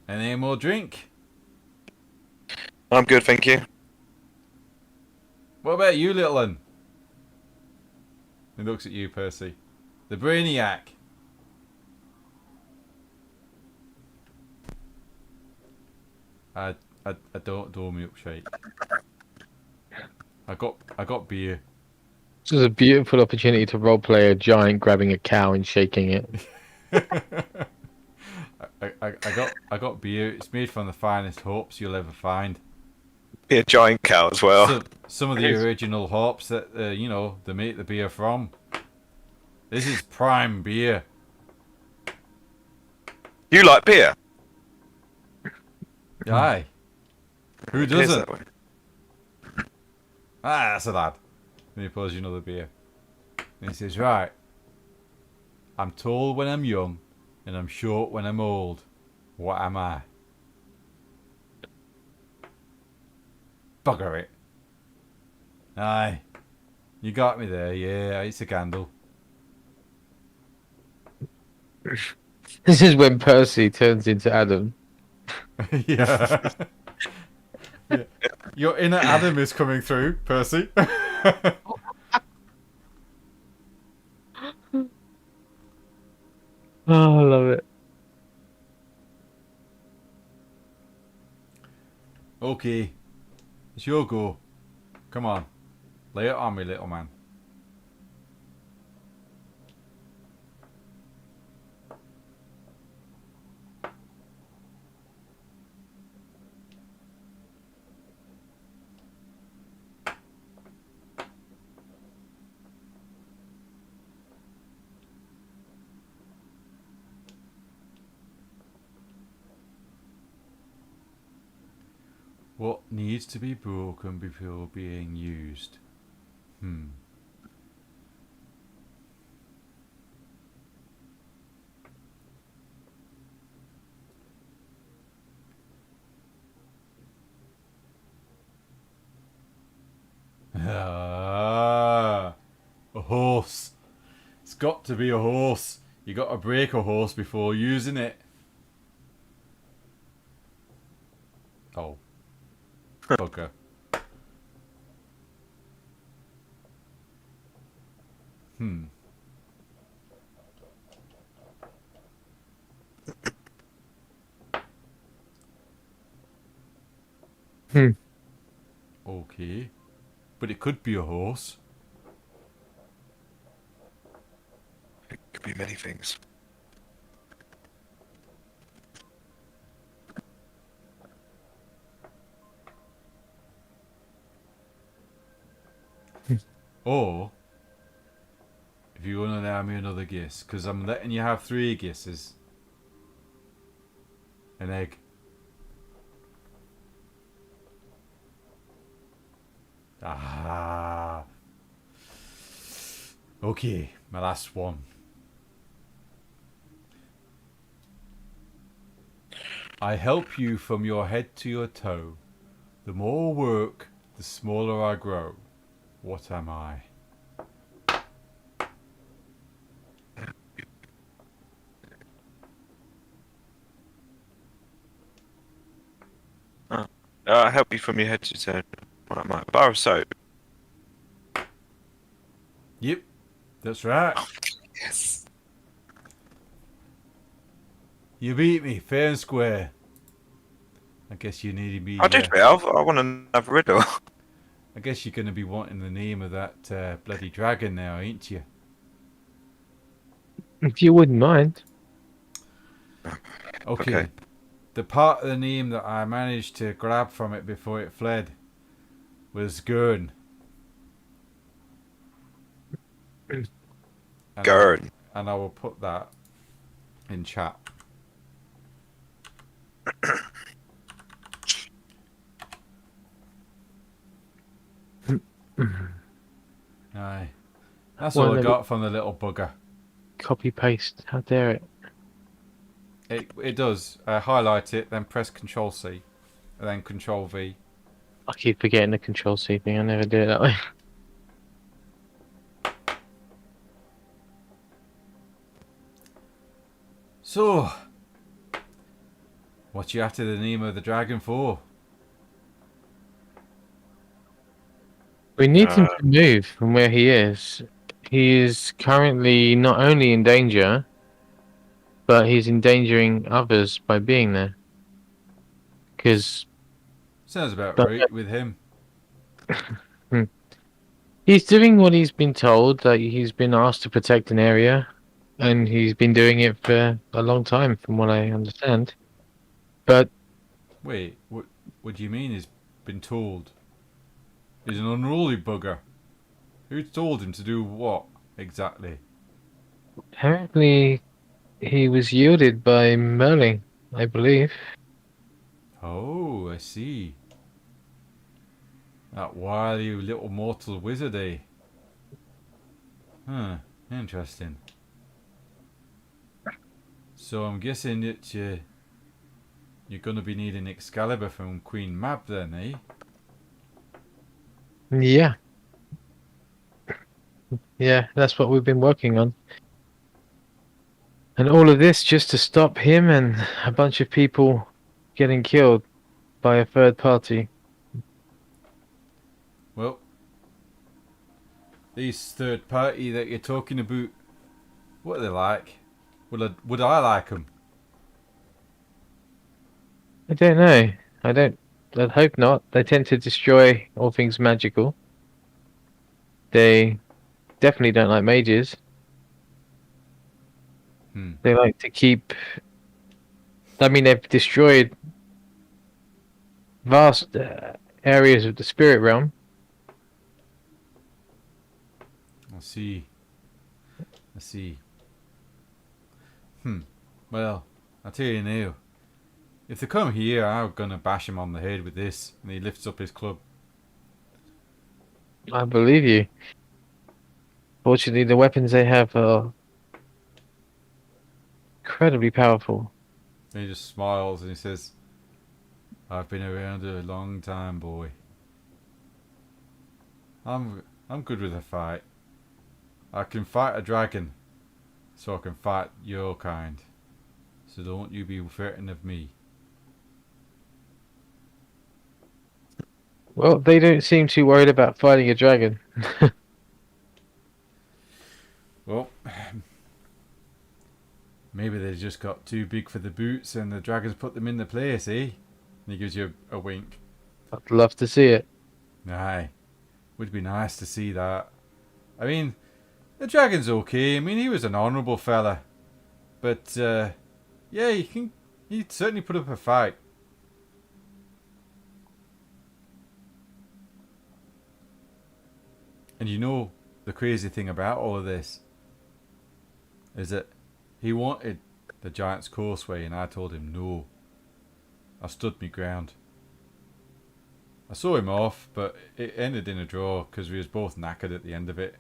Any more drink? I'm good, thank you. What about you, little one? He looks at you, Percy. The Brainiac. I don't do milkshake. I got beer. This is a beautiful opportunity to roleplay a giant grabbing a cow and shaking it. I got beer. It's made from the finest hops you'll ever find. Be a giant cow as well. Some of the original hops that they make the beer from. This is prime beer. You like beer? Aye. Who It is doesn't? that way. Ah, that's a lad. Then he pours you another beer. And he says, "Right. I'm tall when I'm young, and I'm short when I'm old. What am I?" Bugger it. Aye. You got me there, yeah, it's a candle. This is when Percy turns into Adam. Yeah. Yeah. Your inner Adam is coming through, Percy. Oh, I love it. Okay. It's your go. Come on. Lay it on me, little man. What needs to be broken before being used? horse. It's got to be a horse. You got to break a horse before using it. Oh. Bugger. Okay. But it could be a horse. It could be many things. Or, if you want to allow me another guess, because I'm letting you have 3 guesses. An egg. Ah. Okay, my last one. I help you from your head to your toe. The more work, the smaller I grow. What am I? I help you from your head to toe. What am I? Bar of soap. Yep, that's right. Yes. You beat me, fair and square. I guess you needed me. I did, I want another riddle. I guess you're going to be wanting the name of that bloody dragon now, ain't you? If you wouldn't mind. Okay. The part of the name that I managed to grab from it before it fled was Gurn. Gurn. And I will put that in chat. Aye. That's Well, all I got from the little bugger. Copy paste. How dare it? It does. Highlight it, then press Control C, and then Control V. I keep forgetting the Control C thing. I never do it that way. So, what you after the name of the dragon for? We need him to move from where he is. He is currently not only in danger, but he's endangering others by being there. Because Sounds about right with him. he's doing what he's been told, that he's been asked to protect an area, and he's been doing it for a long time, from what I understand. But Wait, what do you mean he's been told? He's an unruly bugger. Who told him to do what, exactly? apparently he was yielded by Merlin, I believe. Oh, I see. That wily little mortal wizard, eh? Huh, interesting. So I'm guessing that you're going to be needing Excalibur from Queen Mab then, eh? Yeah. Yeah, that's what we've been working on. And all of this just to stop him and a bunch of people getting killed by a third party. Well, these third party that you're talking about, what are they like? Would I like them? I don't know. I'd hope not. They tend to destroy all things magical. They definitely don't like mages. They like to keep... I mean, they've destroyed vast areas of the spirit realm. I see. Well, I'll tell you now. If they come here, I'm gonna bash him on the head with this. And he lifts up his club. I believe you. Fortunately, the weapons they have are incredibly powerful. And he just smiles and he says, I've been around a long time, boy. I'm good with a fight. I can fight a dragon, so I can fight your kind. So don't you be frightened of me. Well, they don't seem too worried about fighting a dragon. Well, maybe they just got too big for the boots and the dragons put them in the place, eh? And he gives you a wink. I'd love to see it. Aye. Would be nice to see that. I mean, the dragon's okay. I mean, he was an honourable fella. But, yeah, he'd certainly put up a fight. And you know, the crazy thing about all of this is that he wanted the Giant's Causeway and I told him no. I stood my ground. I saw him off, but it ended in a draw because we was both knackered at the end of it.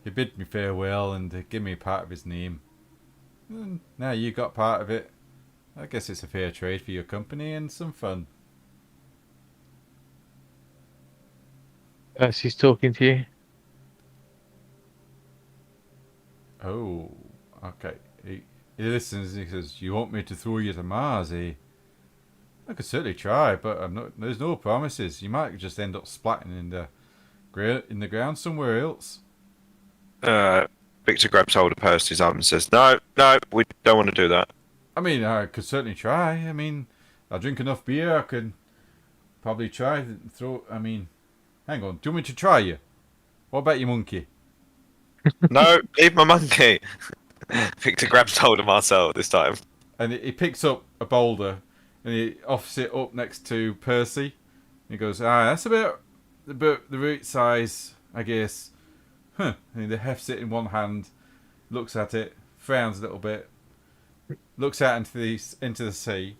He bid me farewell and gave me part of his name. And now you got part of it. I guess it's a fair trade for your company and some fun. He's talking to you. Oh, okay. He listens and he says, "You want me to throw you to Mars, eh?" I could certainly try, but there's no promises. You might just end up splatting in the ground somewhere else. Victor grabs hold of Percy's arm and says, "No, we don't want to do that." I mean, I could certainly try. I mean, I drink enough beer, I could probably try and throw... I mean, hang on. Do you want me to try you? What about your monkey? No, leave my monkey. Victor grabs hold of Marcel this time. And he picks up a boulder and he offs it up next to Percy. And he goes, that's about the right size, I guess. Huh. And he hefts it in one hand, looks at it, frowns a little bit, looks out into the sea,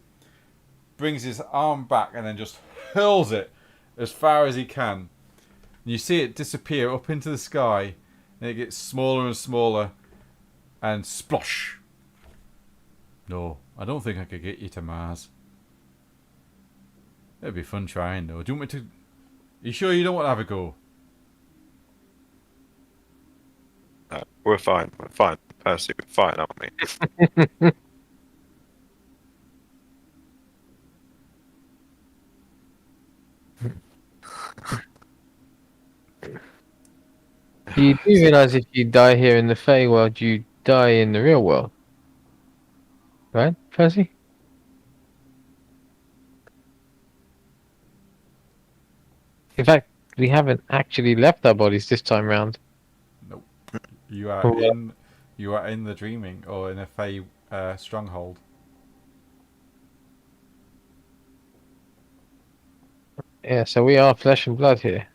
brings his arm back and then just hurls it as far as he can. And you see it disappear up into the sky, and it gets smaller and smaller, and splosh. No, I don't think I could get you to Mars. It'd be fun trying though. Do you want me to... Are you sure you don't want to have a go? We're fine, Percy, we're fine, aren't we? You do realise if you die here in the Fey world, you die in the real world. Right, Percy? In fact, we haven't actually left our bodies this time round. Nope. You are in the dreaming or in a Fey stronghold. Yeah, so we are flesh and blood here.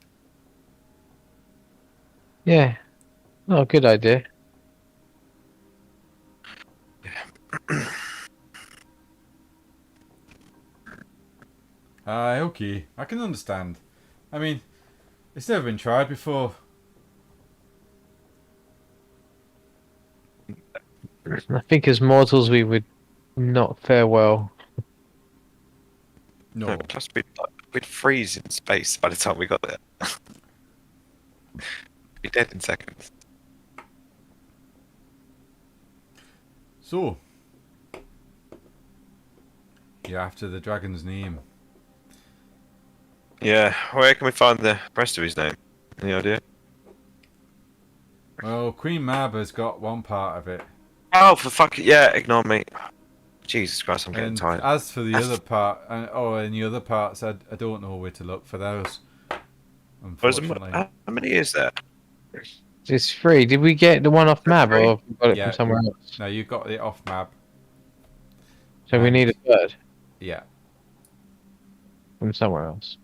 Yeah. Not a good idea. Okay. I can understand. I mean, it's never been tried before. I think as mortals we would not fare well. No. Plus we'd freeze in space by the time we got there. Be dead in seconds. So, you're after the dragon's name. Yeah, where can we find the rest of his name? Any idea? Well, Queen Mab has got one part of it. Oh, for fucking yeah! Ignore me. Jesus Christ, I'm getting And tired. as for the other part, and the other parts, I don't know where to look for those. Unfortunately. How many is there? It's free. Did we get the one off map or have we got it Yeah. from somewhere else? No, you got it off Mab. So we need a third Yeah. from somewhere else.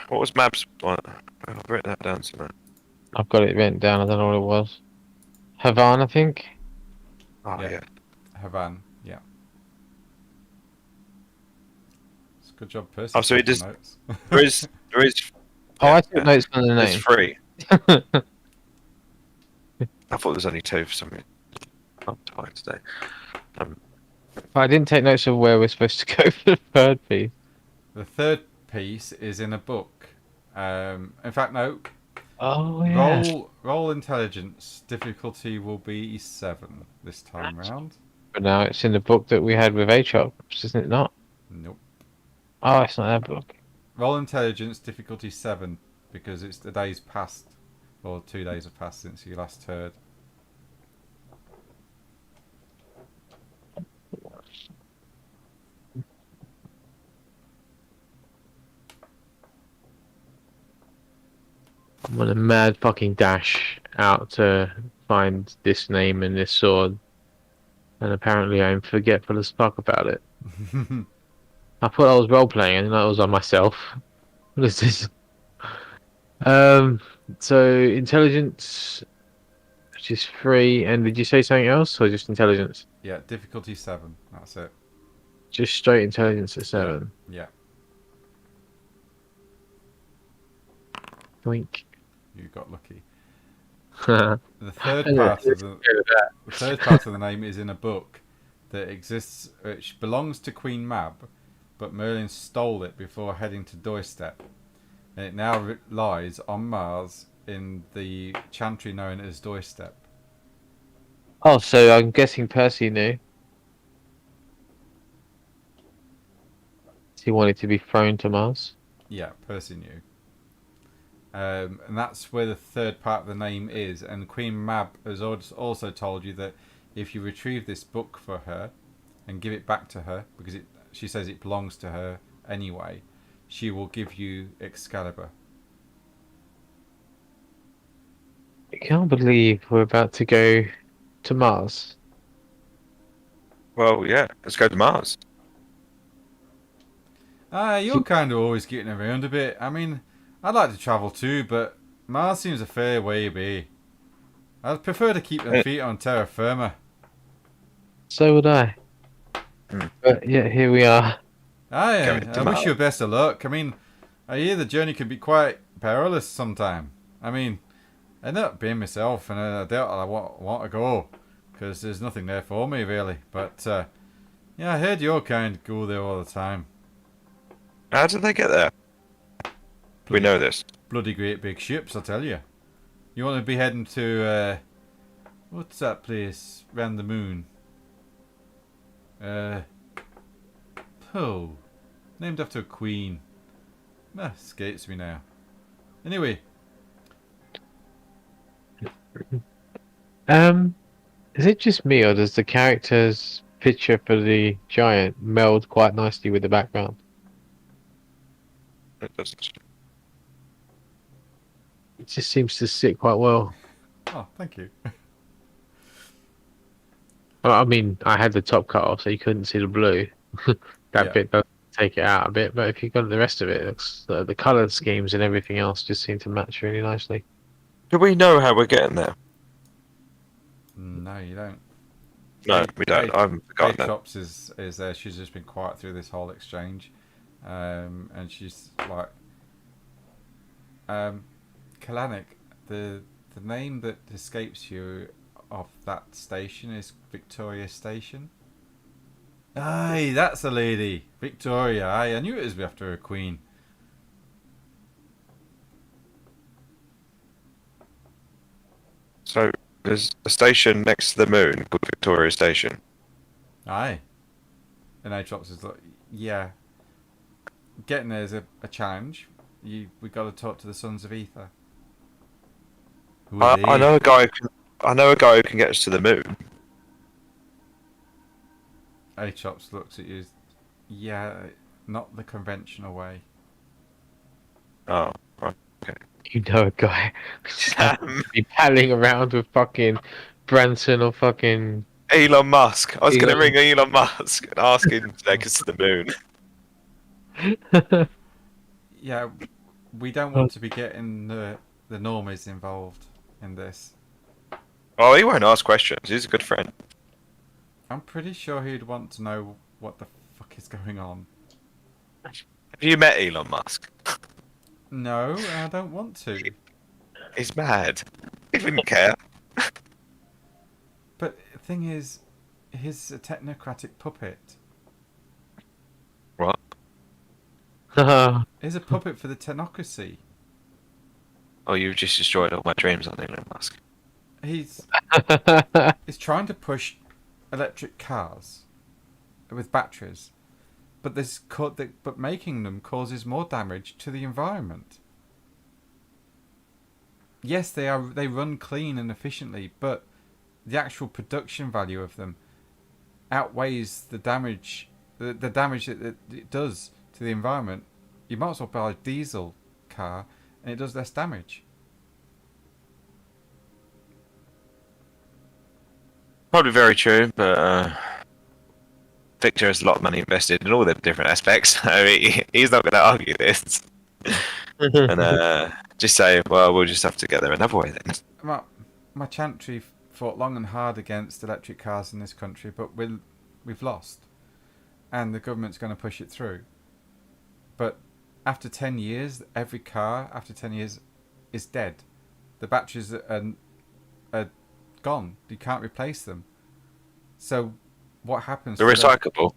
What was Mab's one? I've written that down somewhere. I've got it written down. I don't know what it was. Havan, I think. Oh Yeah. yeah. Havan. Yeah. It's a good job, Percy. Oh, so he taking just- notes. There is. Oh, I took notes on the It's name. free. I thought there was only two for some reason. I'm tired today. I didn't take notes of where we're supposed to go for the third piece. The third piece is in a book. In fact, no. Oh yeah. Roll intelligence. Difficulty will be 7 this time round. But now it's in the book that we had with Aatrox, isn't it not? Nope. Oh, it's not that book. Roll intelligence. Difficulty 7 because it's the days past, or 2 days have passed since you last heard. I'm on a mad fucking dash out to find this name and this sword, and apparently I'm forgetful as fuck about it. I thought I was role playing, and I was on myself. What is this? So intelligence, which is 3, and did you say something else, or just intelligence? Yeah, difficulty 7. That's it. Just straight intelligence at 7. Yeah. Doink. You got lucky. The The third part of the name is in a book that exists, which belongs to Queen Mab, but Merlin stole it before heading to Doorstep, and it now lies on Mars in the chantry known as Doorstep. Oh, so I'm guessing Percy knew. He wanted to be thrown to Mars. Yeah, Percy knew. And that's where the third part of the name is. And Queen Mab has also told you that if you retrieve this book for her and give it back to her, because she says it belongs to her anyway, she will give you Excalibur. I can't believe we're about to go to Mars. Well, yeah, let's go to Mars. You're kind of always getting around a bit. I mean, I'd like to travel too, but Mars seems a fair way away. I'd prefer to keep my feet on terra firma. So would I. But yeah, here we are. I Going to wish Mars. you best of luck. I mean, I hear the journey can be quite perilous sometime. I mean, I end up being myself, and I doubt I want to go, because there's nothing there for me, really. But, yeah, I heard your kind go there all the time. How did they get there? We know this. Bloody great big ships, I tell you. You want to be heading to, what's that place round the moon? Named after a queen. Escapes me now. Anyway. Is it just me, or does the character's picture for the giant meld quite nicely with the background? It doesn't. It just seems to sit quite well. Oh, thank you. Well, I mean, I had the top cut off, so you couldn't see the blue. That bit does take it out a bit, but if you got the rest of it, looks the color schemes and everything else just seem to match really nicely. Do we know how we're getting there? No, you don't. No, we don't. I haven't forgotten that. Chops is there. She's just been quiet through this whole exchange, and she's like, Kalanik, the name that escapes you of that station is Victoria Station. Aye, that's a lady, Victoria. Aye, I knew it was after a queen. So there's a station next to the moon called Victoria Station. Aye, and Atrox is like, yeah. Getting there is a challenge. We got to talk to the Sons of Ether. Who are I they? know a guy. I know a guy who can get us to the moon. Atrox looks at you. Yeah, not the conventional way. Oh, right. You know a guy just happens to be palling around with fucking Branson or fucking Elon Musk. I was going to Elon. ring Elon Musk and ask him to take us to the moon. Yeah, we don't want to be getting the normies involved in this. Oh, he won't ask questions. He's a good friend. I'm pretty sure he'd want to know what the fuck is going on. Have you met Elon Musk? No, I don't want to. He's mad. He wouldn't care. But the thing is, he's a technocratic puppet. What? He's a puppet for the technocracy. Oh, you've just destroyed all my dreams on Elon Musk. He's trying to push electric cars with batteries, but but making them causes more damage to the environment. Yes, they run clean and efficiently, but the actual production value of them outweighs the damage that it does to the environment. You might as well buy a diesel car and it does less damage. Probably very true, but Victor has a lot of money invested in all the different aspects. I mean, he's not going to argue this. And just say, well, we'll just have to get there another way then. My Chantry fought long and hard against electric cars in this country, but we've lost. And the government's going to push it through. But after 10 years, every car after 10 years is dead. The batteries are gone. You can't replace them. So what happens? They're recyclable.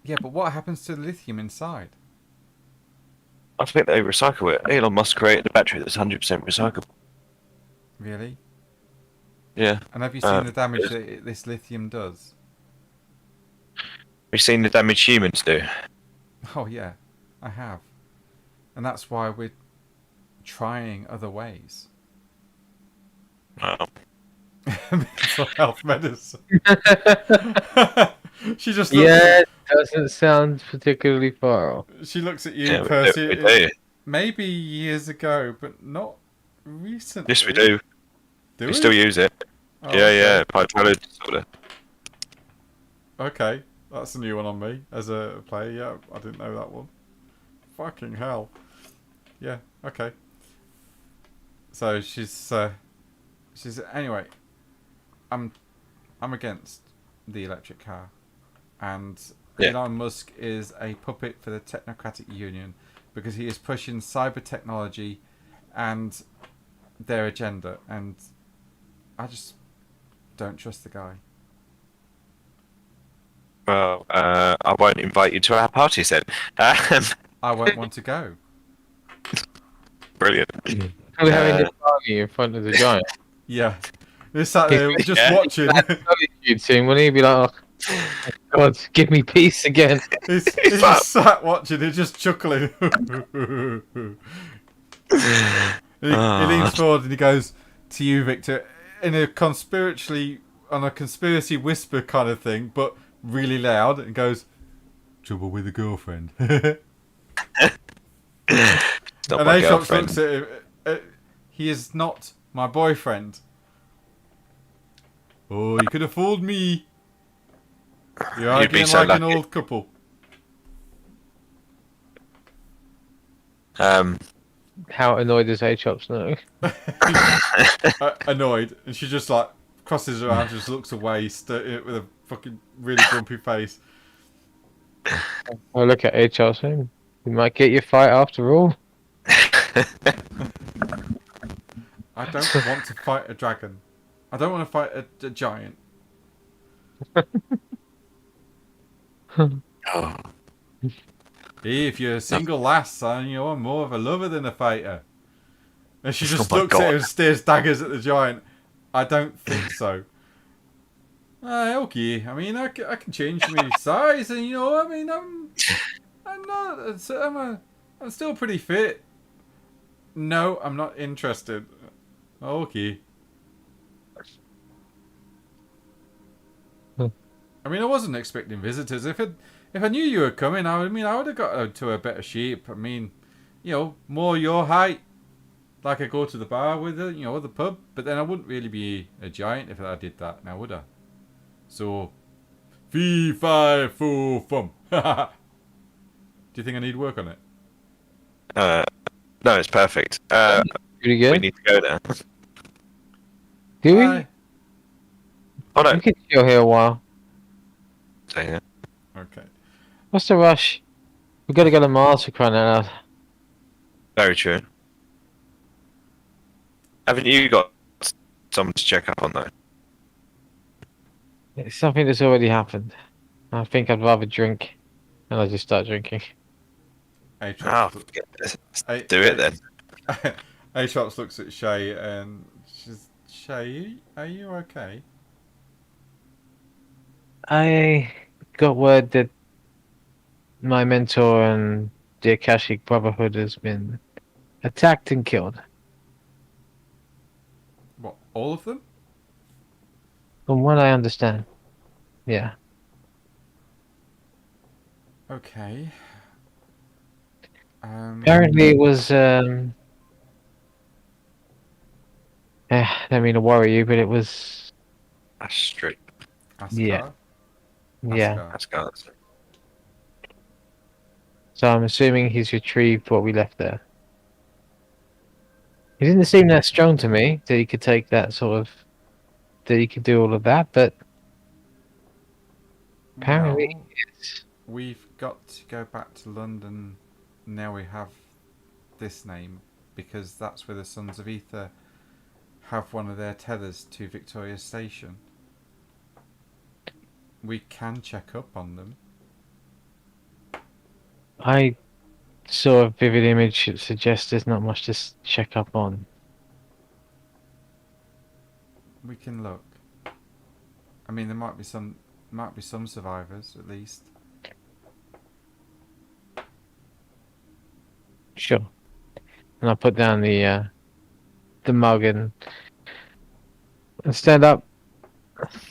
Yeah, but what happens to the lithium inside? I think they recycle it. Elon Musk created a battery that's 100% recyclable. Really? Yeah. And have you seen the damage that this lithium does? We've seen the damage humans do. Oh yeah, I have. And that's why we're trying other ways. Wow. Mental health medicine. She just looks Yeah, it doesn't sound particularly far off. She looks at you, Yeah, Percy. we do. Maybe years ago, but not recently. Yes, we do. Do We we? still use it. Oh, Yeah, okay. yeah. Bipolar disorder. Okay, that's a new one on me as a player. Yeah, I didn't know that one. Fucking hell. Yeah. Okay. So she's anyway. I'm against the electric car, and Yeah. Elon Musk is a puppet for the Technocratic Union because he is pushing cyber technology and their agenda, and I just don't trust the guy. Well, I won't invite you to our parties then. I won't want to go. Brilliant. We're having this party in front of the giant. Yeah. They're sat there just Yeah. watching. You'd soon, wouldn't he? Be like, oh, God, give me peace again. He's just sat watching, he's just chuckling. He leans forward and he goes to you, Victor, in a conspiracy whisper kind of thing, but really loud, and goes, "Trouble with a girlfriend." It's not And my Aesop girlfriend. looks at him. He is not my boyfriend. Oh, you could have fooled me. You're You'd be arguing so like an lucky. old couple. How annoyed is Achops now? Annoyed, and she just like crosses her arms, just looks away, with a fucking really grumpy face. Oh, look at Achops. You might get your fight after all. I don't want to fight a dragon. I don't want to fight a giant. Oh, If you're a single lass, son, I'm more of a lover than a fighter. And she just Oh my looks at him God. and stares daggers at the giant. I don't think so. Okay. I mean, I can change my size, and I mean, I'm still pretty fit. No, I'm not interested. Okay. I mean, I wasn't expecting visitors. If I knew you were coming, I would have got to a better shape. I mean, more your height. Like I go to the bar with her, the pub. But then I wouldn't really be a giant if I did that now, would I? So, fee, fi, fo, fum. Do you think I need work on it? no, it's perfect. Pretty We good. need to go there. Do we? Aye. Hold We on. could chill here a while. So, yeah. Okay. What's the rush? We've got to go to Mars for crying out loud. Very true. Haven't you got someone to check up on though? It's something that's already happened. I think I'd rather drink. And I just start drinking. Hey, Oh, Trust, let's Hey, do it then. Aatrox looks at Shay and she's, Shay, are you okay? I got word that my mentor and the Akashic Brotherhood has been attacked and killed. What, all of them? From what I understand. Yeah. Okay. Apparently it was I don't mean to worry you, but it was That's strict. Askar? yeah. Askar. That's guards. So I'm assuming he's retrieved what we left there. He didn't seem that strong to me that he could take that sort of that he could do all of that, but apparently Well, it's we've got to go back to London now we have this name, because that's where the Sons of Ether have one of their tethers to Victoria Station. We can check up on them. I saw a vivid image that suggests there's not much to check up on. We can look. I mean, there might be some survivors at least. Sure. And I'll put down the mug and stand up.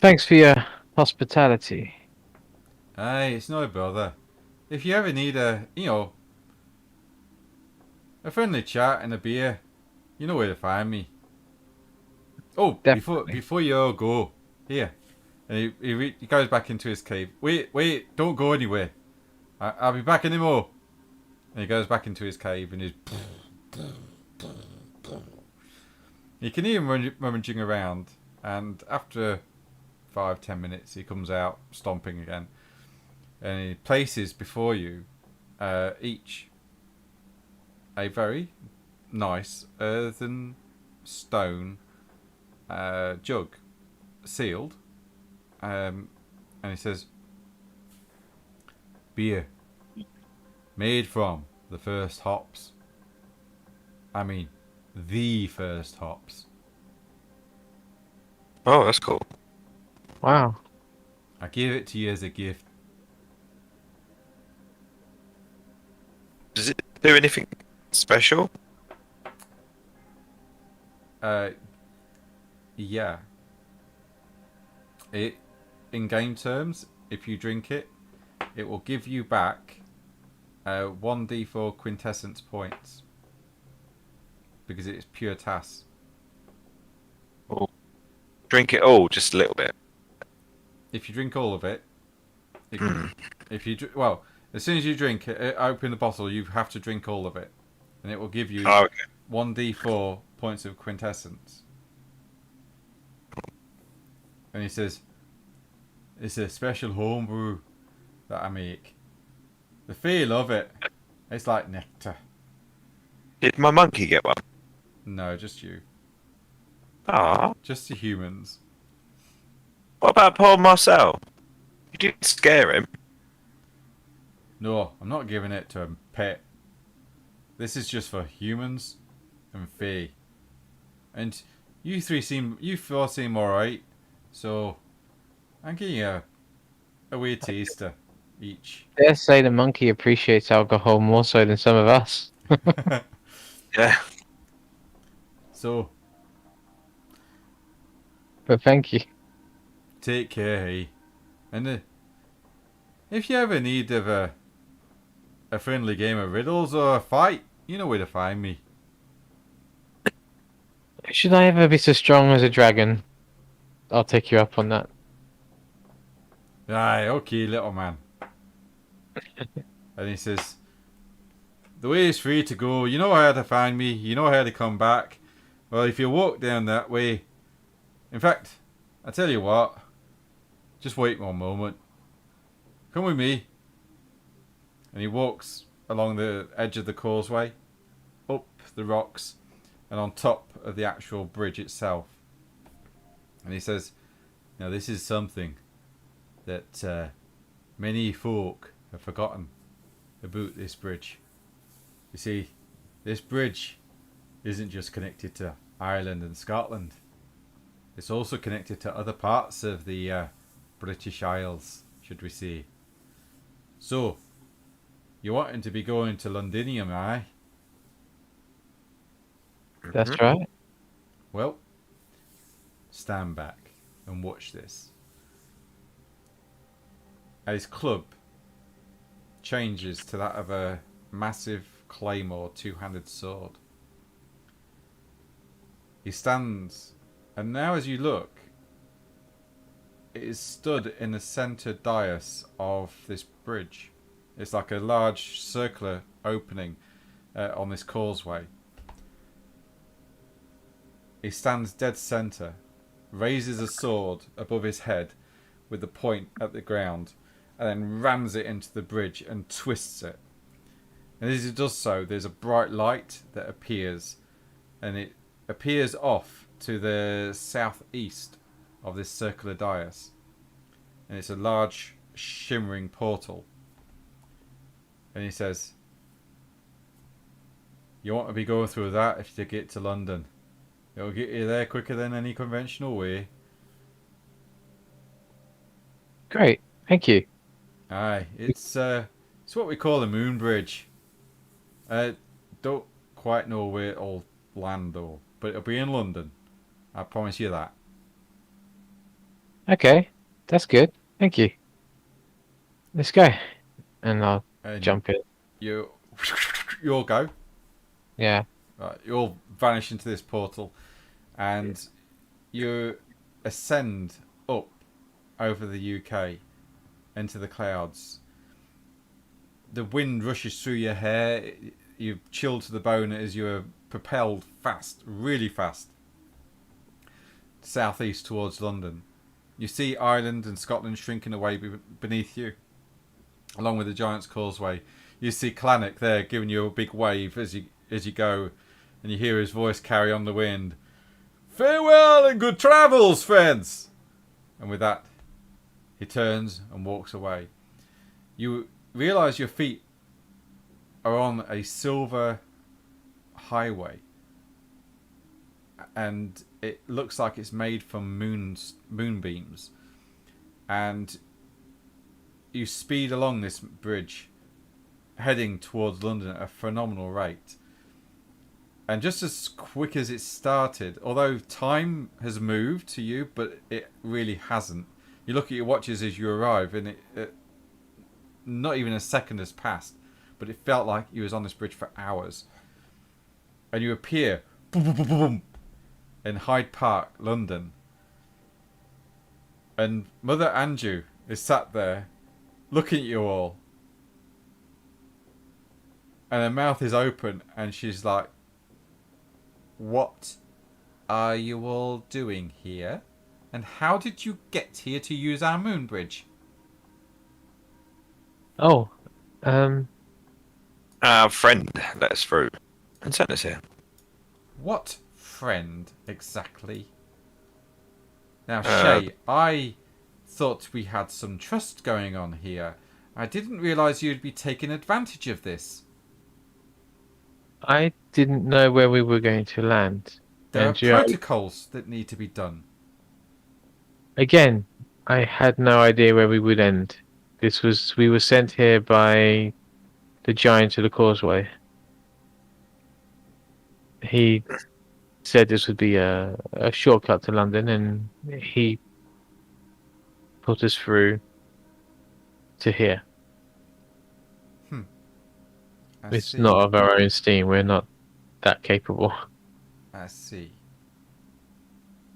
Thanks for your hospitality. Hey, it's no bother. If you ever need a friendly chat and a beer, you know where to find me. Oh, Definitely. before you all go, here, and he goes back into his cave. Wait, don't go anywhere. I'll be back any more. And he goes back into his cave and he's. You can hear him rummaging around, and after 5-10 minutes, he comes out stomping again, and he places before you, each, a very nice earthen stone jug, sealed, and he says, "Beer, made from the first hops. I mean, the first hops. Oh, that's cool. Wow. I give it to you as a gift." Does it do anything special? Yeah. It, in game terms, if you drink it, it will give you back 1d4 quintessence points. Because it's pure tass. Oh. Drink it all, just a little bit. If you drink all of it, if you well, as soon as you drink it, open the bottle, you have to drink all of it, and it will give you Oh, okay. 1d4 points of quintessence. And he says, "It's a special homebrew that I make. The feel of it, it's like nectar." Did my monkey get one? No, just you. Ah. Just the humans. What about poor Marcel? You didn't scare him. No, I'm not giving it to a pet. This is just for humans and Fae. And you four seem alright. So, I'm giving you a weird taster each. Dare say the monkey appreciates alcohol more so than some of us. Yeah. So, But thank you. take care, hey. And if you ever need of a friendly game of riddles or a fight, you know where to find me. Should I ever be so strong as a dragon, I'll take you up on that. Aye, okay, little man. And he says, "The way is free to go. You know how to find me. You know how to come back. Well, if you walk down that way... In fact, I tell you what. Just wait one moment. Come with me." And he walks along the edge of the causeway, up the rocks, and on top of the actual bridge itself. And he says, "Now this is something that many folk have forgotten about this bridge. You see, this bridge isn't just connected to Ireland and Scotland. It's also connected to other parts of the British Isles, should we say. So, you wanting to be going to Londinium, aye? That's right. Well, stand back and watch this. His club changes to that of a massive claymore, two-handed sword. He stands, and now as you look, it is stood in the centre dais of this bridge. It's like a large circular opening on this causeway. He stands dead centre, raises a sword above his head with the point at the ground, and then rams it into the bridge and twists it. And as he does so, there's a bright light that appears, and it appears off to the southeast of this circular dais. And it's a large shimmering portal. And he says, you want to be going through that if you get to London. It'll get you there quicker than any conventional way. Great. Thank you. Aye, it's what we call the Moon Bridge. Don't quite know where it'll land though, but it'll be in London. I promise you that. Okay. That's good. Thank you. Let's go. And I'll And jump in. you'll go. Yeah. Right, you'll vanish into this portal, and you ascend up over the UK into the clouds. The wind rushes through your hair. You're chilled to the bone as you are propelled fast, really fast, southeast towards London. You see Ireland and Scotland shrinking away beneath you, along with the Giant's Causeway. You see Clannach there giving you a big wave as you go, and you hear his voice carry on the wind. Farewell and good travels, friends! And with that, he turns and walks away. You realise your feet are on a silver highway, and it looks like it's made from moonbeams. And you speed along this bridge, heading towards London at a phenomenal rate. And just as quick as it started, although time has moved to you, but it really hasn't. You look at your watches as you arrive, and it not even a second has passed, but it felt like you was on this bridge for hours. And you appear boom, boom, boom, boom, boom, in Hyde Park, London. And Mother Anjou is sat there, looking at you all. And her mouth is open, and she's like, what are you all doing here? And how did you get here to use our moon bridge? Oh. Our friend let us through and sent us here. What friend exactly? Now, Shay, I thought we had some trust going on here. I didn't realise you'd be taking advantage of this. I didn't know where we were going to land. There are And protocols that need to be done. again, I had no idea where we would end. We were sent here by the Giant of the Causeway. He said this would be a shortcut to London, and he put us through to here. I It's see. not of our own steam. We're not that capable. I see.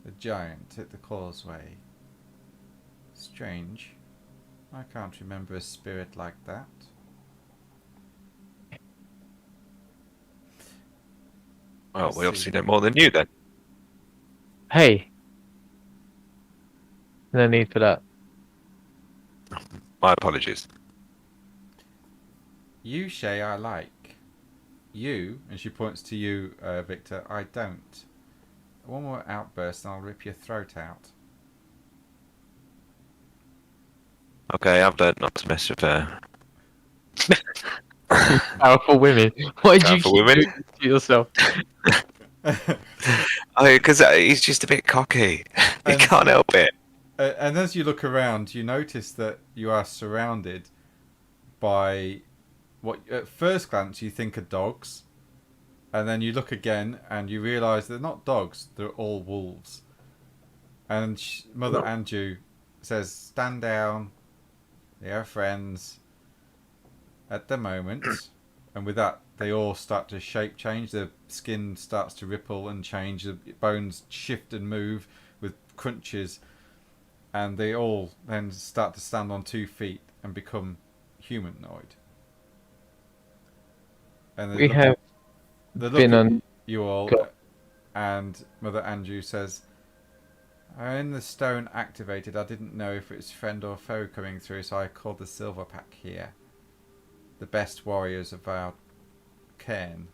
The giant at the causeway. Strange. I can't remember a spirit like that. Well, I we obviously see. know more than you then. Hey. No need for that. My apologies. You, Shay, I like. You, and she points to you, Victor, I don't. One more outburst and I'll rip your throat out. Okay, I've learned not to mess with Powerful women. Why did you Powerful keep women? doing this to yourself? Oh, because he's just a bit cocky. He And can't help it. and as you look around, you notice that you are surrounded by what at first glance you think are dogs, and then you look again and you realise they're not dogs; they're all wolves. And Mother Andrew says, "Stand down. They are friends at the moment." And with that, they all start to shape change. The skin starts to ripple and change. The bones shift and move with crunches, and they all then start to stand on 2 feet and become humanoid. And We have they look been at on. you all, Go- and Mother Andrew says, "In the stone activated, I didn't know if it's friend or foe coming through, so I called the silver pack here. The best warriors of our cairn."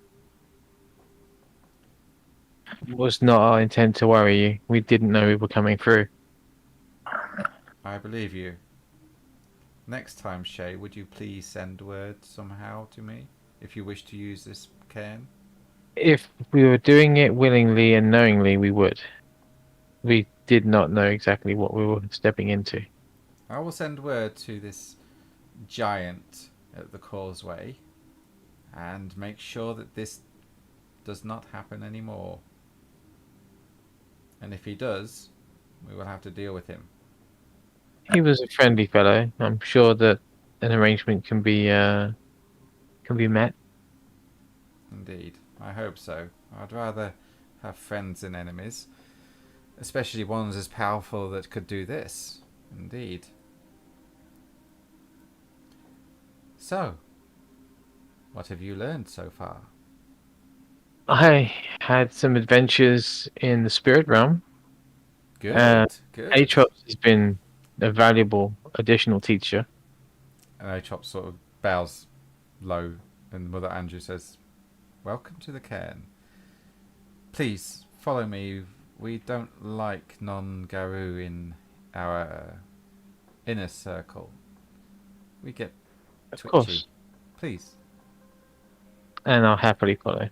It was not our intent to worry you. We didn't know we were coming through. I believe you. Next time, Shay, would you please send word somehow to me if you wish to use this cairn? If we were doing it willingly and knowingly, we would. We did not know exactly what we were stepping into. I will send word to this giant at the Causeway and make sure that this does not happen anymore. And if he does, we will have to deal with him. He was a friendly fellow. I'm sure that an arrangement can be met. Indeed, I hope so. I'd rather have friends than enemies, especially ones as powerful that could do this. Indeed. So, what have you learned so far? I had some adventures in the spirit realm. Good, good. Atrox has been a valuable additional teacher. And Atrox sort of bows low, and Mother Andrew says, "Welcome to the cairn. Please follow me. We don't like non-Garou in our inner circle. We get Of twitchy. course. Please." And I'll happily follow.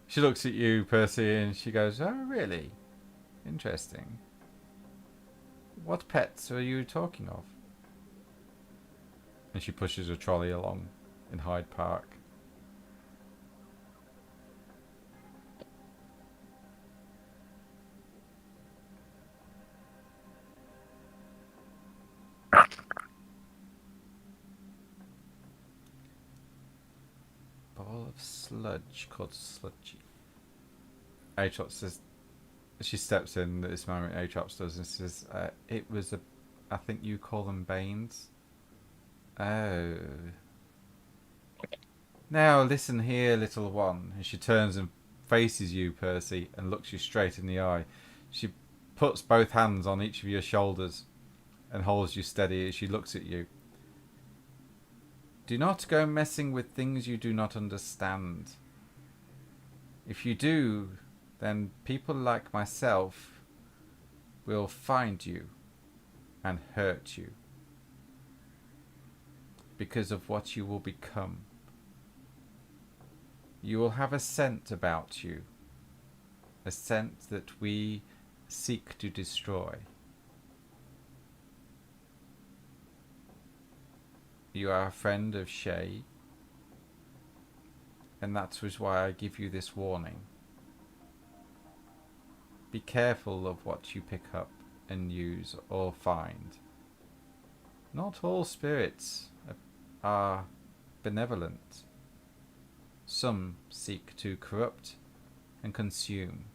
She looks at you, Percy, and she goes, "Oh, really? Interesting. What pets are you talking of?" And she pushes a trolley along in Hyde Park. Ball of sludge called Sludgy. Atrox says, she steps in at this moment, Atrox does, and says, "It was a, I think you call them Banes." "Oh. Now listen here, little one." And she turns and faces you, Percy, and looks you straight in the eye. She puts both hands on each of your shoulders and holds you steady as she looks at you. "Do not go messing with things you do not understand. If you do, then people like myself will find you and hurt you because of what you will become. You will have a scent about you, a scent that we seek to destroy. You are a friend of Shai, and that was why I give you this warning. Be careful of what you pick up and use or find. Not all spirits are benevolent. Some seek to corrupt and consume."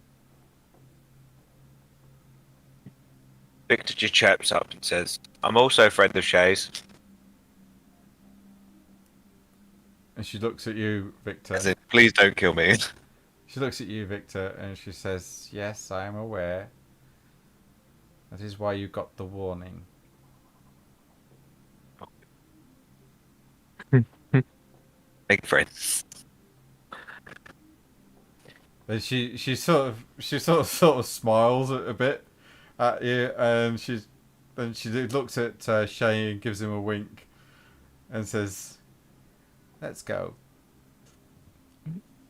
Victor just chirps up and says, "I'm also a friend of Shay's." And she looks at you, Victor. As in, please don't kill me. She looks at you, Victor, and she says, "Yes, I am aware. That is why you got the warning." Make friends. And she sort of smiles a bit at you, and she looks at Shay and gives him a wink, and says, "Let's go."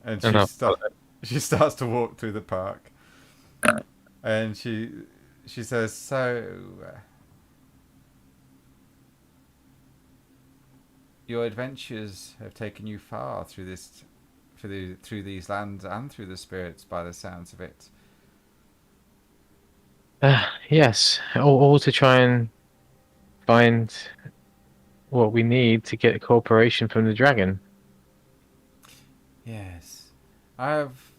And And she starts to walk through the park, and she says, "So, your adventures have taken you far through through these lands and through the spirits, by the sounds of it." yes, all to try and find what we need to get cooperation from the dragon. Yes, I've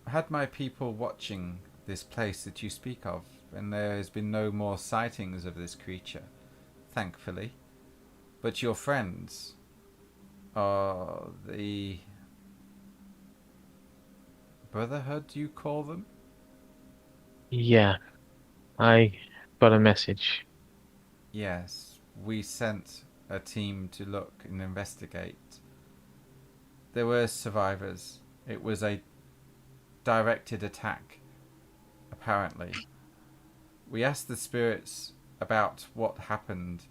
had my people watching this place that you speak of, and there has been no more sightings of this creature, thankfully. But your friends are the Brotherhood, you call them? Yeah, I got a message. Yes, we sent a team to look and investigate. There were survivors. It was a directed attack, apparently. We asked the spirits about what happened,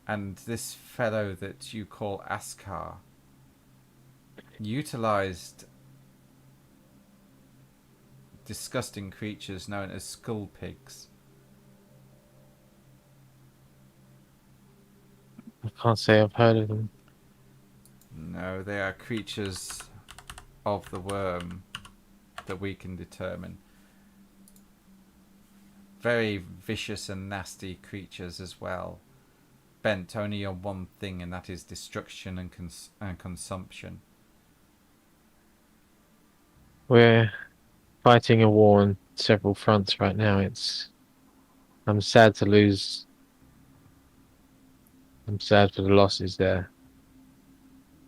and this fellow that you call Askar utilized disgusting creatures known as skull pigs. I can't say I've heard of them. No, they are creatures of the worm that we can determine. Very vicious and nasty creatures as well. Bent only on one thing, and that is destruction and consumption. We're fighting a war on several fronts right now. I'm sad to lose. I'm sad for the losses there.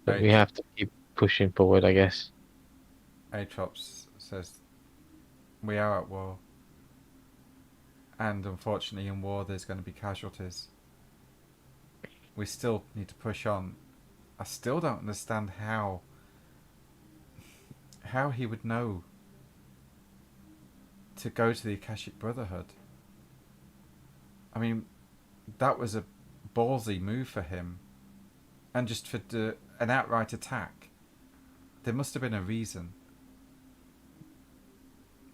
But we have to keep pushing forward, I guess. Atrops says, "We are at war. And unfortunately in war there's going to be casualties. We still need to push on." I still don't understand how he would know to go to the Akashic Brotherhood. I mean, that was a ballsy move for him. And just for an outright attack. There must have been a reason.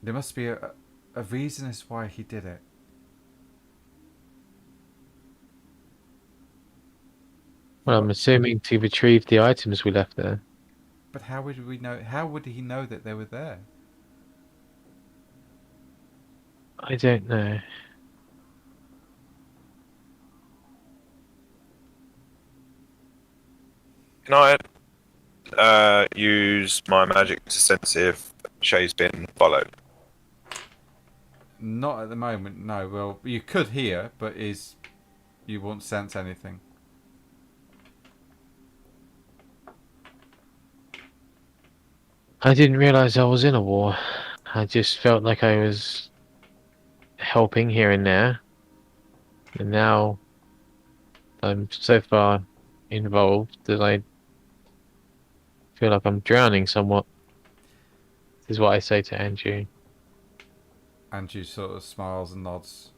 There must be a reason as why he did it. Well, I'm assuming to retrieve the items we left there. But how would we know? How would he know that they were there? I don't know. Can I use my magic to sense if Shai's been followed? Not at the moment, no. Well, you could hear, but you won't sense anything. I didn't realize I was in a war. I just felt like I was helping here and there. And now I'm so far involved that I feel like I'm drowning somewhat. This is what I say to Andrew. Andrew sort of smiles and nods.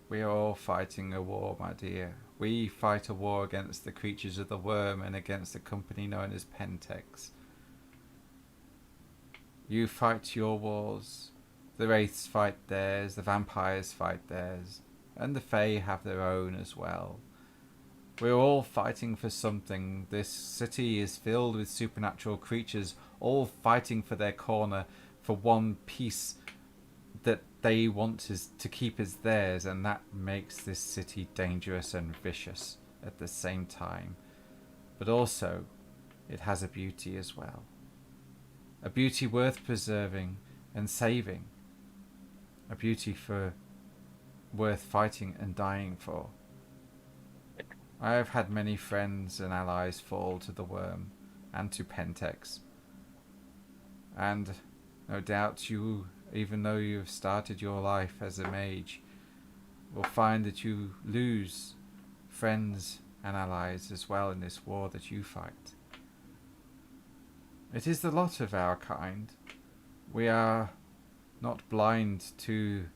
"We are all fighting a war, my dear. We fight a war against the creatures of the worm and against a company known as Pentex. You fight your wars. The Wraiths fight theirs, the vampires fight theirs, and the Fae have their own as well. We're all fighting for something. This city is filled with supernatural creatures, all fighting for their corner, for one piece that they want to keep as theirs, and that makes this city dangerous and vicious at the same time. But also, it has a beauty as well. A beauty worth preserving and saving. A beauty worth fighting and dying for. I have had many friends and allies fall to the worm and to Pentex. And no doubt you, even though you have started your life as a mage, will find that you lose friends and allies as well in this war that you fight. It is the lot of our kind. We are not blind to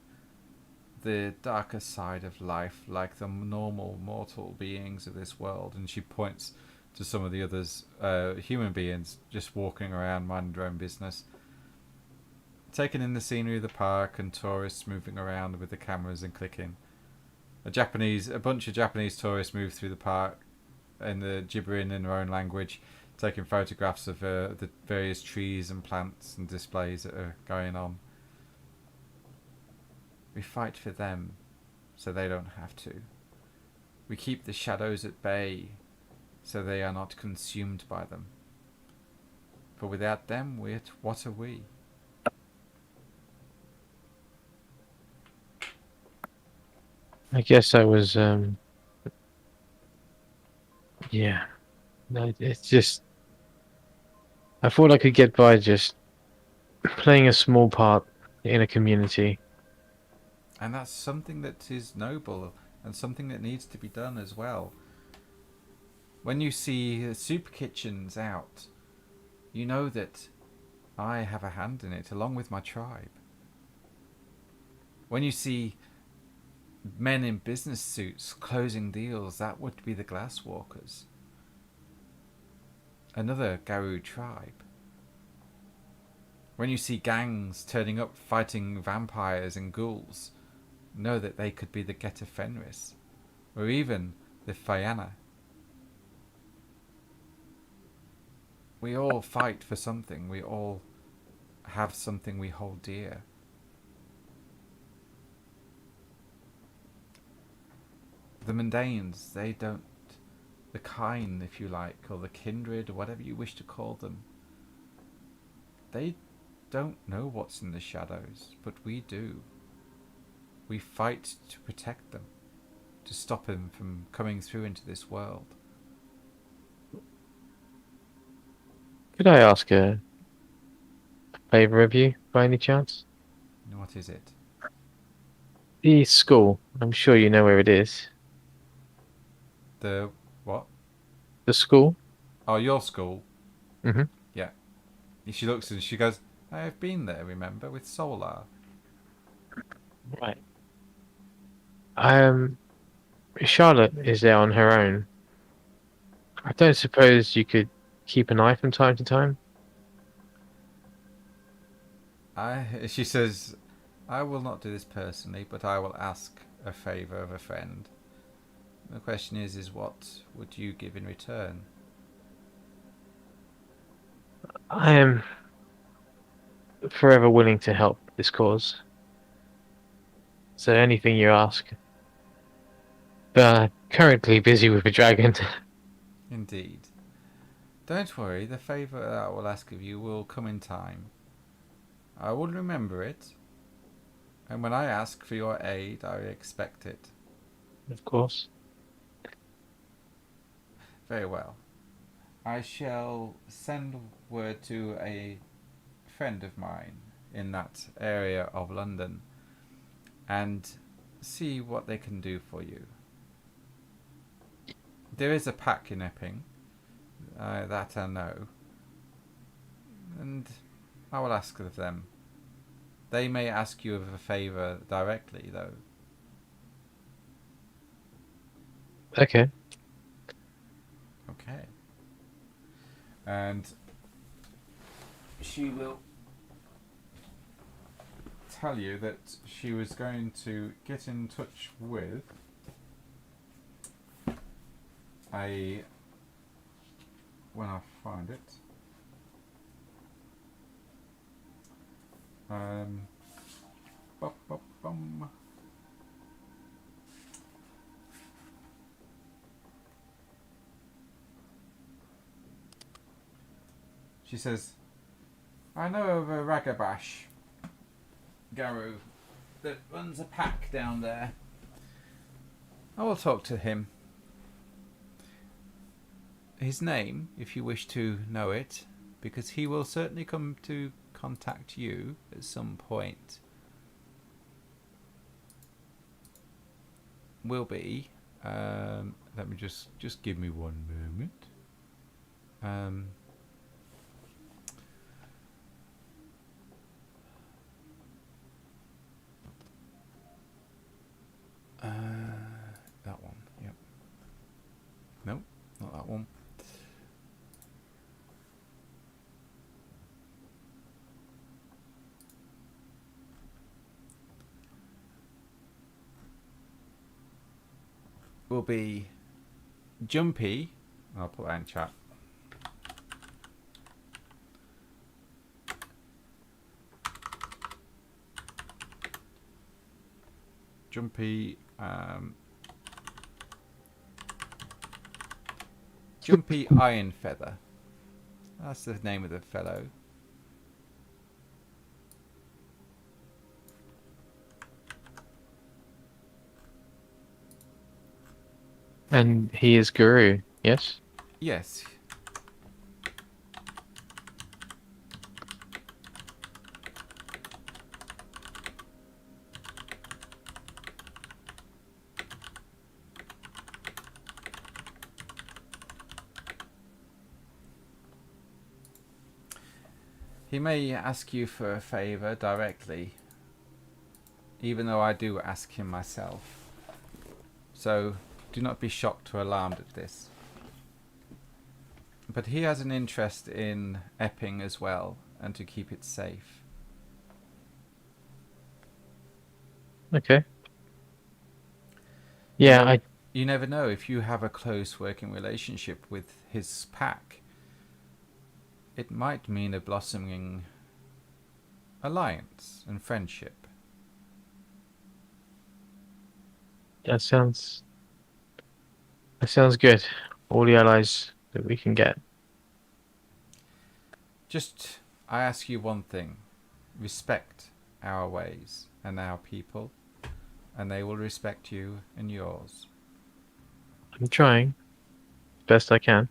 the darker side of life like the normal mortal beings of this world." And she points to some of the others, human beings just walking around minding their own business, taking in the scenery of the park and tourists moving around with the cameras and clicking. A bunch of Japanese tourists move through the park and gibbering in their own language, taking photographs of the various trees and plants and displays that are going on. We fight for them so they don't have to. We keep the shadows at bay so they are not consumed by them. For without them, what are we? I guess I was, yeah. No, it's just, I thought I could get by just playing a small part in a community. And that's something that is noble and something that needs to be done as well. When you see soup kitchens out, you know that I have a hand in it along with my tribe. When you see men in business suits closing deals, that would be the Glasswalkers. Another Garou tribe. When you see gangs turning up fighting vampires and ghouls, know that they could be the Geta Fenris, or even the Fianna. We all fight for something, we all have something we hold dear. The mundanes, they don't, the kind, if you like, or the kindred, or whatever you wish to call them, they don't know what's in the shadows, but we do. We fight to protect them, to stop them from coming through into this world. Could I ask a favor of you, by any chance? What is it? The school. I'm sure you know where it is. The what? The school? Oh, your school? Mm-hmm. Yeah. She looks and she goes, I have been there, remember, with Solar. Right. Charlotte is there on her own. I don't suppose you could keep an eye from time to time? She says, I will not do this personally, but I will ask a favour of a friend. The question is what would you give in return? I am forever willing to help this cause. So anything you ask. But currently busy with a dragon. Indeed. Don't worry, the favour that I will ask of you will come in time. I will remember it, and when I ask for your aid, I expect it. Of course. Very well. I shall send word to a friend of mine in that area of London and see what they can do for you. There is a pack in Epping, that I know, and I will ask of them. They may ask you of a favour directly, though. Okay. Okay. And she will tell you that she was going to get in touch with when I find it. Bum. She says, I know of a Ragabash Garou that runs a pack down there. I will talk to him. His name, if you wish to know it, because he will certainly come to contact you at some point, will be, let me just give me one moment. That one, yep. No, not that one. will be Jumpy. I'll put that in chat. Jumpy. Jumpy Iron Feather. That's the name of the fellow. And he is Guru, yes? Yes. He may ask you for a favour directly, even though I do ask him myself. So do not be shocked or alarmed at this. But he has an interest in Epping as well, and to keep it safe. Okay. Yeah, You never know, if you have a close working relationship with his pack, it might mean a blossoming alliance and friendship. that sounds good. All the allies that we can get. Just, I ask you one thing. Respect our ways and our people, and they will respect you and yours. I'm trying. Best I can.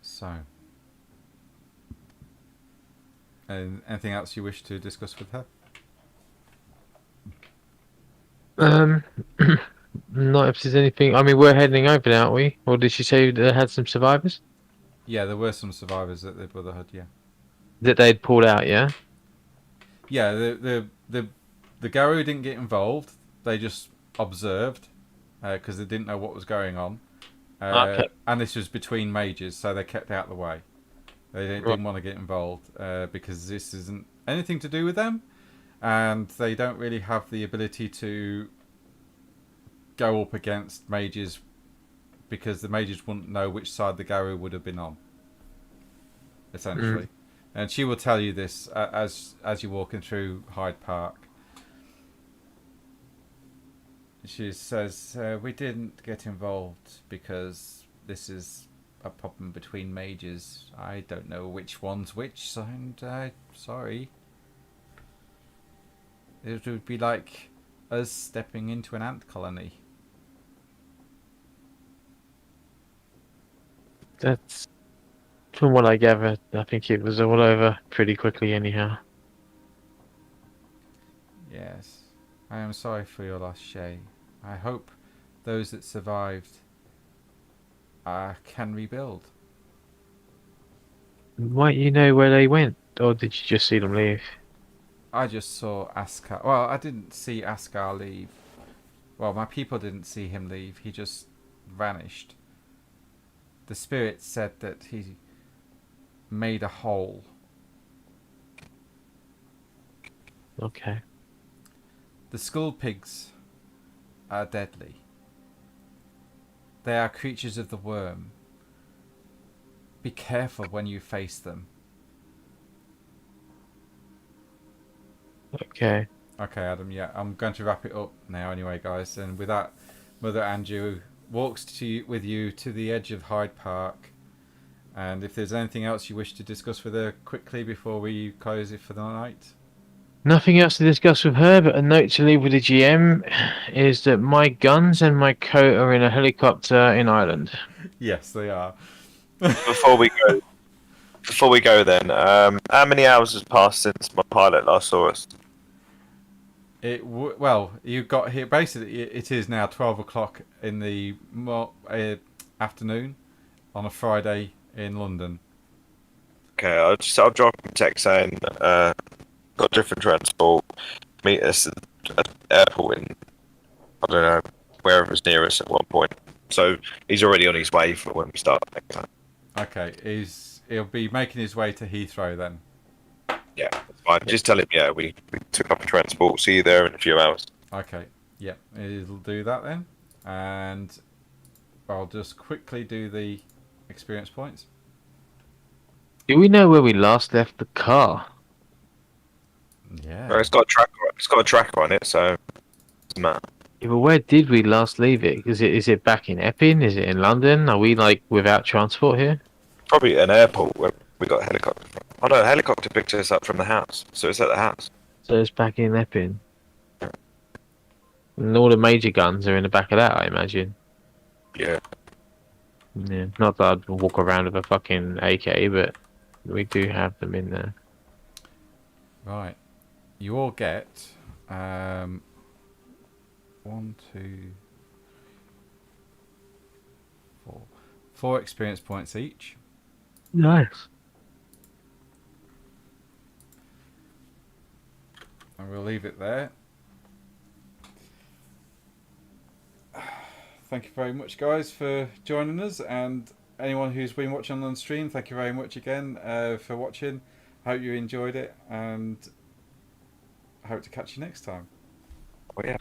So, and anything else you wish to discuss with her? Not if there's anything. I mean, we're heading over now, aren't we? Or did she say they had some survivors? Yeah, there were some survivors at the Brotherhood. Yeah, That they'd pulled out, yeah? yeah. The Garou didn't get involved. They just observed because they didn't know what was going on. Okay. And this was between mages, so they kept out of the way. They didn't want to get involved because this isn't anything to do with them, and they don't really have the ability to go up against mages because the mages wouldn't know which side the Garou would have been on, essentially. And she will tell you this as you're walking through Hyde Park. She says, we didn't get involved because this is a problem between mages. I don't know which one's which, and sorry. It would be like us stepping into an ant colony. That's from what I gathered. I think it was all over pretty quickly, anyhow. Yes. I am sorry for your loss, Shay. I hope those that survived can rebuild. Might you know where they went, or did you just see them leave? I just saw Askar. Well, I didn't see Askar leave. Well, my people didn't see him leave. He just vanished. The spirit said that he made a hole. Okay. The skull pigs are deadly. They are creatures of the worm. Be careful when you face them. Okay. Okay, Adam, yeah, I'm going to wrap it up now anyway, guys. And with that, Mother Andrew walks with you to the edge of Hyde Park. And if there's anything else you wish to discuss with her quickly before we close it for the night. Nothing else to discuss with her, but a note to leave with the GM is that my guns and my coat are in a helicopter in Ireland. Yes, they are. Before we go then, how many hours has passed since my pilot last saw us? Well, you got here. Basically, it is now 12 o'clock in the afternoon on a Friday in London. Okay, I'll drop a text saying got different transport. Meet us at the airport in, I don't know, wherever's near us at one point. So he's already on his way for when we start next time. Okay, he'll be making his way to Heathrow then. Yeah, that's fine. Just tell him, yeah, we took up a transport. See you there in a few hours. Okay. Yep. It'll do that then, and I'll just quickly do the experience points. Do we know where we last left the car? Yeah. Well, it's got a tracker. It's got a tracker on it, so it doesn't matter. Yeah, but where did we last leave it? Is it back in Epping? Is it in London? Are we like without transport here? Probably an airport where we got a helicopter from. Oh no, a helicopter picked us up from the house, so it's at the house. So it's back in Epping. And all the major guns are in the back of that, I imagine. Yeah. Yeah, not that I'd walk around with a fucking AK, but we do have them in there. Right. You all get 1, 2, 4 experience points each. Nice. And we'll leave it there. Thank you very much, guys, for joining us, and anyone who's been watching on stream, thank you very much again for watching. Hope you enjoyed it, and hope to catch you next time. Oh yeah.